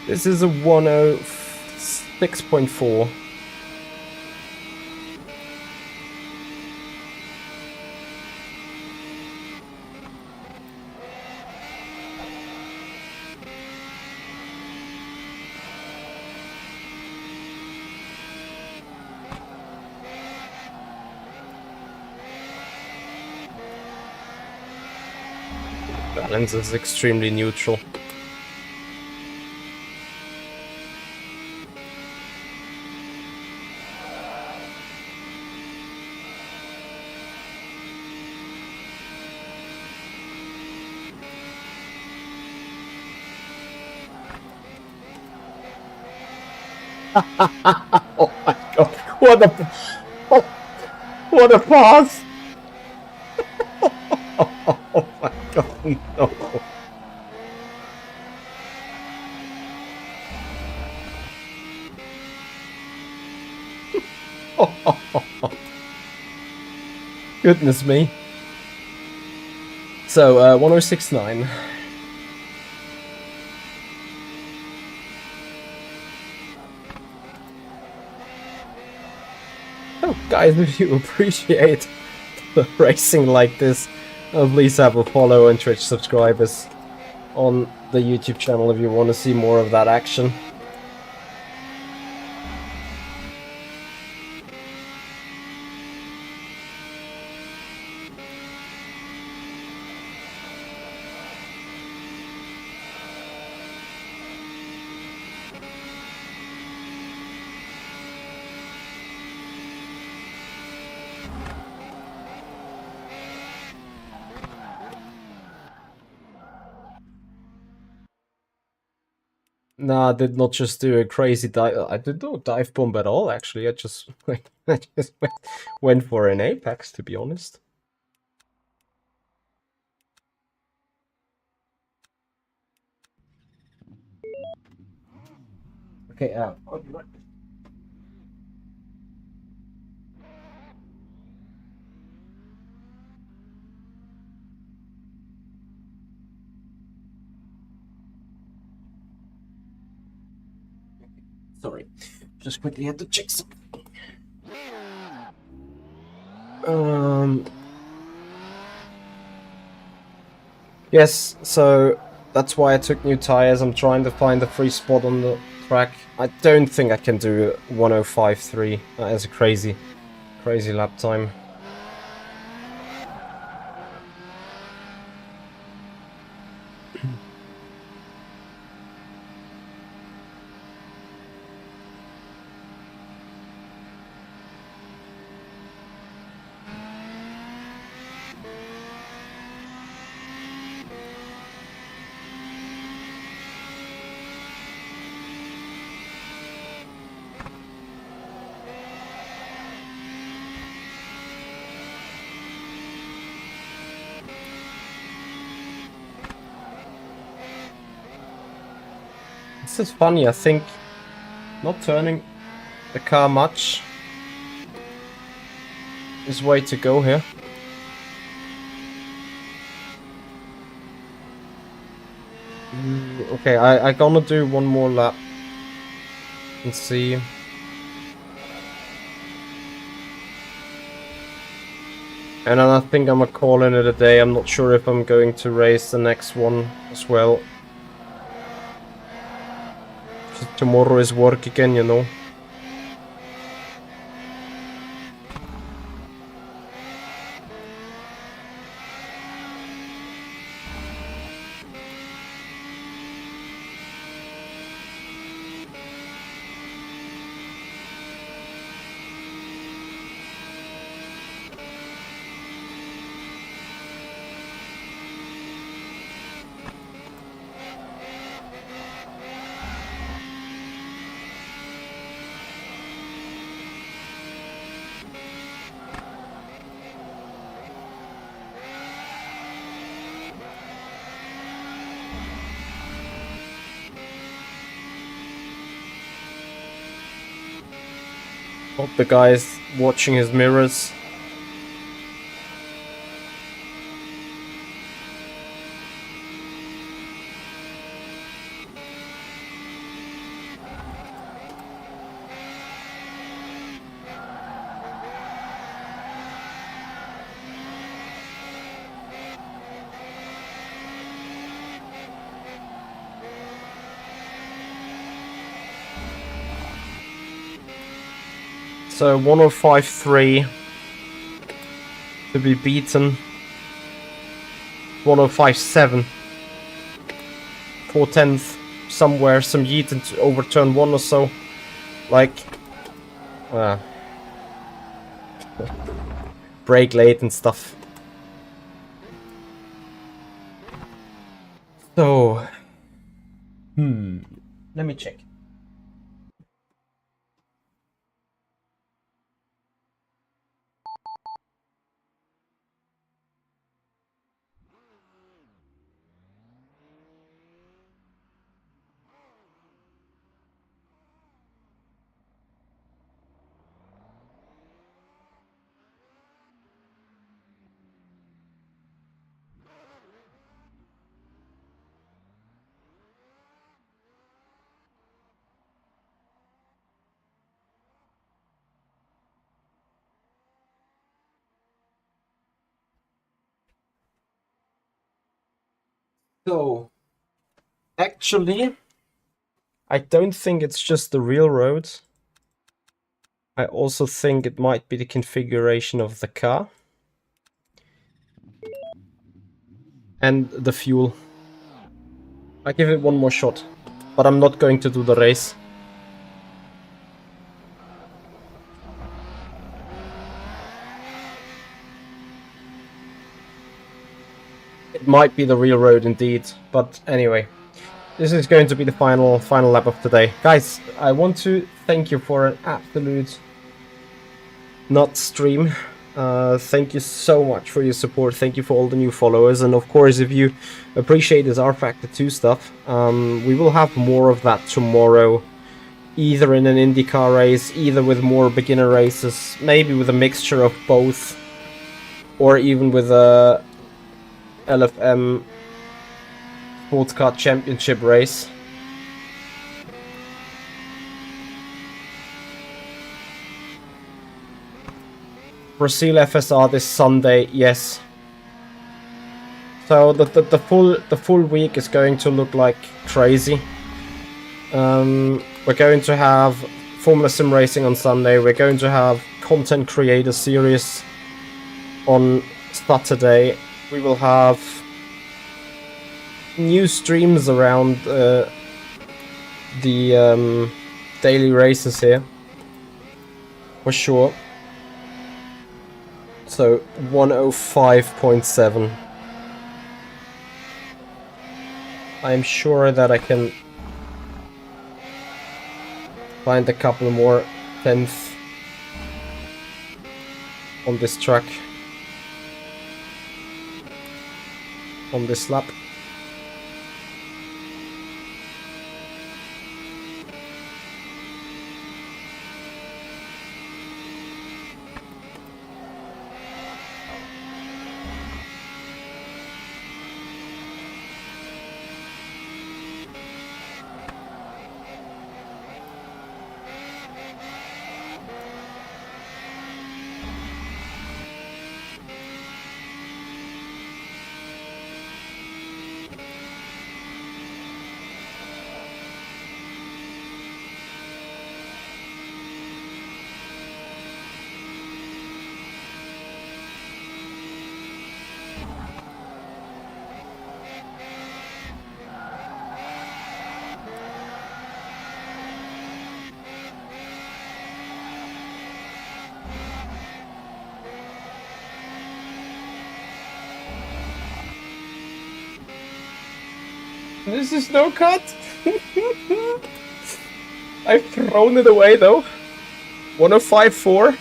This is a 106.4. Balance is extremely neutral. Oh my god, what a pass! Oh my god, no. Goodness me. So, 1069. Oh, guys, if you appreciate the racing like this, please have a follow and Twitch subscribers on the YouTube channel if you want to see more of that action. Nah, I did not just do a crazy dive. I did no dive bomb at all, actually. I just went for an apex, to be honest. Okay, sorry. Just quickly had to check something. Yes, so that's why I took new tires. I'm trying to find a free spot on the track. I don't think I can do 105.3. That is a crazy lap time. This is funny, I think not turning the car much is way to go here. Okay, I gonna do one more lap and see. And then I think I'm gonna call it a day. I'm not sure if I'm going to race the next one as well. Tomorrow is work again, you know. Hope the guy is watching his mirrors. So 105.3 to be beaten. 105.7 4/10 somewhere, some yeet to overturn one or so. Like, brake late and stuff. So, let me check. So, actually, I don't think it's just the real road. I also think it might be the configuration of the car. And the fuel. I give it one more shot. But I'm not going to do the race. It might be the real road indeed, but anyway. This is going to be the final lap of today. Guys, I want to thank you for an absolute not stream. Thank you so much for your support. Thank you for all the new followers. And of course, if you appreciate this rFactor 2 stuff, we will have more of that tomorrow. Either in an IndyCar race, either with more beginner races, maybe with a mixture of both. Or even with a LFM Sports Car Championship race. Brazil FSR this Sunday, yes. So the full week is going to look like crazy. We're going to have Formula Sim Racing on Sunday. We're going to have Content Creator Series on Saturday. We will have new streams around the daily races here, for sure. So 105.7. I'm sure that I can find a couple more 10th on this track, on this lap. This is no cut. I've thrown it away though. 105.4.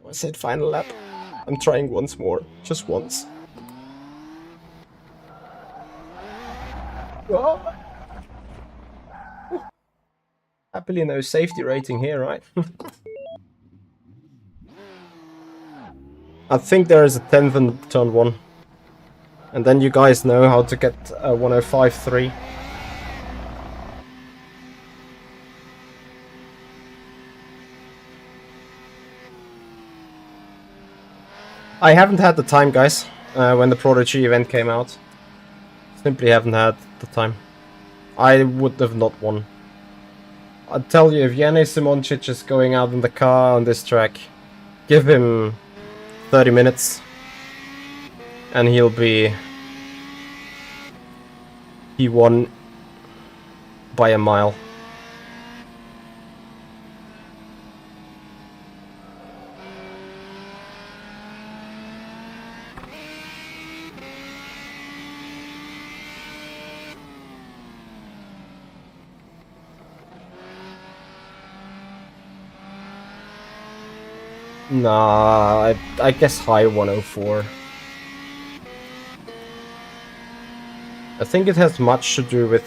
I said final lap. I'm trying once more. Just once. Oh. Happily no safety rating here, right? I think there is a 10th in turn 1. And then you guys know how to get a 105.3. I haven't had the time, guys, when the Prodigy event came out. Simply haven't had the time. I would have not won. I'll tell you, if Yannis Simoncic is going out in the car on this track, give him 30 minutes and he'll be P1 by a mile. Nah, I guess high 104. I think it has much to do with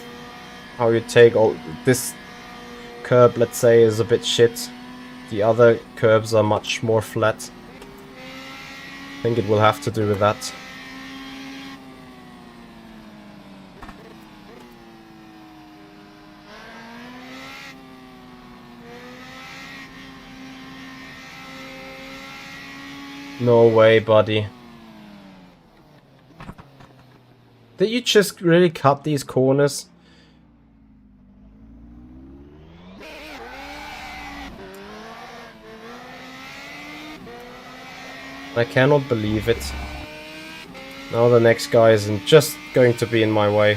how you take all this curb, let's say, is a bit shit. The other curbs are much more flat. I think it will have to do with that. No way, buddy. Did you just really cut these corners? I cannot believe it. Now the next guy isn't just going to be in my way.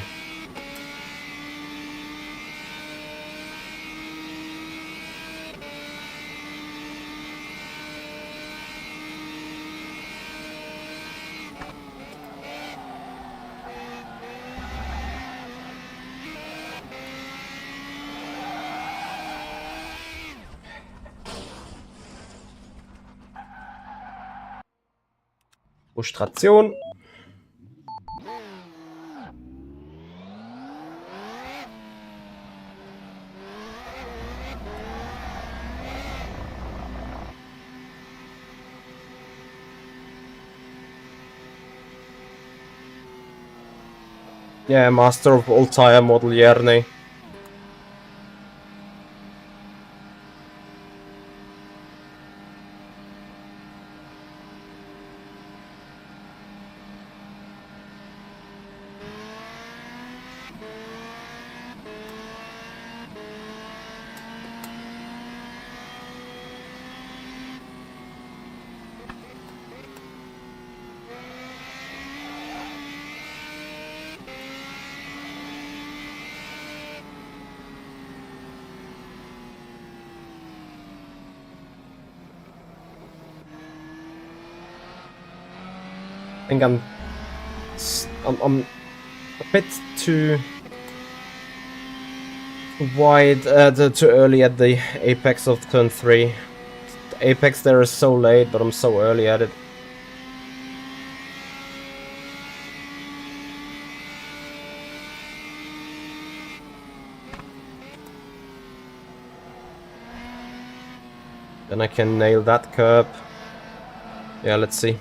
Frustration. Yeah, master of all tire model Järni. I think I'm a bit too wide, too early at the apex of turn 3. The apex there is so late, but I'm so early at it. Then I can nail that curb. Yeah, let's see.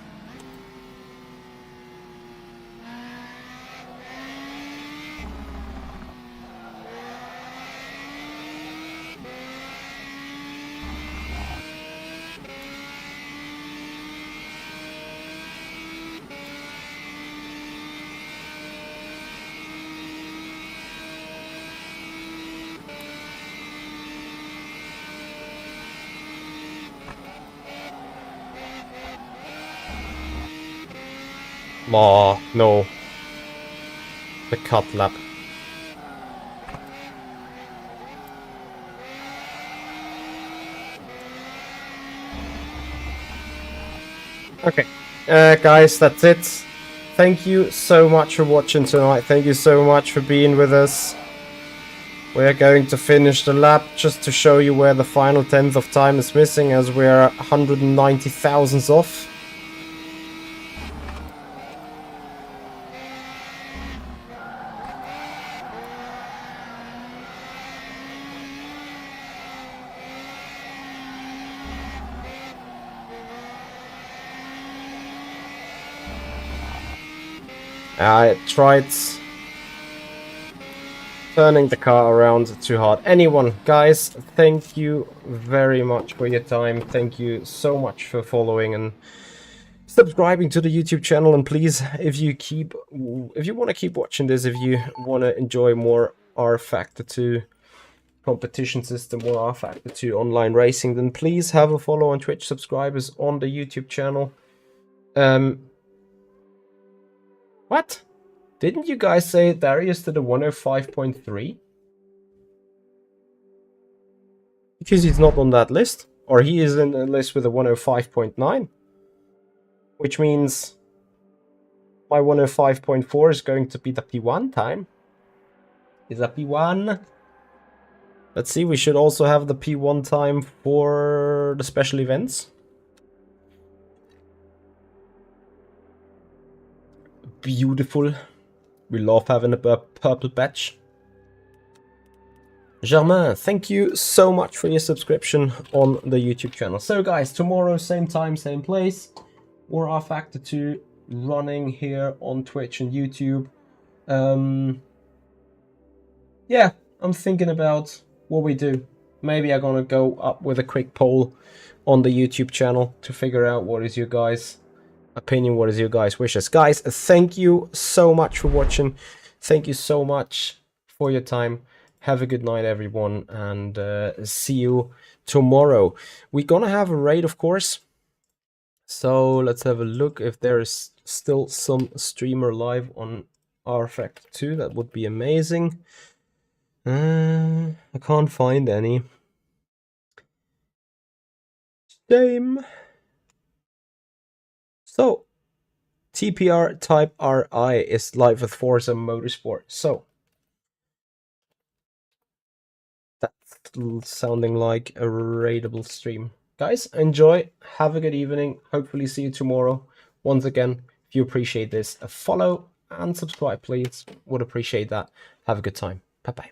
Oh, no. The cut lap. Okay, guys, that's it. Thank you so much for watching tonight. Thank you so much for being with us. We're going to finish the lap just to show you where the final 10th of time is missing, as we're 190 thousandths off. I tried turning the car around too hard. Anyone, guys, thank you very much for your time. Thank you so much for following and subscribing to the YouTube channel. And please, if you want to keep watching this, if you want to enjoy more rFactor 2 competition system or rFactor 2 online racing, then please have a follow on Twitch, subscribers on the YouTube channel. What? Didn't you guys say Darius to the 105.3? Because he's not on that list. Or he is in a list with a 105.9. Which means my 105.4 is going to be the P1 time. Is that P1? Let's see, we should also have the P1 time for the special events. Beautiful. We love having a purple patch. Germain, thank you so much for your subscription on the YouTube channel. So guys, tomorrow, same time, same place. More rFactor 2 running here on Twitch and YouTube. Yeah, I'm thinking about what we do. Maybe I'm gonna go up with a quick poll on the YouTube channel to figure out what is your guys' opinion, what is your guys' wishes. Guys, thank you so much for watching. Thank you so much for your time. Have a good night, everyone, and see you tomorrow. We're gonna have a raid, of course. So let's have a look if there is still some streamer live on rFactor 2. That would be amazing. I can't find any. Shame. So, TPR Type RI is live with Forza Motorsport. So, that's sounding like a raidable stream. Guys, enjoy. Have a good evening. Hopefully see you tomorrow. Once again, if you appreciate this, a follow and subscribe, please. Would appreciate that. Have a good time. Bye-bye.